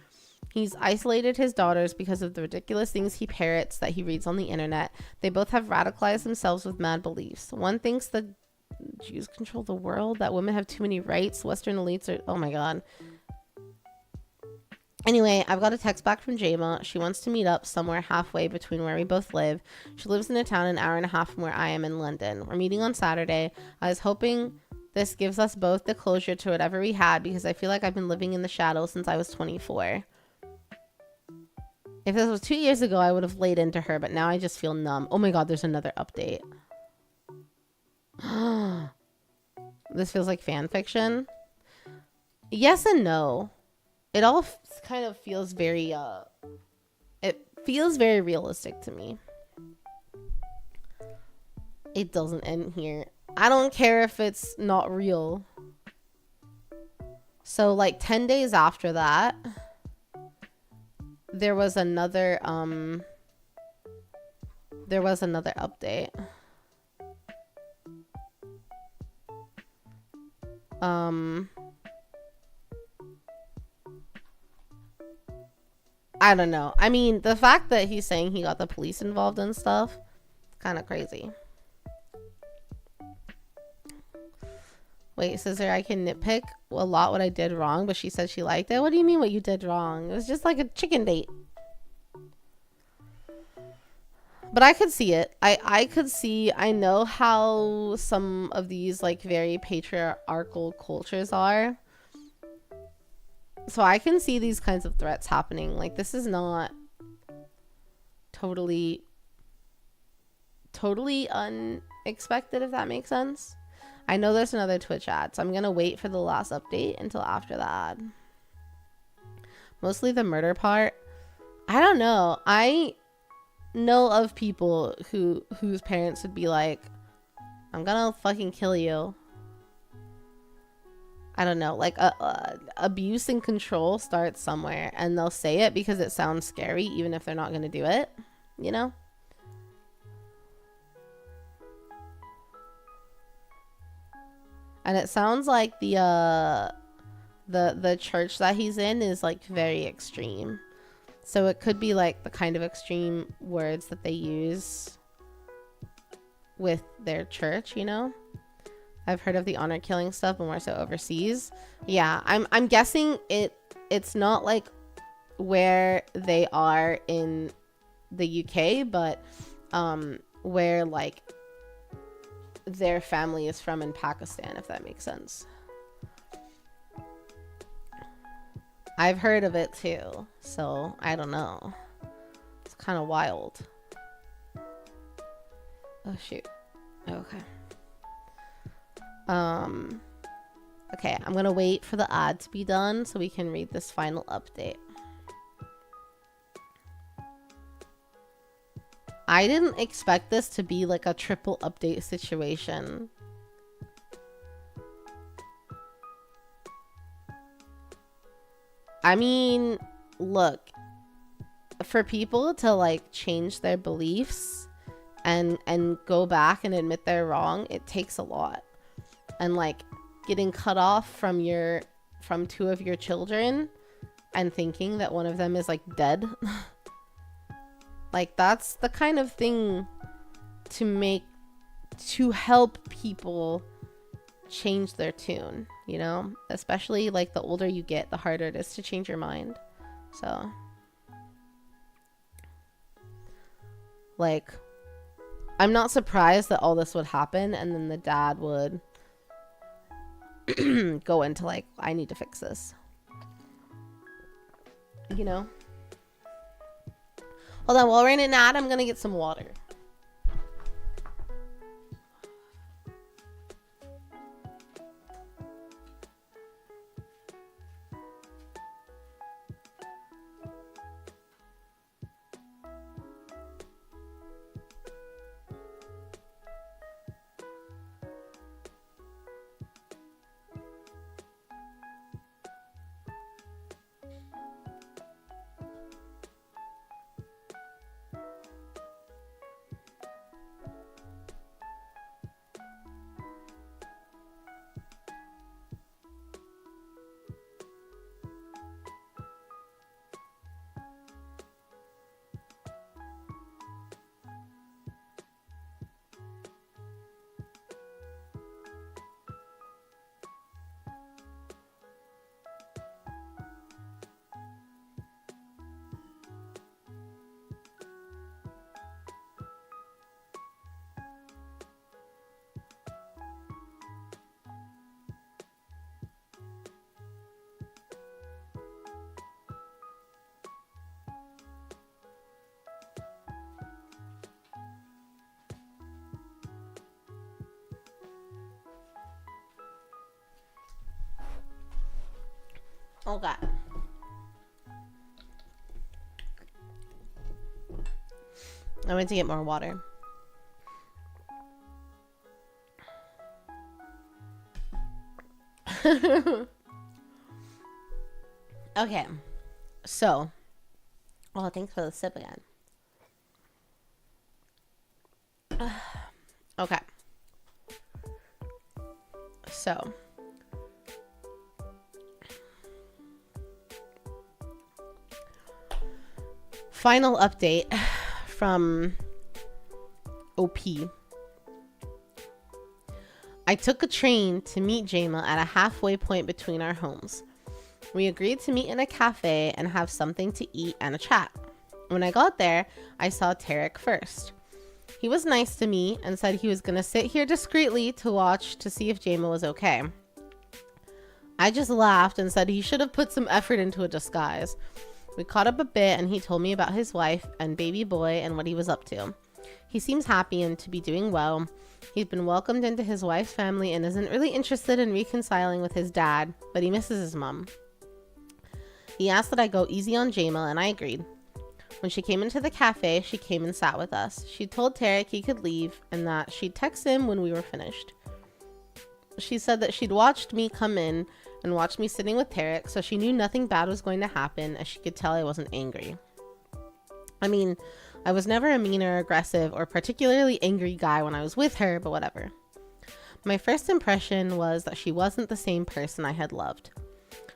He's isolated his daughters because of the ridiculous things he parrots that he reads on the internet. They both have radicalized themselves with mad beliefs. One thinks that Jews control the world, that women have too many rights, Western elites are... Oh my god. Anyway, I've got a text back from Jema. She wants to meet up somewhere halfway between where we both live. She lives in a town an hour and a half from where I am in London. We're meeting on Saturday. I was hoping this gives us both the closure to whatever we had, because I feel like I've been living in the shadows since I was 24. If this was 2 years ago, I would have laid into her, but now I just feel numb. Oh my god, there's another update. This feels like fan fiction. Yes and no. It all kind of feels very, it feels very realistic to me. It doesn't end here. I don't care if it's not real. So like 10 days after that, there was another update. I don't know. I mean, the fact that he's saying he got the police involved and stuff, kind of crazy. Wait, says there I can nitpick a lot what I did wrong, but she said she liked it. What do you mean what you did wrong? It was just like a chicken date. But I could see it. I could see, I know how some of these like very patriarchal cultures are. So I can see these kinds of threats happening. Like, this is not totally unexpected, if that makes sense. I know there's another Twitch ad, so I'm going to wait for the last update until after the ad. Mostly the murder part. I don't know. I know of people whose parents would be like, I'm gonna fucking kill you. I don't know, like abuse and control starts somewhere, and they'll say it because it sounds scary, even if they're not going to do it, you know? And it sounds like the church that he's in is like very extreme. So it could be like the kind of extreme words that they use with their church, you know? I've heard of the honor killing stuff, but more so overseas. Yeah, I'm guessing it's not like where they are in the UK, but where like their family is from in Pakistan, if that makes sense. I've heard of it too, so I don't know. It's kind of wild. Oh shoot. Okay. Okay, I'm gonna wait for the ad to be done so we can read this final update. I didn't expect this to be like a triple update situation. I mean, look, for people to like change their beliefs and go back and admit they're wrong, it takes a lot. And like getting cut off from two of your children and thinking that one of them is like dead. Like, that's the kind of thing to help people change their tune, you know? Especially like the older you get, the harder it is to change your mind. So like, I'm not surprised that all this would happen, and then the dad would go into like, I need to fix this, you know? Hold on, while we're in an ad, I'm gonna get some water. Oh god. I went to get more water. Okay. So. Oh, thanks for the sip again. Okay. So. Final update from OP. I took a train to meet Jayma at a halfway point between our homes. We agreed to meet in a cafe and have something to eat and a chat. When I got there, I saw Tarek first. He was nice to me and said he was going to sit here discreetly to watch to see if Jayma was okay. I just laughed and said he should have put some effort into a disguise. We caught up a bit and he told me about his wife and baby boy and what he was up to. He seems happy and to be doing well. He's been welcomed into his wife's family and isn't really interested in reconciling with his dad, but he misses his mom. He asked that I go easy on Jayma and I agreed. When she came into the cafe, she came and sat with us. She told Tarek he could leave and that she'd text him when we were finished. She said that she'd watched me come in and watched me sitting with Tarek, so she knew nothing bad was going to happen, as she could tell I wasn't angry. I mean, I was never a mean or aggressive or particularly angry guy when I was with her, but whatever. My first impression was that she wasn't the same person I had loved.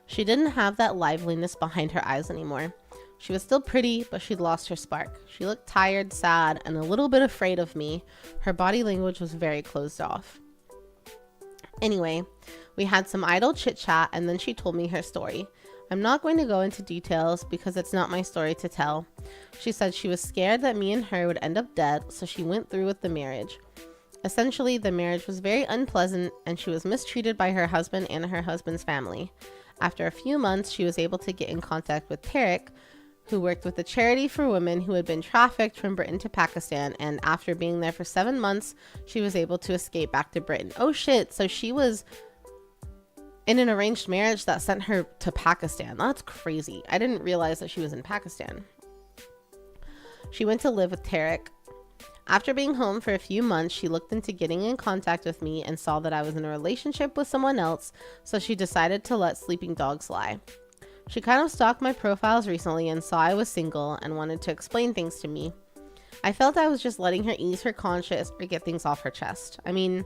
She didn't have that liveliness behind her eyes anymore. She was still pretty, but she'd lost her spark. She looked tired, sad, and a little bit afraid of me. Her body language was very closed off. Anyway, we had some idle chit-chat and then she told me her story. I'm not going to go into details because it's not my story to tell. She said she was scared that me and her would end up dead, so she went through with the marriage. Essentially, the marriage was very unpleasant and she was mistreated by her husband and her husband's family. After a few months, she was able to get in contact with Tarek, who worked with a charity for women who had been trafficked from Britain to Pakistan, and after being there for 7 months, she was able to escape back to Britain. Oh shit, so she was in an arranged marriage that sent her to Pakistan. That's crazy. I didn't realize that she was in Pakistan. She went to live with Tarek. After being home for a few months, she looked into getting in contact with me and saw that I was in a relationship with someone else, so she decided to let sleeping dogs lie. She kind of stalked my profiles recently and saw I was single and wanted to explain things to me. I felt I was just letting her ease her conscience or get things off her chest. I mean,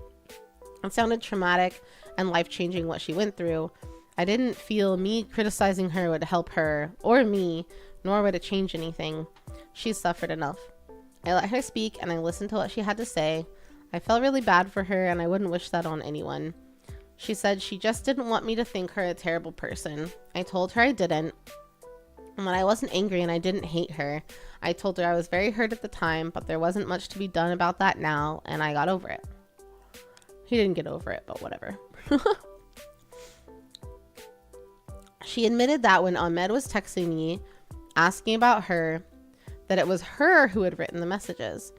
it sounded traumatic and life-changing what she went through, I didn't feel me criticizing her would help her or me, nor would it change anything. She suffered enough. I let her speak and I listened to what she had to say. I felt really bad for her and I wouldn't wish that on anyone. She said she just didn't want me to think her a terrible person. I told her I didn't. And when I wasn't angry and I didn't hate her, I told her I was very hurt at the time, but there wasn't much to be done about that now, and I got over it. He didn't get over it, but whatever. She admitted that when Ahmed was texting me, asking about her, that it was her who had written the messages.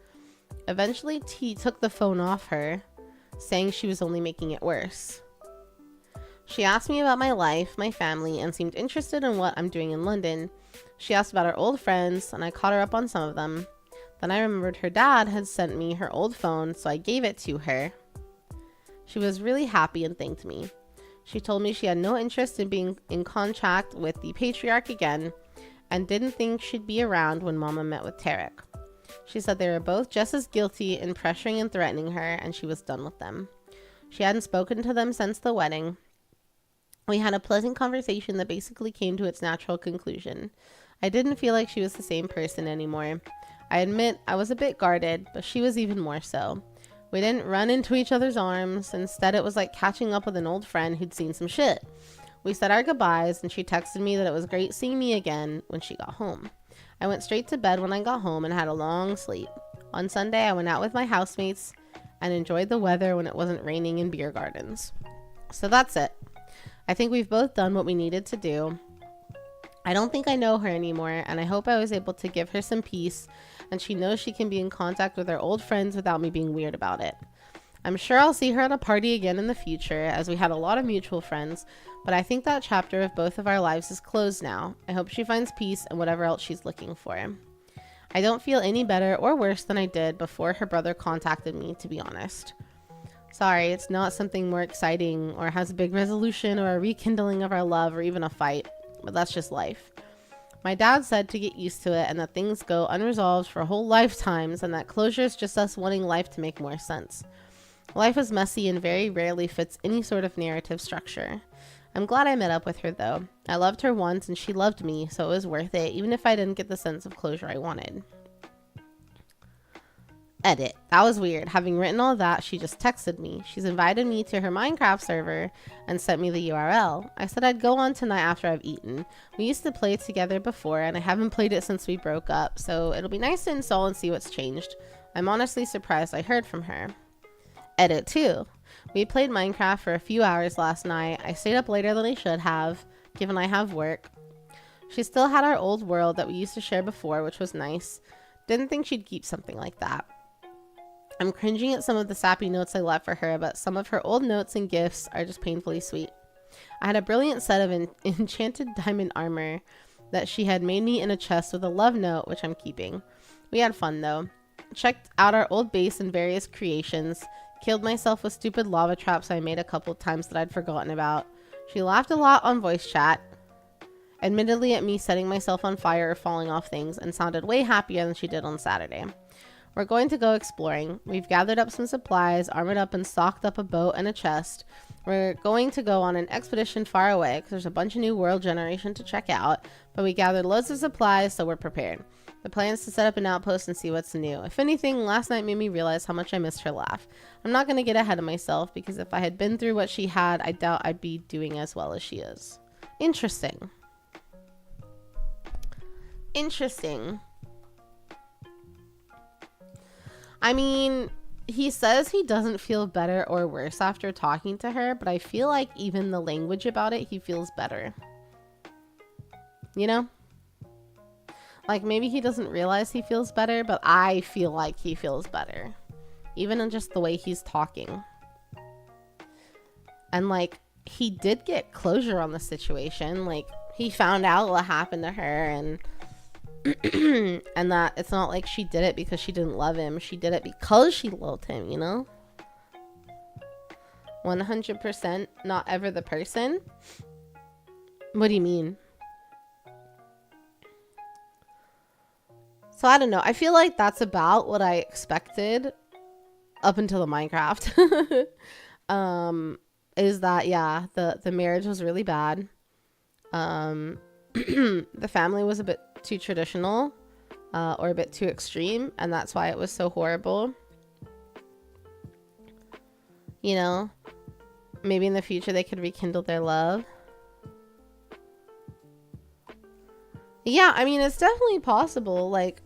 Eventually, T took the phone off her, saying she was only making it worse. She asked me about my life, my family, and seemed interested in what I'm doing in London. She asked about our old friends, and I caught her up on some of them. Then I remembered her dad had sent me her old phone, so I gave it to her. She was really happy and thanked me. She told me she had no interest in being in contact with the patriarch again, and didn't think she'd be around when Mama met with Tarek. She said they were both just as guilty in pressuring and threatening her, and she was done with them. She hadn't spoken to them since the wedding. We had a pleasant conversation that basically came to its natural conclusion. I didn't feel like she was the same person anymore. I admit I was a bit guarded, but she was even more so. We didn't run into each other's arms. Instead, it was like catching up with an old friend who'd seen some shit. We said our goodbyes, and she texted me that it was great seeing me again when she got home. I went straight to bed when I got home and had a long sleep. On Sunday, I went out with my housemates and enjoyed the weather when it wasn't raining in beer gardens. So that's it. I think we've both done what we needed to do. I don't think I know her anymore, and I hope I was able to give her some peace, and she knows she can be in contact with her old friends without me being weird about it. I'm sure I'll see her at a party again in the future, as we had a lot of mutual friends, but I think that chapter of both of our lives is closed now. I hope she finds peace and whatever else she's looking for. I don't feel any better or worse than I did before her brother contacted me, to be honest. Sorry, it's not something more exciting or has a big resolution or a rekindling of our love or even a fight, but that's just life. My dad said to get used to it and that things go unresolved for whole lifetimes and that closure is just us wanting life to make more sense. Life is messy and very rarely fits any sort of narrative structure. I'm glad I met up with her though. I loved her once and she loved me, so it was worth it, even if I didn't get the sense of closure I wanted. Edit. That was weird. Having written all that, she just texted me. She's invited me to her Minecraft server and sent me the URL. I said I'd go on tonight after I've eaten. We used to play it together before and I haven't played it since we broke up, so it'll be nice to install and see what's changed. I'm honestly surprised I heard from her. Edit 2. We played Minecraft for a few hours last night. I stayed up later than I should have, given I have work. She still had our old world that we used to share before, which was nice. Didn't think she'd keep something like that. I'm cringing at some of the sappy notes I left for her, but some of her old notes and gifts are just painfully sweet. I had a brilliant set of enchanted diamond armor that she had made me in a chest with a love note, which I'm keeping. We had fun though. Checked out our old base and various creations. Killed myself with stupid lava traps I made a couple times that I'd forgotten about. She laughed a lot on voice chat, admittedly at me setting myself on fire or falling off things, and sounded way happier than she did on Saturday. We're going to go exploring. We've gathered up some supplies, armored up and stocked up a boat and a chest. We're going to go on an expedition far away because there's a bunch of new world generation to check out, but we gathered loads of supplies, so we're prepared. The plan is to set up an outpost and see what's new. If anything, last night made me realize how much I missed her laugh. I'm not going to get ahead of myself because if I had been through what she had, I doubt I'd be doing as well as she is. Interesting. Interesting. I mean, he says he doesn't feel better or worse after talking to her, but I feel like even the language about it, he feels better. You know? Like, maybe he doesn't realize he feels better, but I feel like he feels better. Even in just the way he's talking. And, like, he did get closure on the situation. Like, he found out what happened to her and... and that it's not like she did it because she didn't love him. She did it because she loved him, you know? 100% not ever the person? What do you mean? So I don't know. I feel like that's about what I expected up until the Minecraft. is that, yeah, the marriage was really bad. The family was a bit too traditional, or a bit too extreme, and that's why it was so horrible. You know, maybe in the future they could rekindle their love. Yeah, I mean, it's definitely possible. Like,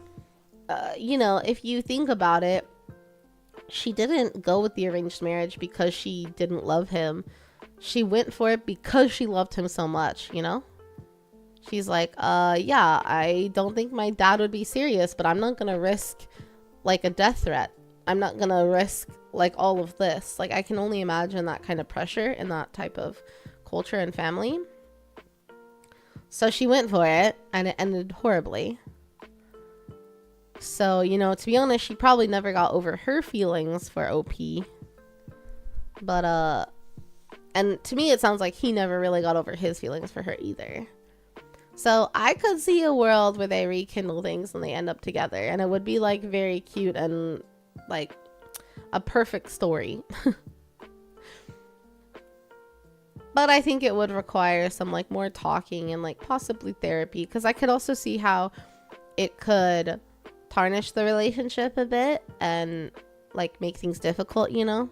you know, if you think about it, she didn't go with the arranged marriage because she didn't love him. She went for it because she loved him so much, you know? She's like, yeah, I don't think my dad would be serious, but I'm not gonna risk, like, a death threat. I'm not gonna risk, like, all of this. Like, I can only imagine that kind of pressure in that type of culture and family. So she went for it, and it ended horribly. So, you know, to be honest, she probably never got over her feelings for OP. But, and to me, it sounds like he never really got over his feelings for her either. So I could see a world where they rekindle things and they end up together. And it would be, like, very cute and, like, a perfect story. But I think it would require some, like, more talking and, like, possibly therapy. Because I could also see how it could tarnish the relationship a bit and, like, make things difficult, you know?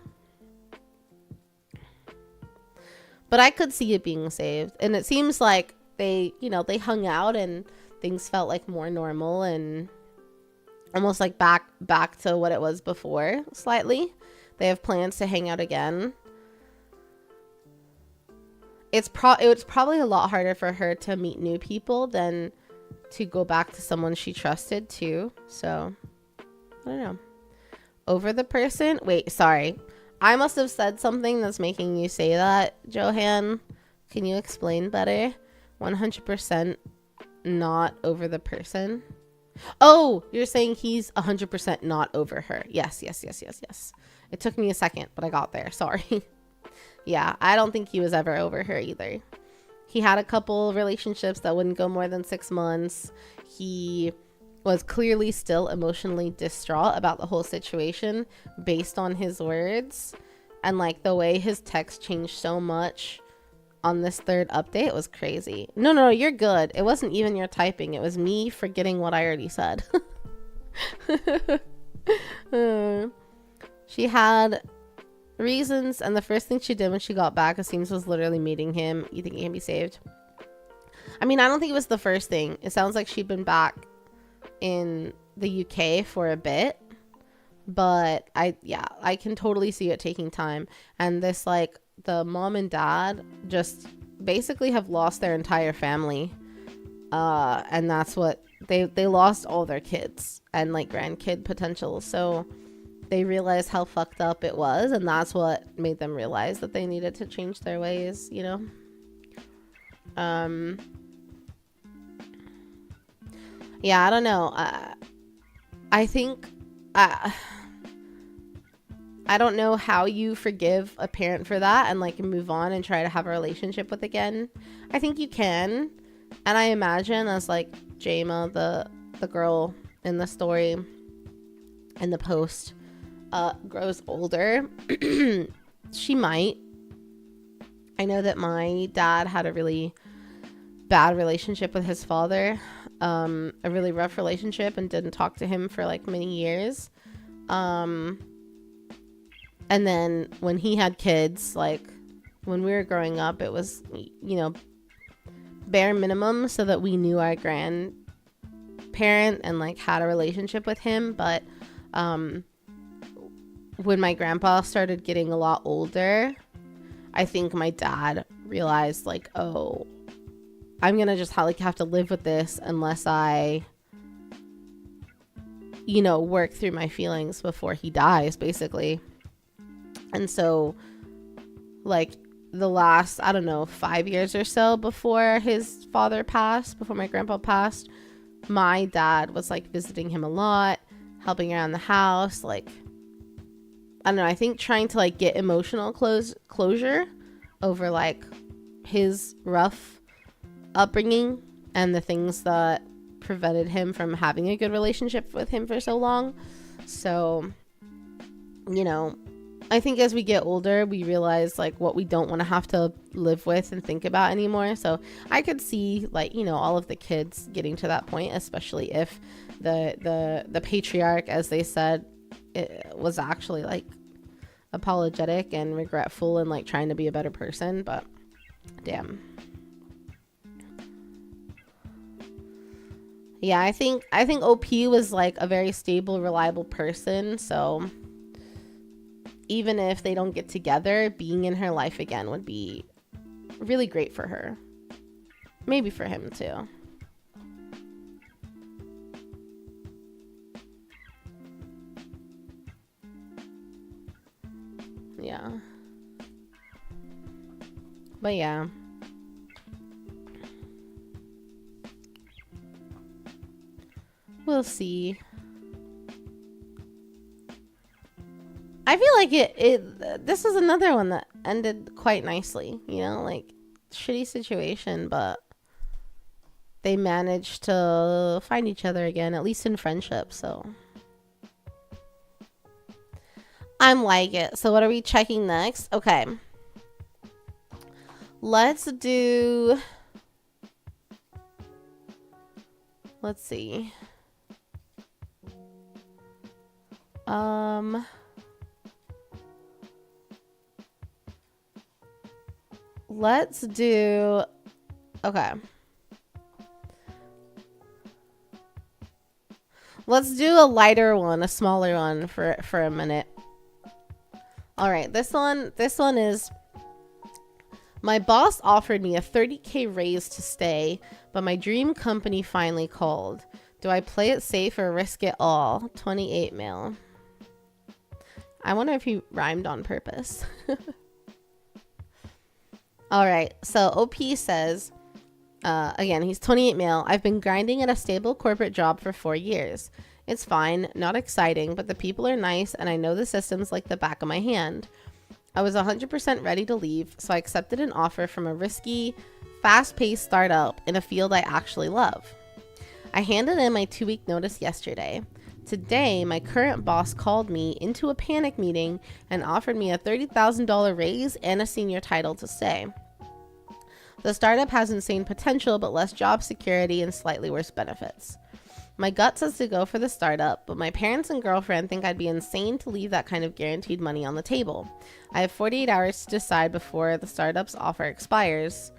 But I could see it being saved. And it seems like they, you know, they hung out and things felt, like, more normal and almost, like, back to what it was before, slightly. They have plans to hang out again. It's probably a lot harder for her to meet new people than to go back to someone she trusted too. So, I don't know. Over the person? Wait, sorry. I must have said something that's making you say that, Johan. Can you explain better? 100% not over the person. Oh, you're saying he's 100% not over her. Yes. It took me a second, but I got there. Sorry. Yeah, I don't think he was ever over her either. He had a couple relationships that wouldn't go more than 6 months. He was clearly still emotionally distraught about the whole situation based on his words. And, like, the way his text changed so much on this third update was crazy. No, you're good. It wasn't even your typing. It was me forgetting what I already said. She had reasons, and the first thing she did when she got back, it seems, was literally meeting him. You think he can be saved? I mean, I don't think it was the first thing. It sounds like she'd been back in the UK for a bit, but I can totally see it taking time. And this, like, the mom and dad just basically have lost their entire family, and that's what they lost all their kids and, like, grandkid potential. So they realized how fucked up it was, and that's what made them realize that they needed to change their ways, you know? Yeah, I don't know. I think I don't know how you forgive a parent for that and, like, move on and try to have a relationship with again. I think you can, and I imagine as, like, Jama, the girl in the story in the post, grows older, she might. I know that my dad had a really bad relationship with his father, a really rough relationship, and didn't talk to him for, like, many years. And then when he had kids, like, when we were growing up, it was, you know, bare minimum so that we knew our grandparent and, like, had a relationship with him. But when my grandpa started getting a lot older, I think my dad realized, like, oh, I'm gonna just have to live with this unless I, you know, work through my feelings before he dies, basically. And so, like, the last, I don't know, 5 years or so before his father passed, before my grandpa passed, my dad was, like, visiting him a lot, helping around the house, like, I don't know, I think trying to, like, get emotional closure over, like, his rough upbringing and the things that prevented him from having a good relationship with him for so long. So, you know, I think as we get older, we realize like what we don't want to have to live with and think about anymore. So I could see like, you know, all of the kids getting to that point, especially if the patriarch, as they said, it was actually like apologetic and regretful and like trying to be a better person. But damn. Yeah, I think OP was like a very stable, reliable person. So even if they don't get together, being in her life again would be really great for her. Maybe for him too. Yeah. But yeah. We'll see. I feel like this is another one that ended quite nicely, you know, like shitty situation, but they managed to find each other again, at least in friendship. So I'm like it. So what are we checking next? Okay. Let's see. Let's do, okay. Let's do a lighter one, a smaller one for a minute. All right, this one is, my boss offered me a 30K raise to stay, but my dream company finally called. Do I play it safe or risk it all? 28 mil. I wonder if he rhymed on purpose. All right, so OP says, again, he's 28 male. I've been grinding at a stable corporate job for 4 years. It's fine, not exciting, but the people are nice and I know the systems like the back of my hand. I was 100% ready to leave, so I accepted an offer from a risky, fast-paced startup in a field I actually love. I handed in my 2-week notice yesterday. Today, my current boss called me into a panic meeting and offered me a $30,000 raise and a senior title to stay. The startup has insane potential, but less job security and slightly worse benefits. My gut says to go for the startup, but my parents and girlfriend think I'd be insane to leave that kind of guaranteed money on the table. I have 48 hours to decide before the startup's offer expires.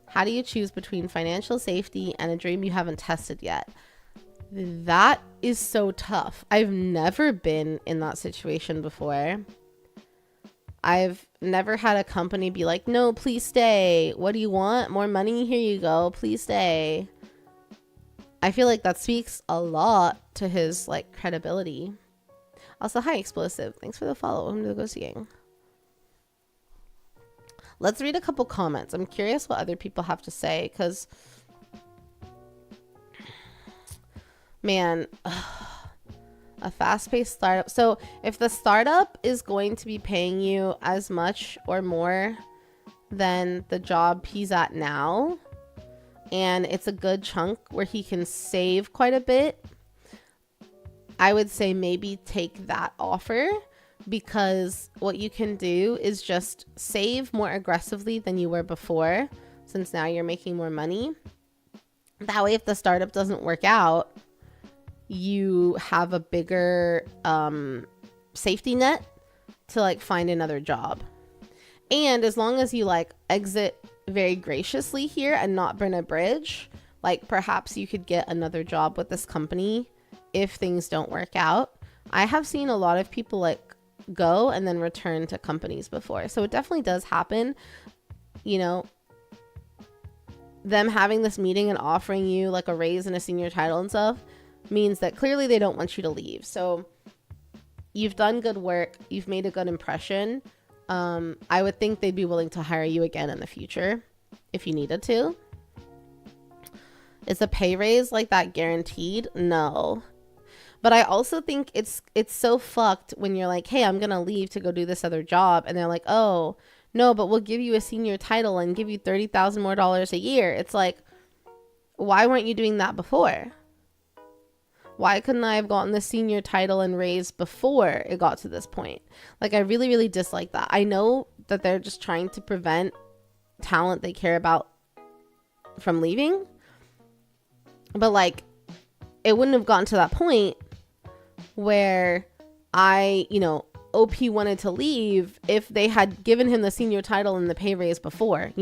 How do you choose between financial safety and a dream you haven't tested yet? That is so tough. I've never been in that situation before. I've never had a company be like, no, please stay. What do you want? More money? Here you go. Please stay. I feel like that speaks a lot to his like credibility. Also, hi, Explosive. Thanks for the follow. Welcome to the Go Seeing. Let's read a couple comments. I'm curious what other people have to say because, man, a fast-paced startup. So if the startup is going to be paying you as much or more than the job he's at now, and it's a good chunk where he can save quite a bit, I would say maybe take that offer, because what you can do is just save more aggressively than you were before, since now you're making more money. That way, if the startup doesn't work out, you have a bigger safety net to like find another job. And as long as you like exit very graciously here and not burn a bridge, like perhaps you could get another job with this company if things don't work out. I have seen a lot of people like go and then return to companies before, so it definitely does happen. You know, them having this meeting and offering you like a raise and a senior title and stuff means that clearly they don't want you to leave. So you've done good work, you've made a good impression. I would think they'd be willing to hire you again in the future if you needed to. Is a pay raise like that guaranteed? No. But I also think it's so fucked when you're like, hey, I'm gonna leave to go do this other job, and they're like, oh no, but we'll give you a senior title and give you $30,000 more a year. It's like, why weren't you doing that before? Why couldn't I have gotten the senior title and raise before it got to this point? Like, I really, really dislike that. I know that they're just trying to prevent talent they care about from leaving, but like, it wouldn't have gotten to that point where OP wanted to leave if they had given him the senior title and the pay raise before,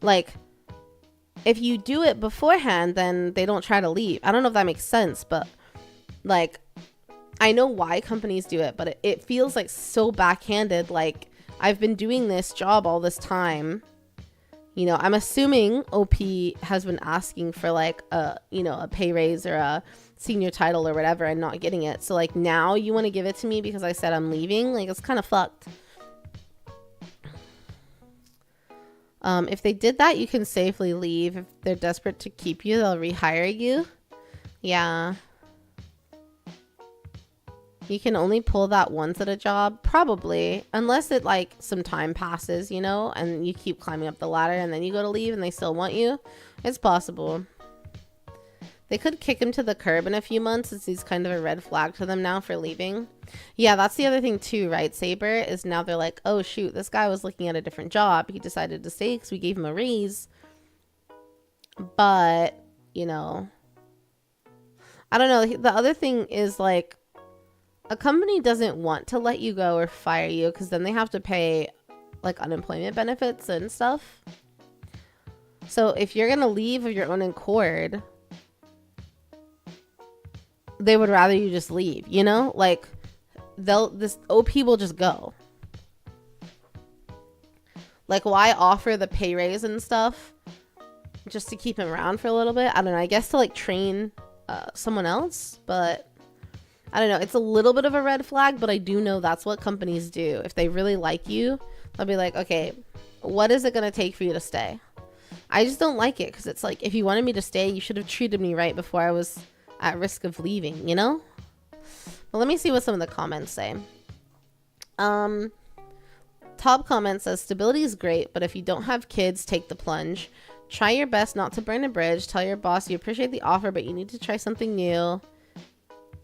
like, if you do it beforehand, then they don't try to leave. I don't know if that makes sense, but like, I know why companies do it, but it feels like so backhanded. Like, I've been doing this job all this time. I'm assuming OP has been asking for like a pay raise or a senior title or whatever and not getting it. So like, now you want to give it to me because I said I'm leaving? Like, it's kind of fucked. If they did that, you can safely leave. If they're desperate to keep you, they'll rehire you. Yeah. You can only pull that once at a job, probably, unless it like some time passes, and you keep climbing up the ladder and then you go to leave and they still want you. It's possible. They could kick him to the curb in a few months, as he's kind of a red flag to them now for leaving. Yeah, that's the other thing too, right, Saber? Is now they're like, oh shoot, this guy was looking at a different job. He decided to stay because we gave him a raise. But, I don't know. The other thing is like, a company doesn't want to let you go or fire you because then they have to pay like unemployment benefits and stuff. So if you're going to leave of your own accord, they would rather you just leave, like this OP will just go. Like, why offer the pay raise and stuff just to keep him around for a little bit? I don't know. I guess to like train someone else, but I don't know. It's a little bit of a red flag, but I do know that's what companies do. If they really like you, they'll be like, okay, what is it going to take for you to stay? I just don't like it because it's like, if you wanted me to stay, you should have treated me right before I was at risk of leaving, Well, let me see what some of the comments say. Top comment says, stability is great, but if you don't have kids, take the plunge. Try your best not to burn a bridge. Tell your boss you appreciate the offer, but you need to try something new.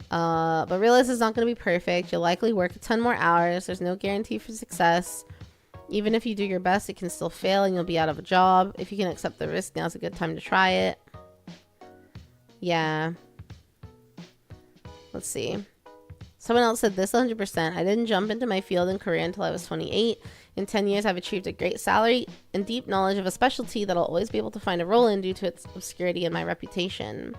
But realize it's not going to be perfect. You'll likely work a ton more hours. There's no guarantee for success. Even if you do your best, it can still fail and you'll be out of a job. If you can accept the risk, now's a good time to try it. Yeah. Let's see. Someone else said this 100%. I didn't jump into my field and career until I was 28. In 10 years, I've achieved a great salary and deep knowledge of a specialty that I'll always be able to find a role in due to its obscurity and my reputation.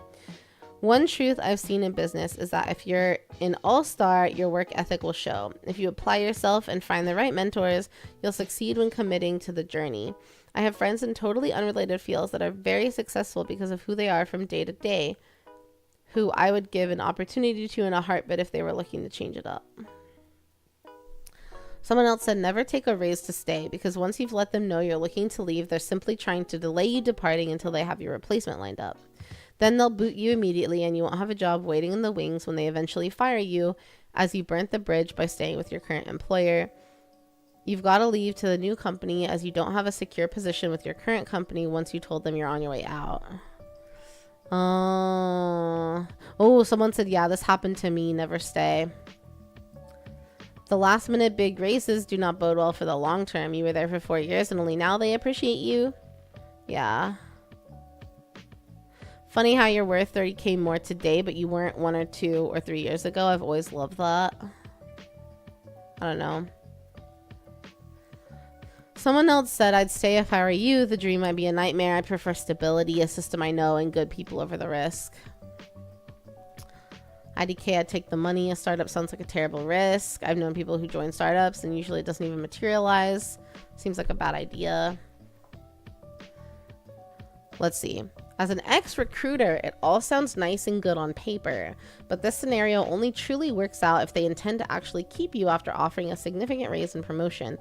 One truth I've seen in business is that if you're an all-star, your work ethic will show. If you apply yourself and find the right mentors, you'll succeed when committing to the journey. I have friends in totally unrelated fields that are very successful because of who they are from day to day, who I would give an opportunity to in a heartbeat if they were looking to change it up. Someone else said, never take a raise to stay, because once you've let them know you're looking to leave, they're simply trying to delay you departing until they have your replacement lined up. Then they'll boot you immediately and you won't have a job waiting in the wings when they eventually fire you, as you burnt the bridge by staying with your current employer. You've got to leave to the new company as you don't have a secure position with your current company once you told them you're on your way out. Oh, someone said, yeah, this happened to me. Never stay. The last minute big raises do not bode well for the long term. You were there for 4 years and only now they appreciate you. Yeah. Funny how you're worth 30K more today, but you weren't 1 or 2 or 3 years ago. I've always loved that. I don't know. Someone else said, I'd stay if I were you. The dream might be a nightmare. I prefer stability, a system I know, and good people over the risk. IDK, I'd take the money. A startup sounds like a terrible risk. I've known people who join startups and usually it doesn't even materialize. Seems like a bad idea. Let's see. As an ex-recruiter, it all sounds nice and good on paper, but this scenario only truly works out if they intend to actually keep you after offering a significant raise and promotion.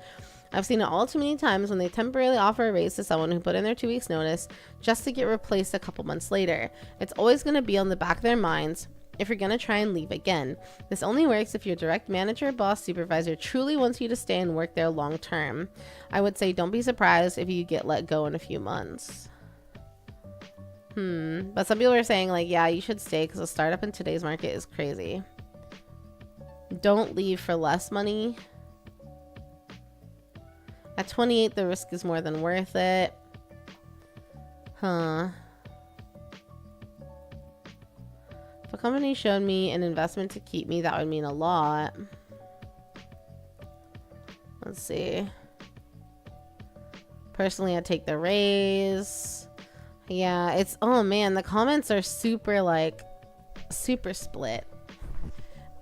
I've seen it all too many times when they temporarily offer a raise to someone who put in their 2 weeks notice just to get replaced a couple months later. It's always going to be on the back of their minds if you're going to try and leave again. This only works if your direct manager, boss, supervisor truly wants you to stay and work there long term. I would say don't be surprised if you get let go in a few months. But some people are saying like, yeah, you should stay because a startup in today's market is crazy. Don't leave for less money. At 28, the risk is more than worth it. Huh. If a company showed me an investment to keep me, that would mean a lot. Let's see. Personally, I'd take the raise. Yeah, it's, oh man, the comments are super like, super split.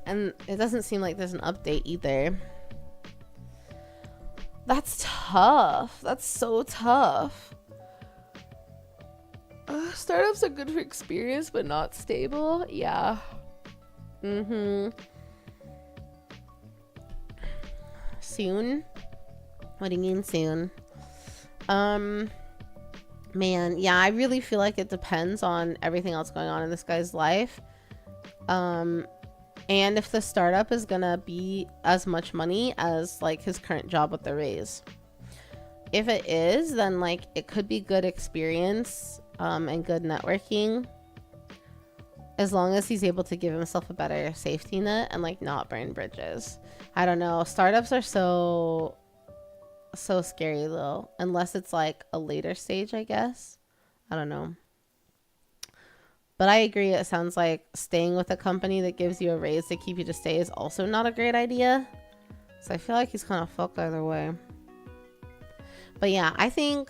And it doesn't seem like there's an update either. That's tough. That's so tough. Startups are good for experience, but not stable. Yeah. Soon? What do you mean soon? Man, yeah, I really feel like it depends on everything else going on in this guy's life. And if the startup is gonna be as much money as like his current job with the raise. If it is, then like it could be good experience and good networking, as long as he's able to give himself a better safety net and like not burn bridges. I don't know, startups are so scary though, unless it's like a later stage, I guess. I don't know. But I agree, it sounds like staying with a company that gives you a raise to keep you to stay is also not a great idea. So I feel like he's kind of fucked either way. But yeah, I think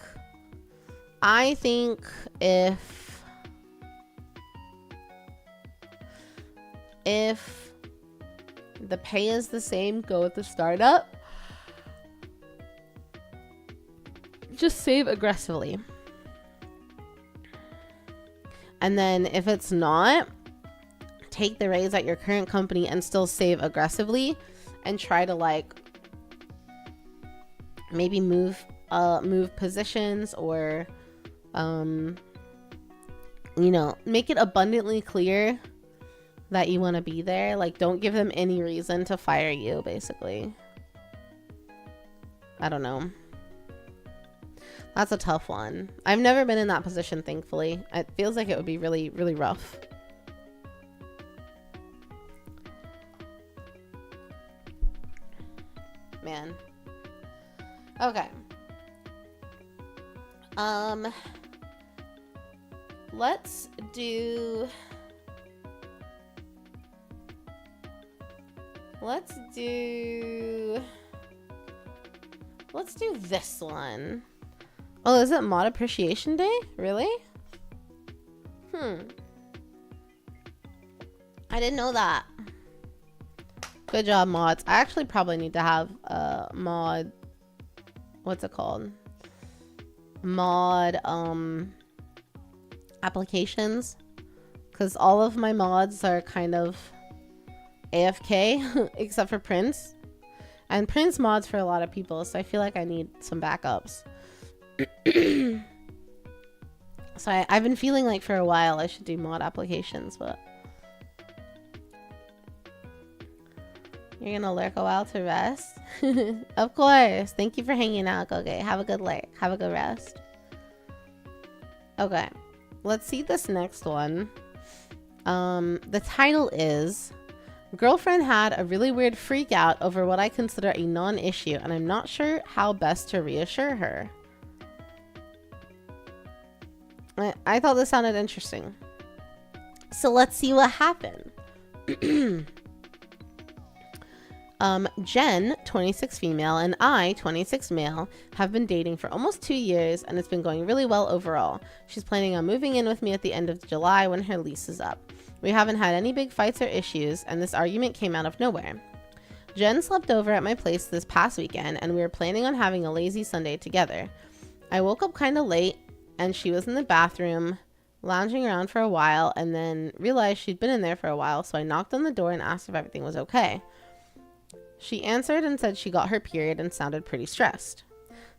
if the pay is the same, go with the startup. Just save aggressively. And then if it's not, take the raise at your current company and still save aggressively and try to like maybe move positions or you know, make it abundantly clear that you want to be there. Like, don't give them any reason to fire you, basically. I don't know. That's a tough one. I've never been in that position, thankfully. It feels like it would be really, really rough. Man. Okay. Let's do this one. Oh, is it Mod Appreciation Day? Really? I didn't know that. Good job, mods. I actually probably need to have mod, what's it called? Mod applications, because all of my mods are kind of AFK except for Prince, and Prince mods for a lot of people, so I feel like I need some backups. So I've been feeling like for a while I should do mod applications, but you're gonna lurk a while to rest. Of course. Thank you for hanging out. Okay, have a good lurk, have a good rest. Okay, let's see this next one. The title is Girlfriend had a really weird freak out over what I consider a non-issue, and I'm not sure how best to reassure her. I thought this sounded interesting. So let's see what happened. Jen, 26 female, and I, 26 male, have been dating for almost 2 years, and it's been going really well overall. She's planning on moving in with me at the end of July when her lease is up. We haven't had any big fights or issues, and this argument came out of nowhere. Jen slept over at my place this past weekend, and we were planning on having a lazy Sunday together. I woke up kind of late, and she was in the bathroom, lounging around for a while, and then realized she'd been in there for a while, so I knocked on the door and asked if everything was okay. She answered and said she got her period and sounded pretty stressed.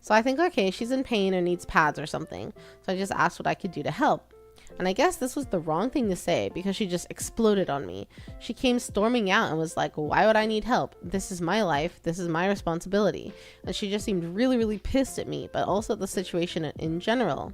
So I think, okay, she's in pain or needs pads or something, so I just asked what I could do to help. And I guess this was the wrong thing to say because she just exploded on me. She came storming out and was like, why would I need help? This is my life. This is my responsibility. And she just seemed really, really pissed at me, but also the situation in general.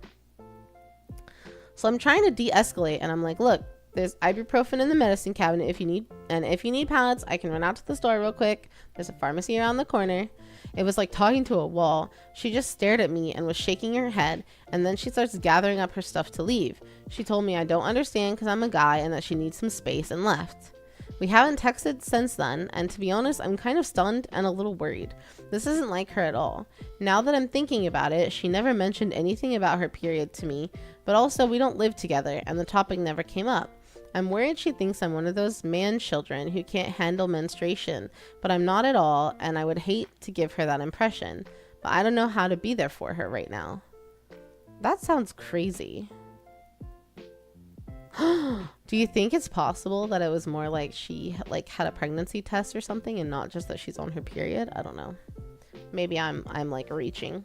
So I'm trying to de-escalate, and I'm like, look, there's ibuprofen in the medicine cabinet if you need, and if you need pads, I can run out to the store real quick. There's a pharmacy around the corner. It was like talking to a wall. She just stared at me and was shaking her head, and then she starts gathering up her stuff to leave. She told me I don't understand because I'm a guy and that she needs some space, and left. We haven't texted since then, and to be honest, I'm kind of stunned and a little worried. This isn't like her at all. Now that I'm thinking about it, she never mentioned anything about her period to me, but also we don't live together and the topic never came up. I'm worried she thinks I'm one of those man children who can't handle menstruation, but I'm not at all, and I would hate to give her that impression. But I don't know how to be there for her right now. That sounds crazy. Do you think it's possible that it was more like she had a pregnancy test or something and not just that she's on her period? I don't know. Maybe I'm like reaching.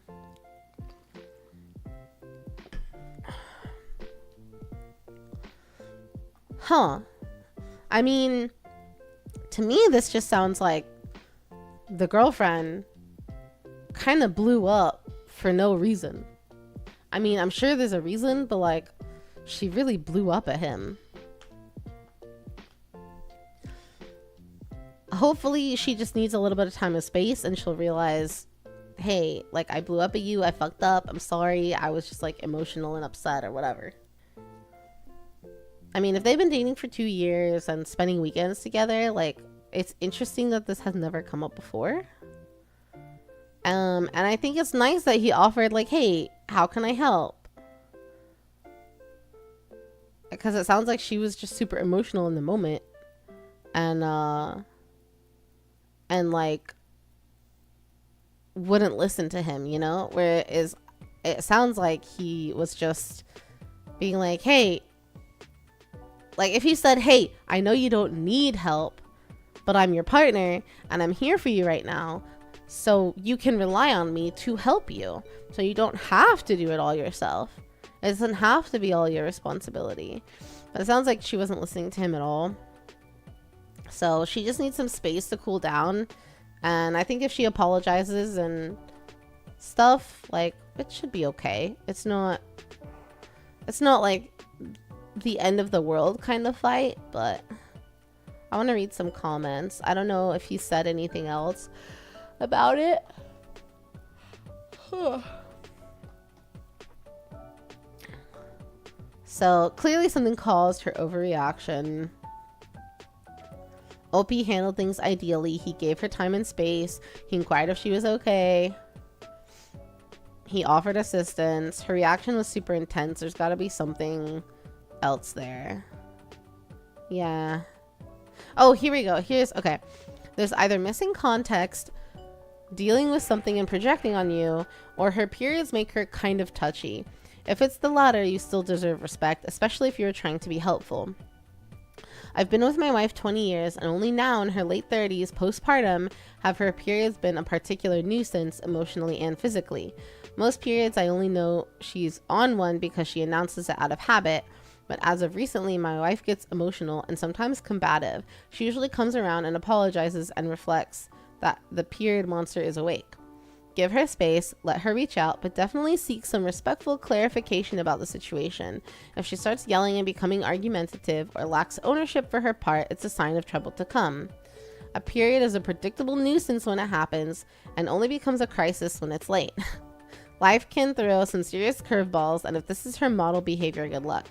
Huh. I mean, to me, this just sounds like the girlfriend kind of blew up for no reason. I mean, I'm sure there's a reason, but like, she really blew up at him. Hopefully, she just needs a little bit of time and space, and she'll realize, hey, like, I blew up at you, I fucked up, I'm sorry, I was just like emotional and upset or whatever. I mean, if they've been dating for 2 years and spending weekends together, like, it's interesting that this has never come up before. And I think it's nice that he offered, like, hey, how can I help? Because it sounds like she was just super emotional in the moment. And like, wouldn't listen to him, you know? Whereas it sounds like he was just being like, hey, like, if he said, hey, I know you don't need help, but I'm your partner and I'm here for you right now, so you can rely on me to help you. So you don't have to do it all yourself. It doesn't have to be all your responsibility. But it sounds like she wasn't listening to him at all. So she just needs some space to cool down. And I think if she apologizes and stuff, like, it should be okay. It's not like the end of the world kind of fight, but I want to read some comments. I don't know if he said anything else about it. So clearly something caused her overreaction. Opie handled things ideally. He gave her time and space. He inquired if she was okay. He offered assistance. Her reaction was super intense. There's got to be something else there. Yeah. Oh, here we go. Okay. There's either missing context, dealing with something and projecting on you, or her periods make her kind of touchy. If it's the latter, you still deserve respect, especially if you're trying to be helpful. I've been with my wife 20 years, and only now in her late 30s, postpartum, have her periods been a particular nuisance emotionally and physically. Most periods, I only know she's on one because she announces it out of habit, but as of recently, my wife gets emotional and sometimes combative. She usually comes around and apologizes and reflects that the period monster is awake. Give her space, let her reach out, but definitely seek some respectful clarification about the situation. If she starts yelling and becoming argumentative or lacks ownership for her part, it's a sign of trouble to come. A period is a predictable nuisance when it happens and only becomes a crisis when it's late. Life can throw some serious curveballs, and if this is her model behavior, good luck.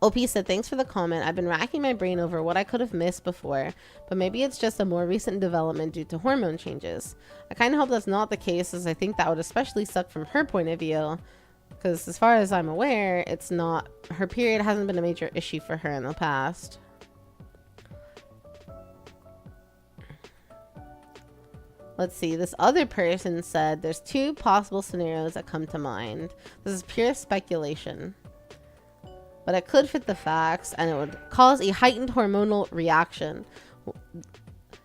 OP said, thanks for the comment. I've been racking my brain over what I could have missed before, but maybe it's just a more recent development due to hormone changes. I kind of hope that's not the case, as I think that would especially suck from her point of view, because as far as I'm aware, it's not, her period hasn't been a major issue for her in the past. Let's see, this other person said there's two possible scenarios that come to mind. This is pure speculation, but it could fit the facts and it would cause a heightened hormonal reaction.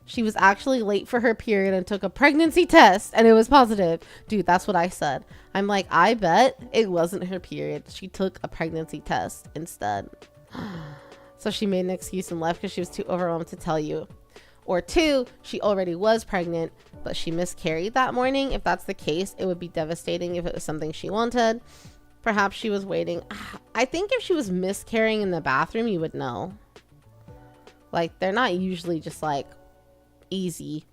She was actually late for her period and took a pregnancy test and it was positive. Dude, that's what I said. I'm like, I bet it wasn't her period. She took a pregnancy test instead. So she made an excuse and left because she was too overwhelmed to tell you. Or two, she already was pregnant, but she miscarried that morning. If that's the case, it would be devastating if it was something she wanted. Perhaps she was waiting. I think if she was miscarrying in the bathroom, you would know. Like, they're not usually just like easy,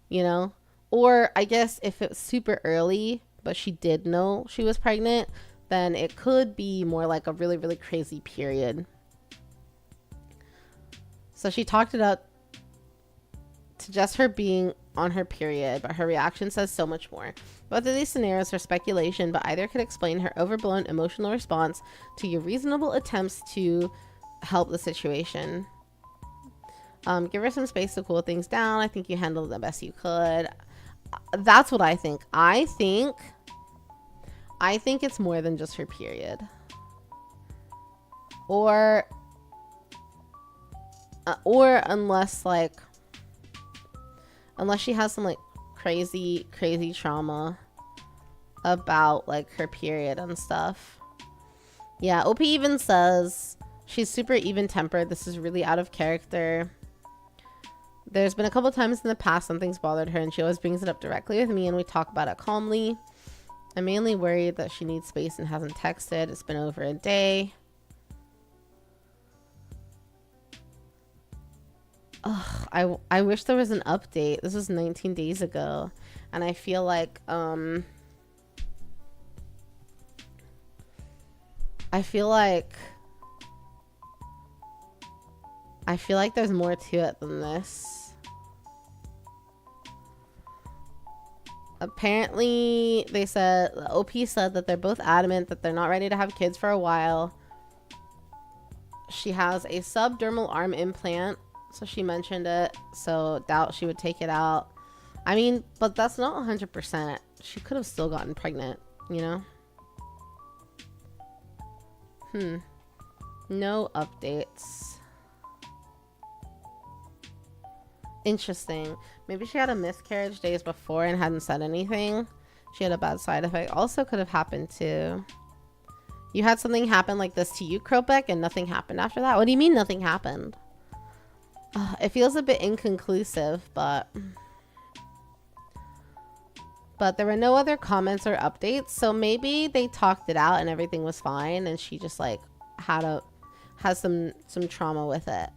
you know? Or I guess if it's super early, but she did know she was pregnant, then it could be more like a really, really crazy period. So she talked it up to just her being on her period, but her reaction says so much more. Both of these scenarios are speculation, but either could explain her overblown emotional response to your reasonable attempts to help the situation. Give her some space to cool things down. I think you handled it the best you could. That's what I think. I think it's more than just her period. Or unless she has some like crazy trauma about like her period and stuff. Yeah, OP even says she's super even-tempered. This is really out of character. There's been a couple times in the past something's bothered her and she always brings it up directly with me and we talk about it calmly. I'm mainly worried that she needs space and hasn't texted. It's been over a day. Ugh, I wish there was an update. This was 19 days ago. And I feel like there's more to it than this. Apparently, the OP said that they're both adamant that they're not ready to have kids for a while. She has a subdermal arm implant, so she mentioned it. So doubt she would take it out. I mean, but that's not 100%. She could have still gotten pregnant, you know? No updates. Interesting. Maybe she had a miscarriage days before and hadn't said anything. She had a bad side effect. Also could have happened too. You had something happen like this to you, Kropek, and nothing happened after that? What do you mean nothing happened? It feels a bit inconclusive, but there were no other comments or updates, so maybe they talked it out and everything was fine and she just like has some trauma with it.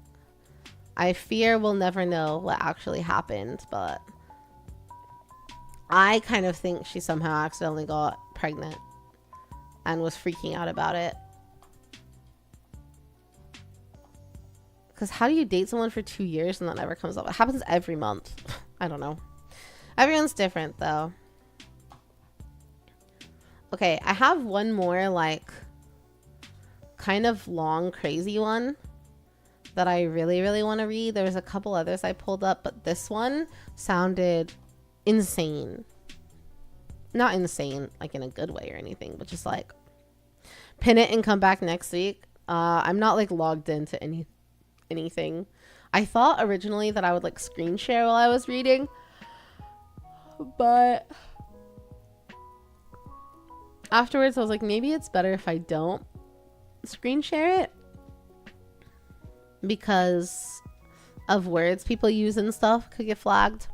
I fear we'll never know what actually happened, but I kind of think she somehow accidentally got pregnant and was freaking out about it. Because how do you date someone for 2 years and that never comes up? It happens every month. I don't know. Everyone's different though. Okay, I have one more like kind of long crazy one that I really, really want to read. There's a couple others I pulled up, but this one sounded insane. Not insane, like in a good way or anything, but just like pin it and come back next week. I'm not like logged into anything. I thought originally that I would like screen share while I was reading, but afterwards I was like, maybe it's better if I don't screen share it because of words people use and stuff could get flagged.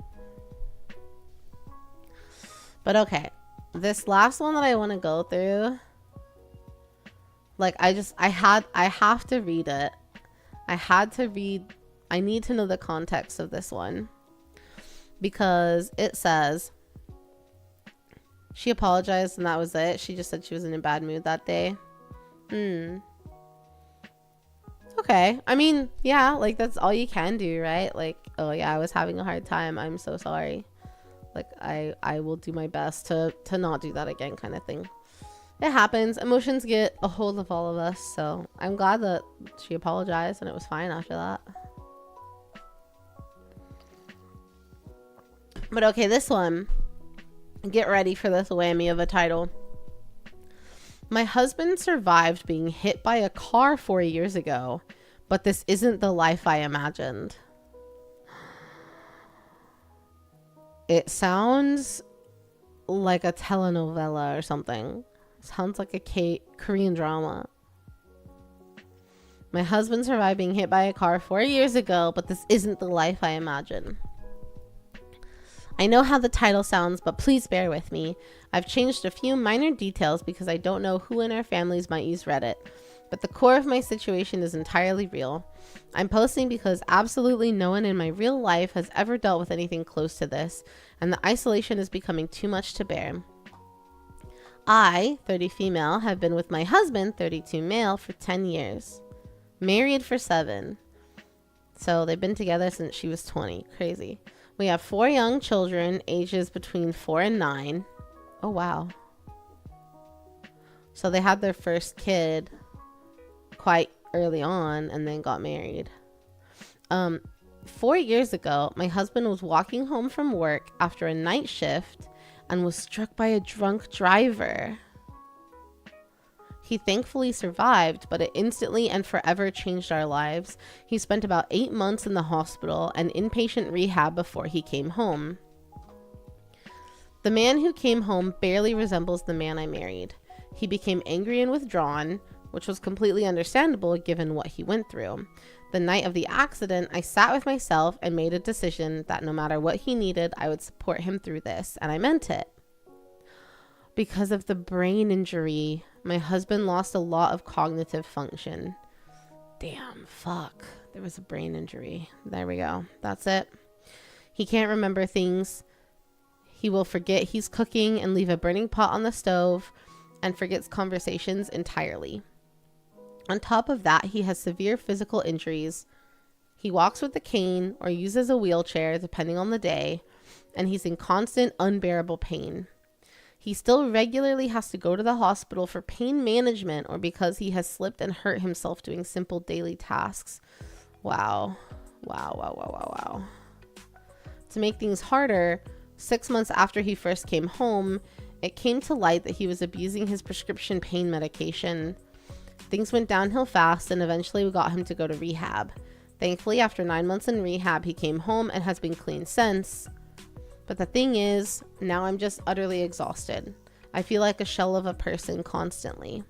But okay, this last one that I want to go through, like I have to read it. I need to know the context of this one because it says she apologized and that was it. She just said she was in a bad mood that day. Okay. I mean, yeah, like that's all you can do, right? Like, oh yeah, I was having a hard time. I'm so sorry. Like I will do my best to not do that again kind of thing. It happens. Emotions get a hold of all of us. So I'm glad that she apologized and it was fine after that. But okay, this one. Get ready for this whammy of a title. My husband survived being hit by a car 4 years ago, but this isn't the life I imagined. It sounds like a telenovela or something. Sounds like a Korean drama. My husband survived being hit by a car 4 years ago, but this isn't the life I imagined. I know how the title sounds, but please bear with me. I've changed a few minor details because I don't know who in our families might use Reddit, but the core of my situation is entirely real. I'm posting because absolutely no one in my real life has ever dealt with anything close to this, and the isolation is becoming too much to bear. I, 30 female, have been with my husband, 32 male, for 10 years. Married for 7. So they've been together since she was 20. Crazy. We have 4 young children, ages between 4 and 9. Oh, wow. So they had their first kid quite early on and then got married. 4 years ago, my husband was walking home from work after a night shift and was struck by a drunk driver. He thankfully survived, but it instantly and forever changed our lives. He spent about 8 months in the hospital and inpatient rehab before he came home. The man who came home barely resembles the man I married. He became angry and withdrawn, which was completely understandable given what he went through. The night of the accident, I sat with myself and made a decision that no matter what he needed, I would support him through this, and I meant it. Because of the brain injury, my husband lost a lot of cognitive function. Damn, fuck. There was a brain injury. There we go. That's it. He can't remember things. He will forget he's cooking and leave a burning pot on the stove and forgets conversations entirely. On top of that, he has severe physical injuries. He walks with a cane or uses a wheelchair depending on the day, and he's in constant unbearable pain. He still regularly has to go to the hospital for pain management or because he has slipped and hurt himself doing simple daily tasks. Wow. Wow. To make things harder, 6 months after he first came home, it came to light that he was abusing his prescription pain medication. Things went downhill fast, and eventually we got him to go to rehab. Thankfully, after 9 months in rehab, he came home and has been clean since. But the thing is, now I'm just utterly exhausted. I feel like a shell of a person constantly.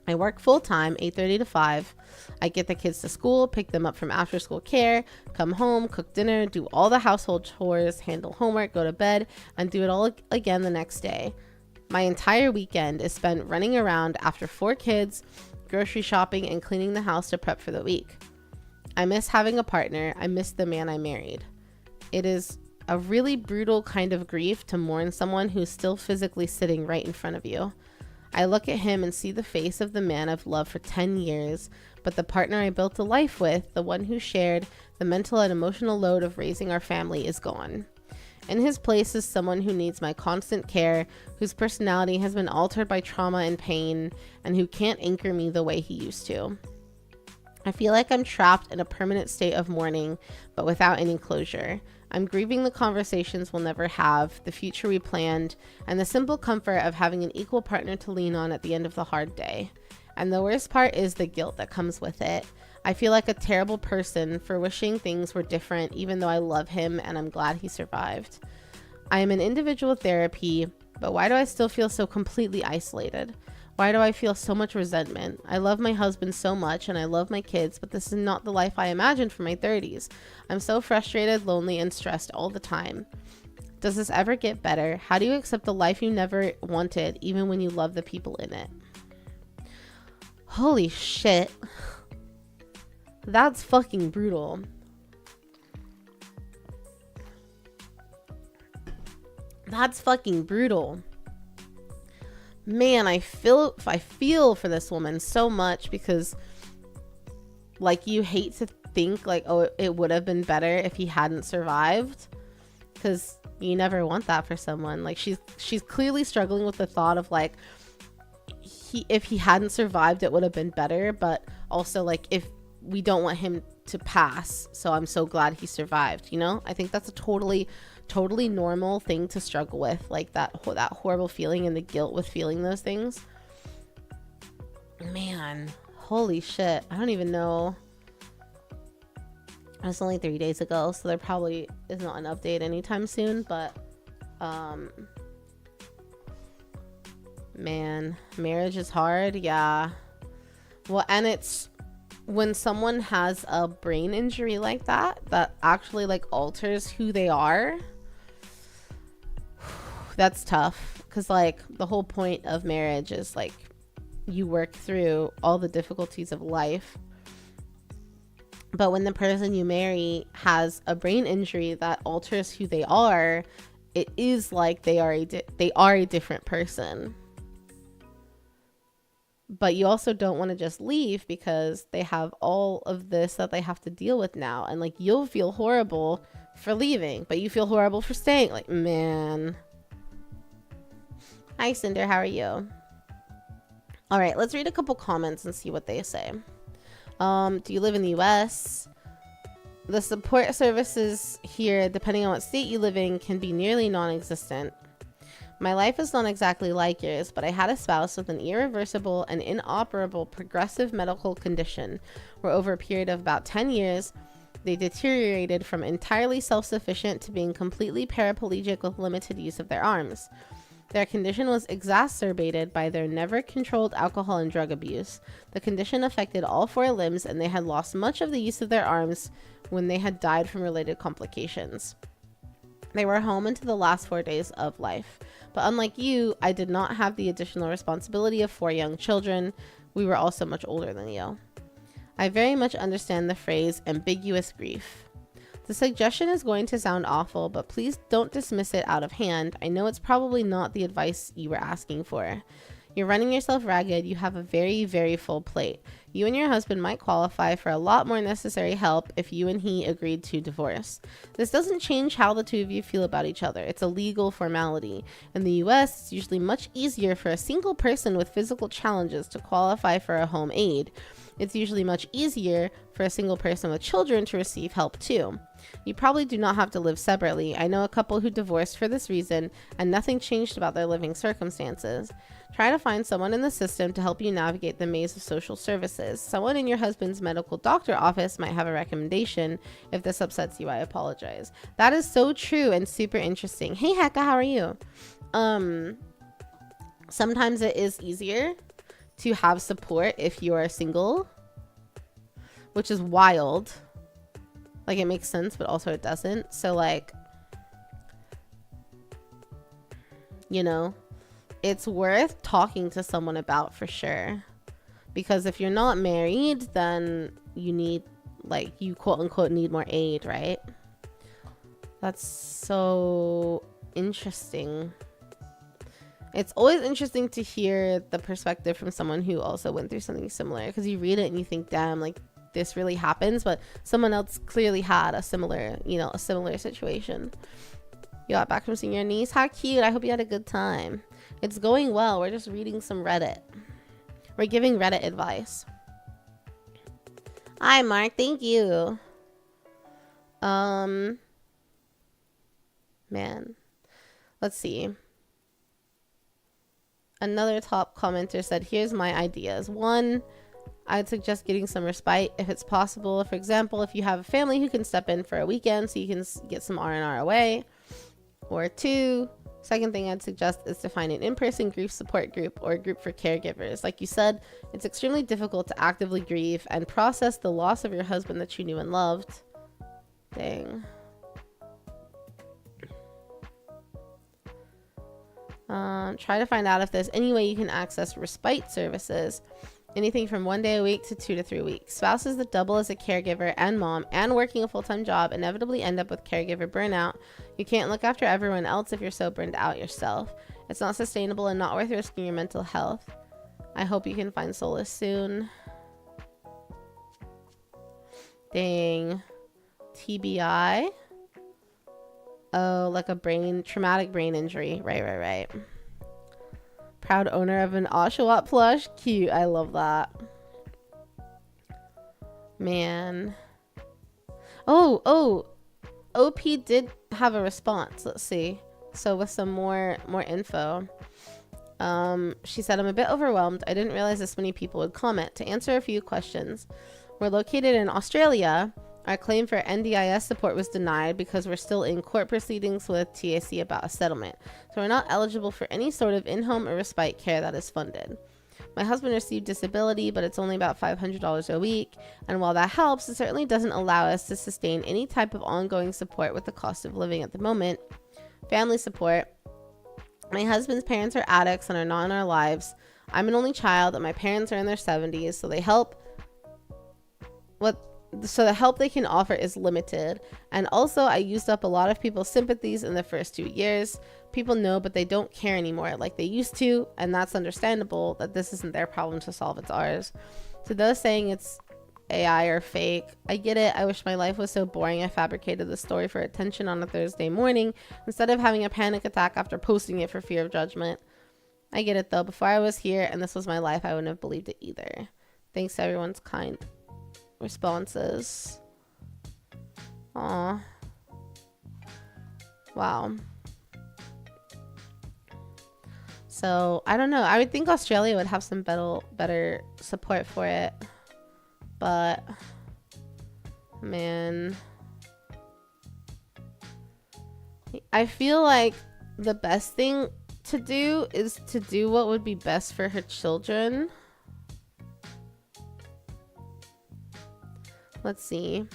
I work full-time, 8:30 to 5. I get the kids to school, pick them up from after-school care, come home, cook dinner, do all the household chores, handle homework, go to bed, and do it all again the next day. My entire weekend is spent running around after 4 kids, grocery shopping, and cleaning the house to prep for the week. I miss having a partner. I miss the man I married. It is a really brutal kind of grief to mourn someone who's still physically sitting right in front of you. I look at him and see the face of the man I've loved for 10 years, but the partner I built a life with, the one who shared the mental and emotional load of raising our family, is gone. In his place is someone who needs my constant care, whose personality has been altered by trauma and pain, and who can't anchor me the way he used to. I feel like I'm trapped in a permanent state of mourning, but without any closure. I'm grieving the conversations we'll never have, the future we planned, and the simple comfort of having an equal partner to lean on at the end of the hard day. And the worst part is the guilt that comes with it. I feel like a terrible person for wishing things were different, even though I love him and I'm glad he survived. I am in individual therapy, but why do I still feel so completely isolated? Why do I feel so much resentment? I love my husband so much and I love my kids, but this is not the life I imagined for my 30s. I'm so frustrated, lonely, and stressed all the time. Does this ever get better? How do you accept the life you never wanted, even when you love the people in it? Holy shit. That's fucking brutal. That's fucking brutal. Man, I feel for this woman so much because, like, you hate to think like, oh, it would have been better if he hadn't survived, because you never want that for someone. Like, she's clearly struggling with the thought of like, if he hadn't survived, it would have been better, but also like, if we don't want him to pass, so I'm so glad he survived, you know? I think that's a totally normal thing to struggle with, like that horrible feeling and the guilt with feeling those things. Man, holy shit. I don't even know. It's only 3 days ago, so there probably is not an update anytime soon, but man, marriage is hard. Yeah. Well, and it's when someone has a brain injury like that actually like alters who they are. that's tough, because like the whole point of marriage is like you work through all the difficulties of life. But when the person you marry has a brain injury that alters who they are, it is like they are a different person. But you also don't want to just leave because they have all of this that they have to deal with now. And like, you'll feel horrible for leaving, but you feel horrible for staying. Like, man. Hi, Cinder. How are you? All right, let's read a couple comments and see what they say. Do you live in the US? The support services here, depending on what state you live in, can be nearly non-existent. My life is not exactly like yours, but I had a spouse with an irreversible and inoperable progressive medical condition where over a period of about 10 years, they deteriorated from entirely self-sufficient to being completely paraplegic with limited use of their arms. Their condition was exacerbated by their never-controlled alcohol and drug abuse. The condition affected all 4 limbs, and they had lost much of the use of their arms when they had died from related complications. They were home into the last 4 days of life. But unlike you, I did not have the additional responsibility of 4 young children. We were also much older than you. I very much understand the phrase ambiguous grief. The suggestion is going to sound awful, but please don't dismiss it out of hand. I know it's probably not the advice you were asking for. You're running yourself ragged. You have a very, very full plate. You and your husband might qualify for a lot more necessary help if you and he agreed to divorce. This doesn't change how the 2 of you feel about each other. It's a legal formality. In the US, it's usually much easier for a single person with physical challenges to qualify for a home aid. It's usually much easier for a single person with children to receive help too. You probably do not have to live separately. I know a couple who divorced for this reason, and nothing changed about their living circumstances. Try to find someone in the system to help you navigate the maze of social services. Someone in your husband's medical doctor office might have a recommendation. If this upsets you, I apologize. That is so true and super interesting. Hey, Hecka, how are you? Sometimes it is easier to have support if you are single, which is wild. Like, it makes sense, but also it doesn't. So, like, you know, it's worth talking to someone about for sure. Because if you're not married, then you need, like, you quote unquote need more aid, right? That's so interesting. It's always interesting to hear the perspective from someone who also went through something similar, because you read it and you think, damn, like, this really happens, but someone else clearly had a similar, you know, a similar situation. You got back from seeing your niece? How cute. I hope you had a good time. It's going well. We're just reading some Reddit. We're giving Reddit advice. Hi, Mark. Thank you. Man. Let's see. Another top commenter said, here's my ideas. 1, I'd suggest getting some respite if it's possible. For example, if you have a family who can step in for a weekend so you can get some R&R away. Or 2, second thing I'd suggest is to find an in-person grief support group or a group for caregivers. Like you said, it's extremely difficult to actively grieve and process the loss of your husband that you knew and loved. Dang. Try to find out if there's any way you can access respite services. Anything from 1 day a week to 2 to 3 weeks. Spouses that double as a caregiver and mom and working a full-time job inevitably end up with caregiver burnout. You can't look after everyone else if you're so burned out yourself. It's not sustainable and not worth risking your mental health. I hope you can find solace soon. Dang. TBI? Oh, like a traumatic brain injury. Right. Proud owner of an Oshawott plush. Cute. I love that. Man. Oh. OP did have a response. Let's see. So with some more info. She said, I'm a bit overwhelmed. I didn't realize this many people would comment. To answer a few questions. We're located in Australia. Our claim for NDIS support was denied because we're still in court proceedings with TAC about a settlement. So we're not eligible for any sort of in-home or respite care that is funded. My husband received disability, but it's only about $500 a week. And while that helps, it certainly doesn't allow us to sustain any type of ongoing support with the cost of living at the moment. Family support My husband's parents are addicts and are not in our lives. I'm an only child and my parents are in their 70s, so the help they can offer is limited. And also, I used up a lot of people's sympathies in the first 2 years. People know, but they don't care anymore like they used to, and that's understandable. That this isn't their problem to solve, it's ours. So those saying it's AI or fake, I get it. I wish my life was so boring I fabricated the story for attention on a Thursday morning instead of having a panic attack after posting it for fear of judgment. I get it though. Before I was here and this was my life, I wouldn't have believed it either. Thanks to everyone's kind responses. Aw. Wow. So I don't know. I would think Australia would have some better support for it. But man, I feel like the best thing to do is to do what would be best for her children. Let's see.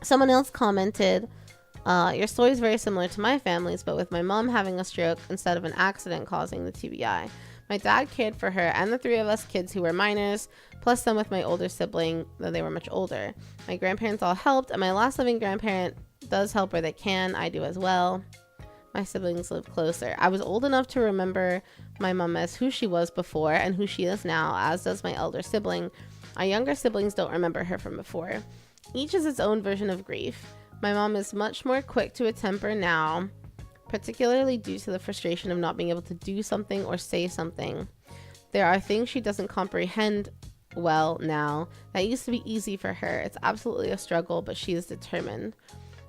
Someone else commented, your story is very similar to my family's, but with my mom having a stroke instead of an accident causing the TBI. My dad cared for her and the 3 of us kids who were minors, plus some with my older sibling, though they were much older. My grandparents all helped, and my last living grandparent does help where they can. I do as well. My siblings live closer. I was old enough to remember my mom as who she was before and who she is now, as does my elder sibling. Our younger siblings don't remember her from before. Each is its own version of grief. My mom is much more quick to a temper now, particularly due to the frustration of not being able to do something or say something. There are things she doesn't comprehend well now that used to be easy for her. It's absolutely a struggle, but she is determined.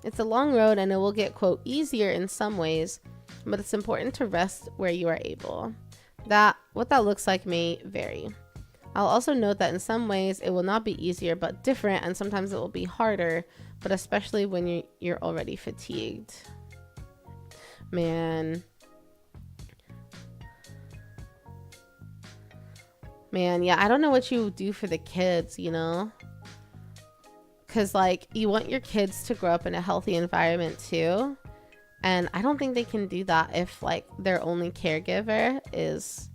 It's a long road and it will get, quote, easier in some ways, but it's important to rest where you are able. What that looks like may vary. I'll also note that in some ways it will not be easier but different, and sometimes it will be harder, but especially when you're already fatigued. Man, yeah, I don't know what you do for the kids, you know? Because, like, you want your kids to grow up in a healthy environment, too. And I don't think they can do that if, like, their only caregiver is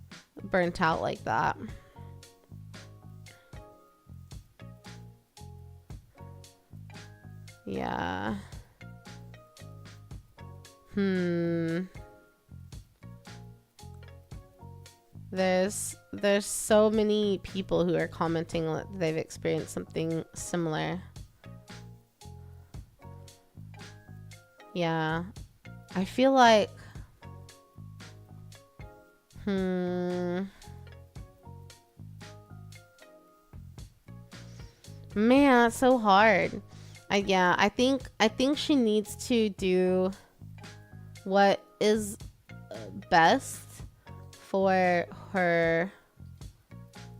burnt out like that. Yeah. There's so many people who are commenting that they've experienced something similar. Yeah. I feel like man, it's so hard. I think she needs to do what is best for her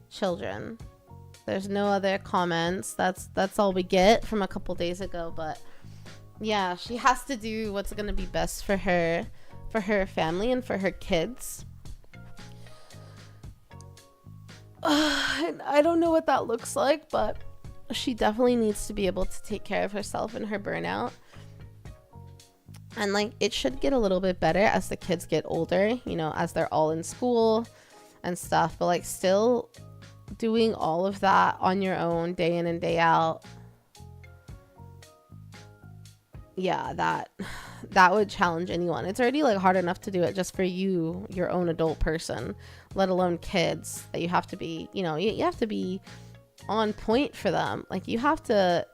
children. There's no other comments. That's all we get from a couple days ago, but yeah, she has to do what's going to be best for her family and for her kids. I don't know what that looks like, but she definitely needs to be able to take care of herself and her burnout. And like, it should get a little bit better as the kids get older, you know, as they're all in school and stuff. But like, still doing all of that on your own day in and day out, yeah, that would challenge anyone. It's already like hard enough to do it just for you, your own adult person, let alone kids, that you have to be, you know, you have to be on point for them. Like, you have to,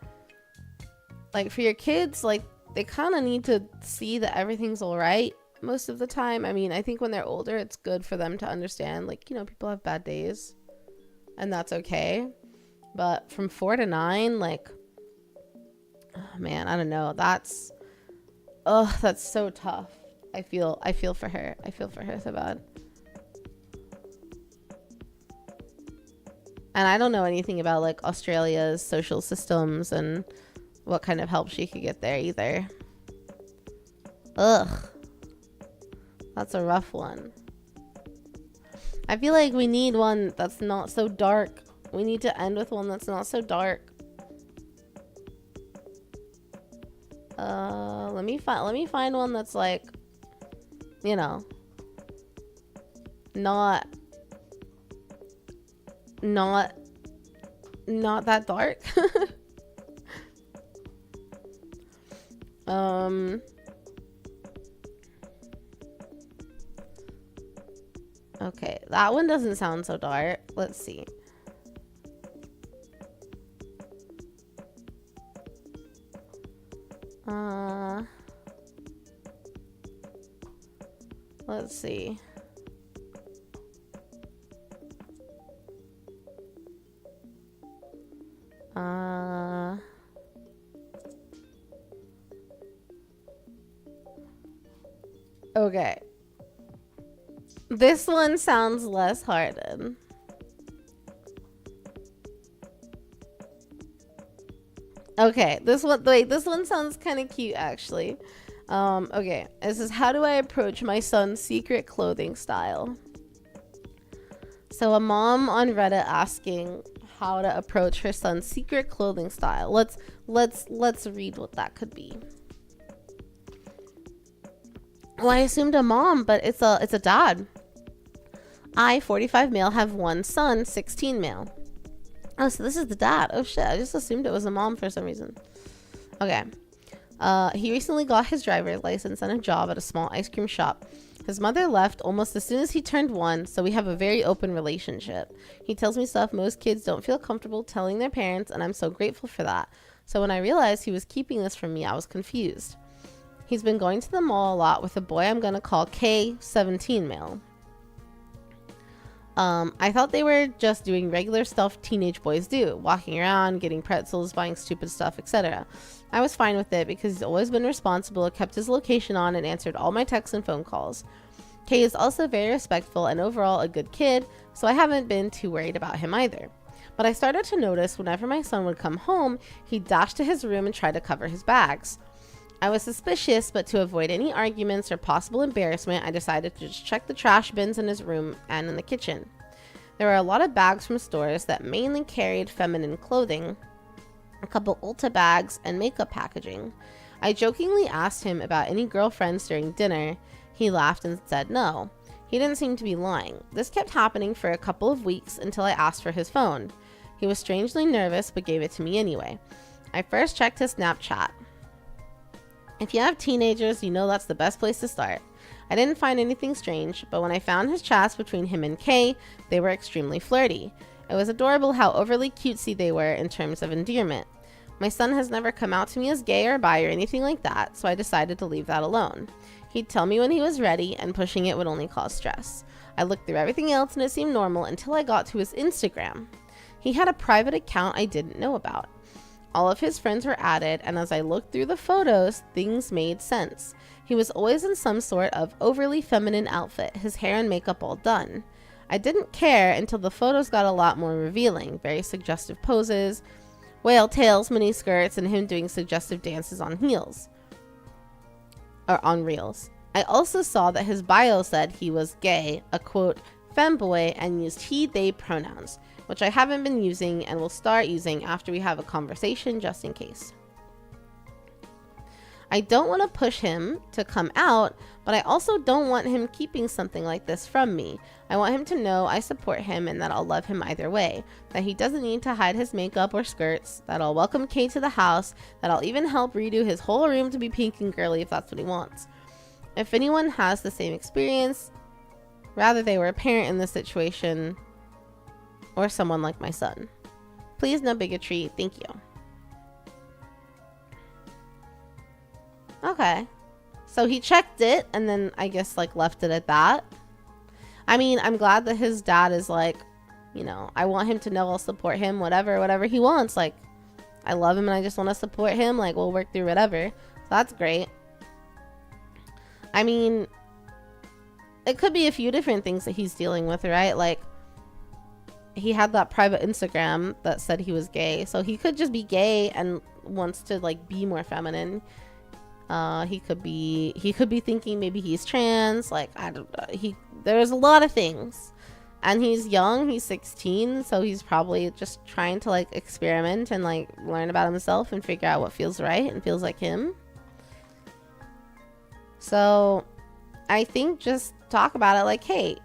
like, for your kids, like, they kind of need to see that everything's all right most of the time. I mean, I think when they're older, it's good for them to understand, like, you know, people have bad days and that's okay. But from 4 to 9, like, oh man, I don't know. That's so tough. I feel for her. I feel for her so bad. And I don't know anything about like Australia's social systems and what kind of help she could get there either. Ugh. That's a rough one. I feel like we need one that's not so dark. We need to end with one that's not so dark. Let me find one that's like you know, not that dark. Okay, that one doesn't sound so dark. Let's see. Let's see. Okay. This one sounds less hardened. Okay, this one sounds kind of cute actually. Okay, this is how do I approach my son's secret clothing style? So a mom on Reddit asking how to approach her son's secret clothing style. Let's read what that could be. Well, I assumed a mom, but it's a dad. I, 45 male, have one son, 16 male. Oh, so this is the dad. Oh shit, I just assumed it was a mom for some reason. Okay. He recently got his driver's license and a job at a small ice cream shop. His mother left almost as soon as he turned 1, so we have a very open relationship. He tells me stuff most kids don't feel comfortable telling their parents, and I'm so grateful for that. So when I realized he was keeping this from me, I was confused. He's been going to the mall a lot with a boy I'm gonna call K, 17 male. I thought they were just doing regular stuff teenage boys do, walking around, getting pretzels, buying stupid stuff, etc. I was fine with it because he's always been responsible, kept his location on, and answered all my texts and phone calls. Kay is also very respectful and overall a good kid, so I haven't been too worried about him either. But I started to notice whenever my son would come home, he'd dash to his room and try to cover his bags. I was suspicious, but to avoid any arguments or possible embarrassment, I decided to just check the trash bins in his room and in the kitchen. There were a lot of bags from stores that mainly carried feminine clothing, a couple Ulta bags, and makeup packaging. I jokingly asked him about any girlfriends during dinner. He laughed and said no. He didn't seem to be lying. This kept happening for a couple of weeks until I asked for his phone. He was strangely nervous, but gave it to me anyway. I first checked his Snapchat. If you have teenagers, you know that's the best place to start. I didn't find anything strange, but when I found his chats between him and Kay, they were extremely flirty. It was adorable how overly cutesy they were in terms of endearment. My son has never come out to me as gay or bi or anything like that, so I decided to leave that alone. He'd tell me when he was ready, and pushing it would only cause stress. I looked through everything else and it seemed normal until I got to his Instagram. He had a private account I didn't know about. All of his friends were added, and as I looked through the photos, things made sense. He was always in some sort of overly feminine outfit, his hair and makeup all done. I didn't care until the photos got a lot more revealing, very suggestive poses, whale tails, mini skirts, and him doing suggestive dances on heels. Or on reels. I also saw that his bio said he was gay, a quote, femboy, and used he, they pronouns, which I haven't been using and will start using after we have a conversation just in case. I don't want to push him to come out, but I also don't want him keeping something like this from me. I want him to know I support him and that I'll love him either way, that he doesn't need to hide his makeup or skirts, that I'll welcome Kay to the house, that I'll even help redo his whole room to be pink and girly if that's what he wants. If anyone has the same experience, rather they were a parent in this situation, or someone like my son. Please, no bigotry. Thank you. Okay. So he checked it and then I guess like left it at that. I mean, I'm glad that his dad is like, you know, I want him to know I'll support him, whatever he wants. Like, I love him and I just want to support him. Like, we'll work through whatever. So that's great. I mean, it could be a few different things that he's dealing with, right? Like, he had that private Instagram that said he was gay, so he could just be gay and wants to like be more feminine. He could be thinking maybe he's trans. Like, I don't know. There's a lot of things, and he's young. He's 16, so he's probably just trying to like experiment and like learn about himself and figure out what feels right and feels like him. So I think just talk about it like, hey,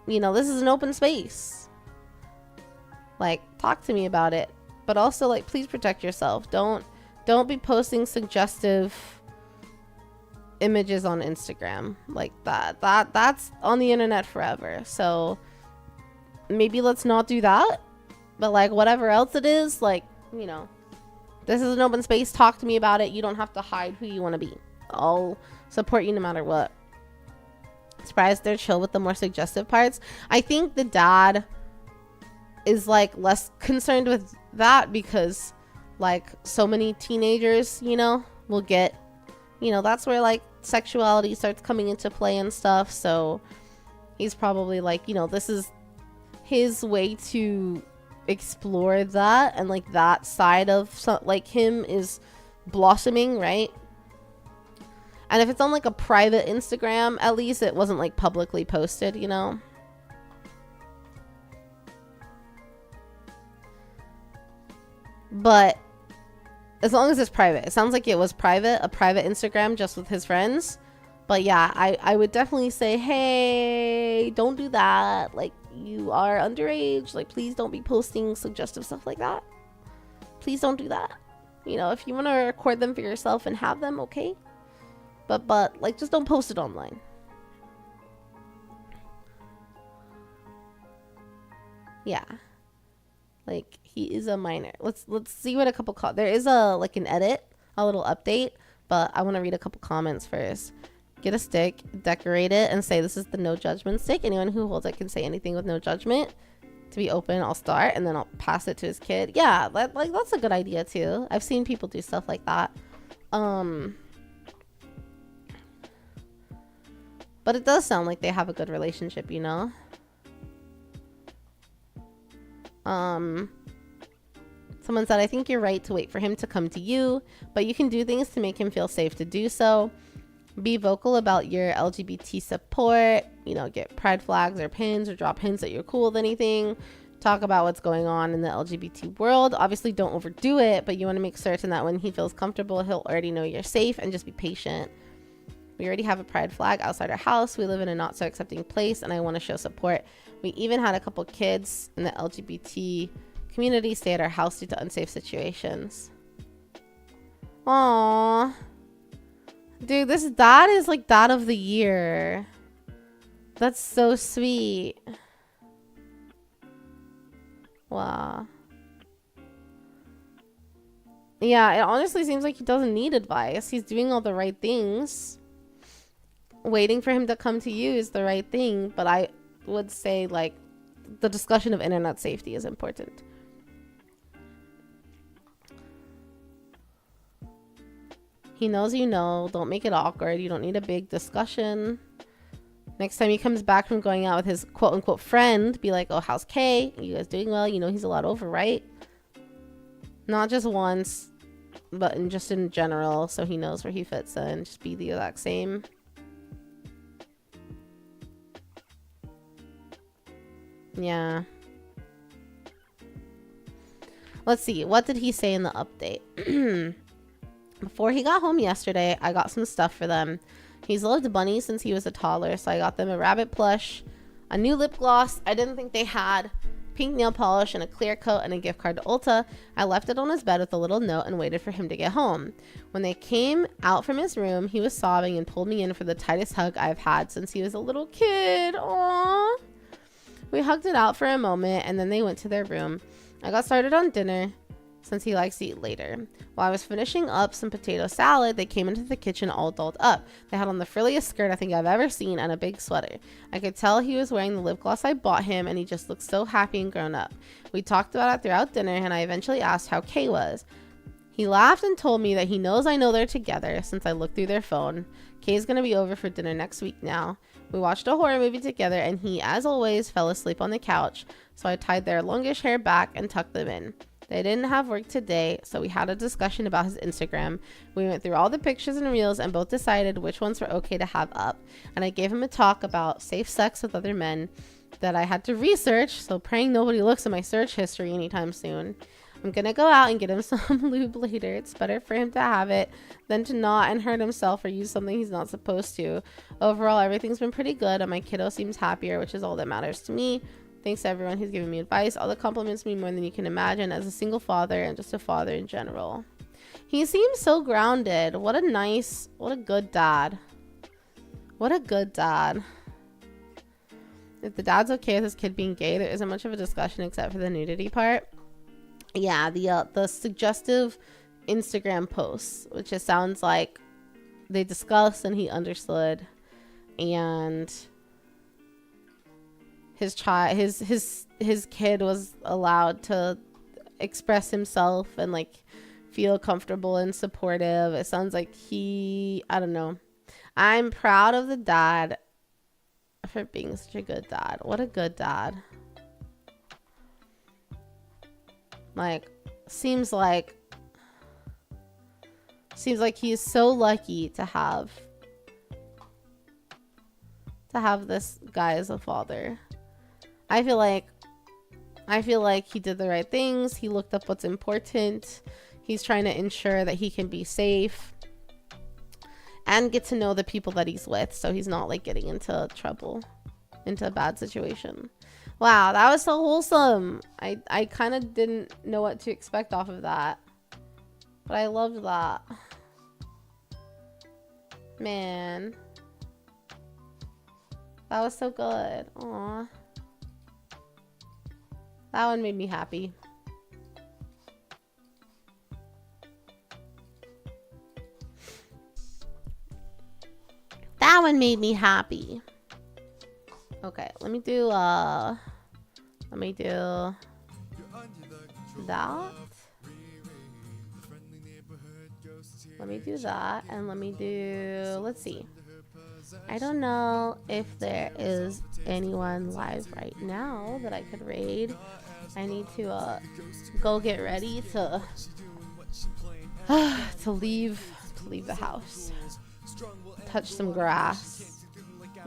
you know, this is an open space. Like, talk to me about it. But also, like, please protect yourself. Don't be posting suggestive images on Instagram like that. That's on the internet forever. So maybe let's not do that. But like whatever else it is, like, you know, this is an open space. Talk to me about it. You don't have to hide who you want to be. I'll support you no matter what. Surprised they're chill with the more suggestive parts. I think the dad is like less concerned with that because like so many teenagers, you know, will get, you know, that's where like sexuality starts coming into play and stuff. So he's probably like, you know, this is his way to explore that, and like that side of like him is blossoming, right? And if it's on like a private Instagram, at least it wasn't like publicly posted, you know. But as long as it's private, it sounds like it was private, a private Instagram just with his friends. But yeah, I would definitely say, hey, don't do that. Like, you are underage. Like, please don't be posting suggestive stuff like that. Please don't do that. You know, if you want to record them for yourself and have them, okay. But like, just don't post it online. Yeah. Like, he is a minor. Let's see what a couple there is a like an edit, a little update, but I want to read a couple comments first. Get a stick, decorate it, and say this is the no judgment stick. Anyone who holds it can say anything with no judgment. To be open, I'll start, and then I'll pass it to his kid. Yeah, that's a good idea too. I've seen people do stuff like that. But it does sound like they have a good relationship, you know. Someone said, I think you're right to wait for him to come to you, but you can do things to make him feel safe to do so. Be vocal about your LGBT support, you know, get pride flags or pins or drop hints that you're cool with anything. Talk about what's going on in the LGBT world. Obviously, don't overdo it, but you want to make certain that when he feels comfortable, he'll already know you're safe, and just be patient. We already have a pride flag outside our house. We live in a not so accepting place, and I want to show support. We even had a couple kids in the LGBT community stay at our house due to unsafe situations. Aww. Dude, this dad is like dad of the year. That's so sweet. Wow. Yeah, it honestly seems like he doesn't need advice. He's doing all the right things. Waiting for him to come to you is the right thing, but I would say like the discussion of internet safety is important. He knows you know. Don't make it awkward. You don't need a big discussion. Next time he comes back from going out with his quote-unquote friend, be like, oh, how's Kay? You guys doing well? You know he's a lot over, right? Not just once, but just in general, so he knows where he fits in. Just be the exact same. Yeah. Let's see. What did he say in the update? Before he got home yesterday, I got some stuff for them. He's loved bunnies since he was a toddler, so I got them a rabbit plush, a new lip gloss I didn't think they had, pink nail polish, and a clear coat, and a gift card to Ulta. I left it on his bed with a little note and waited for him to get home. When they came out from his room, he was sobbing and pulled me in for the tightest hug I've had since he was a little kid. Aww. We hugged it out for a moment, and then they went to their room. I got started on dinner, since he likes to eat later. While I was finishing up some potato salad, they came into the kitchen all dolled up. They had on the frilliest skirt I think I've ever seen and a big sweater. I could tell he was wearing the lip gloss I bought him, and he just looked so happy and grown up. We talked about it throughout dinner, and I eventually asked how Kay was. He laughed and told me that he knows I know they're together since I looked through their phone. Kay's gonna be over for dinner next week now. We watched a horror movie together, and he, as always, fell asleep on the couch, so I tied their longish hair back and tucked them in. They didn't have work today, so we had a discussion about his Instagram. We went through all the pictures and reels and both decided which ones were okay to have up. And I gave him a talk about safe sex with other men that I had to research, so praying nobody looks at my search history anytime soon. I'm gonna go out and get him some lube later. It's better for him to have it than to not and hurt himself or use something he's not supposed to. Overall, everything's been pretty good and my kiddo seems happier, which is all that matters to me. Thanks to everyone who's given me advice. All the compliments me more than you can imagine as a single father and just a father in general. He seems so grounded. What a good dad. What a good dad. If the dad's okay with his kid being gay, there isn't much of a discussion except for the nudity part. Yeah, the suggestive Instagram posts, which just sounds like they discussed and he understood, and his kid was allowed to express himself and like feel comfortable and supportive. It sounds like I don't know. I'm proud of the dad for being such a good dad. What a good dad. Like, seems like he's so lucky to have this guy as a father. I feel like he did the right things. He looked up what's important. He's trying to ensure that he can be safe and get to know the people that he's with, so he's not like getting into trouble, into a bad situation. Wow, that was so wholesome. I kind of didn't know what to expect off of that, but I loved that. Man, that was so good. Aw, that one made me happy. That one made me happy. Okay, let me do that. Let me do that, and let me do, let's see. I don't know if there is anyone live right now that I could raid. I need to go get ready to leave the house. Touch some grass,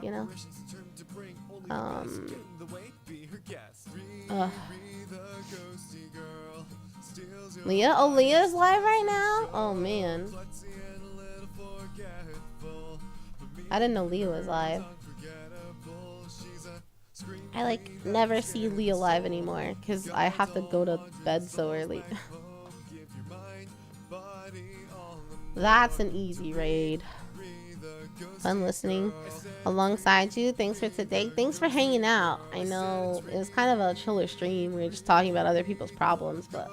you know. Leah? Oh, Leah's live right now? Oh man, I didn't know Leah was live. I like never see Leah live anymore because I have to go to bed so early. That's an easy raid. Fun listening alongside you. Thanks for today. Thanks for hanging out. I know it was kind of a chiller stream. We were just talking about other people's problems, but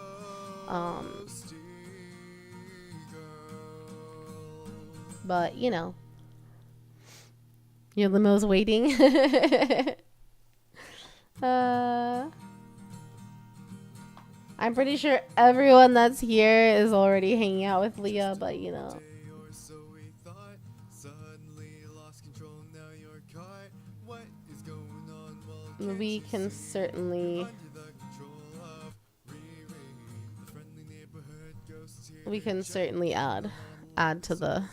you know, your limo's waiting. I'm pretty sure everyone that's here is already hanging out with Leah, but you know. We can certainly add to the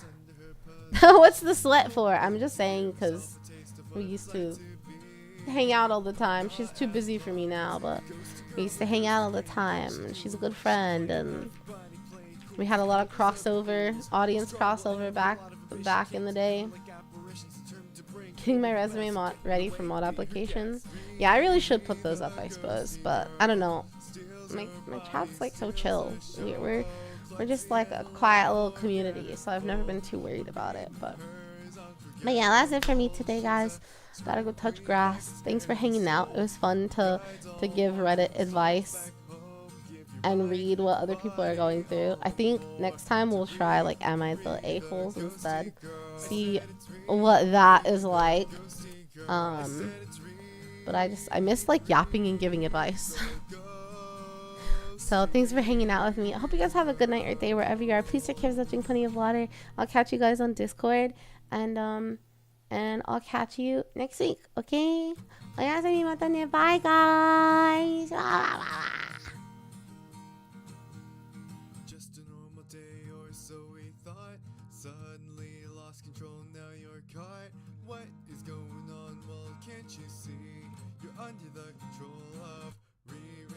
what's the sweat for? I'm just saying because we used to hang out all the time. She's too busy for me now, but we used to hang out all the time. She's a good friend, and we had a lot of audience crossover back in the day. Getting my resume ready for mod applications. Yeah, I really should put those up, I suppose, but I don't know. My chat's like so chill. We're just like a quiet little community, so I've never been too worried about it. But yeah, that's it for me today, guys. Gotta go touch grass. Thanks for hanging out. It was fun to give Reddit advice and read what other people are going through. I think next time we'll try like Am I the A-holes instead. See what that is like. But I miss like yapping and giving advice. So thanks for hanging out with me. I hope you guys have a good night or day wherever you are. Please take care of yourself, drink plenty of water. I'll catch you guys on Discord, and I'll catch you next week. Okay? Bye guys. Just a normal day, or so we thought. Suddenly lost control, now you're caught. What is going on? Well, can't you see? You're under the control of Riri,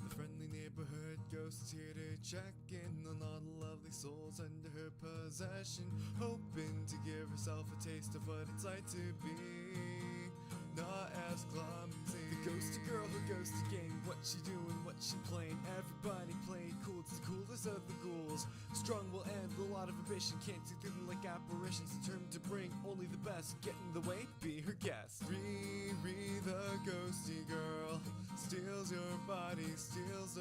the friendly neighborhood neighborhood ghost here to check in on all the lovely souls under her possession, hoping to give herself a taste of what it's like to be not as clumsy. The ghosty girl who goes to game, what she doing, what she playing. Everybody playing cool, it's the coolest of the ghouls. Strong will end, a lot of ambition, can't see through them like apparitions. Determined to bring only the best, get in the way, be her guest. Riri the ghosty girl steals your body, steals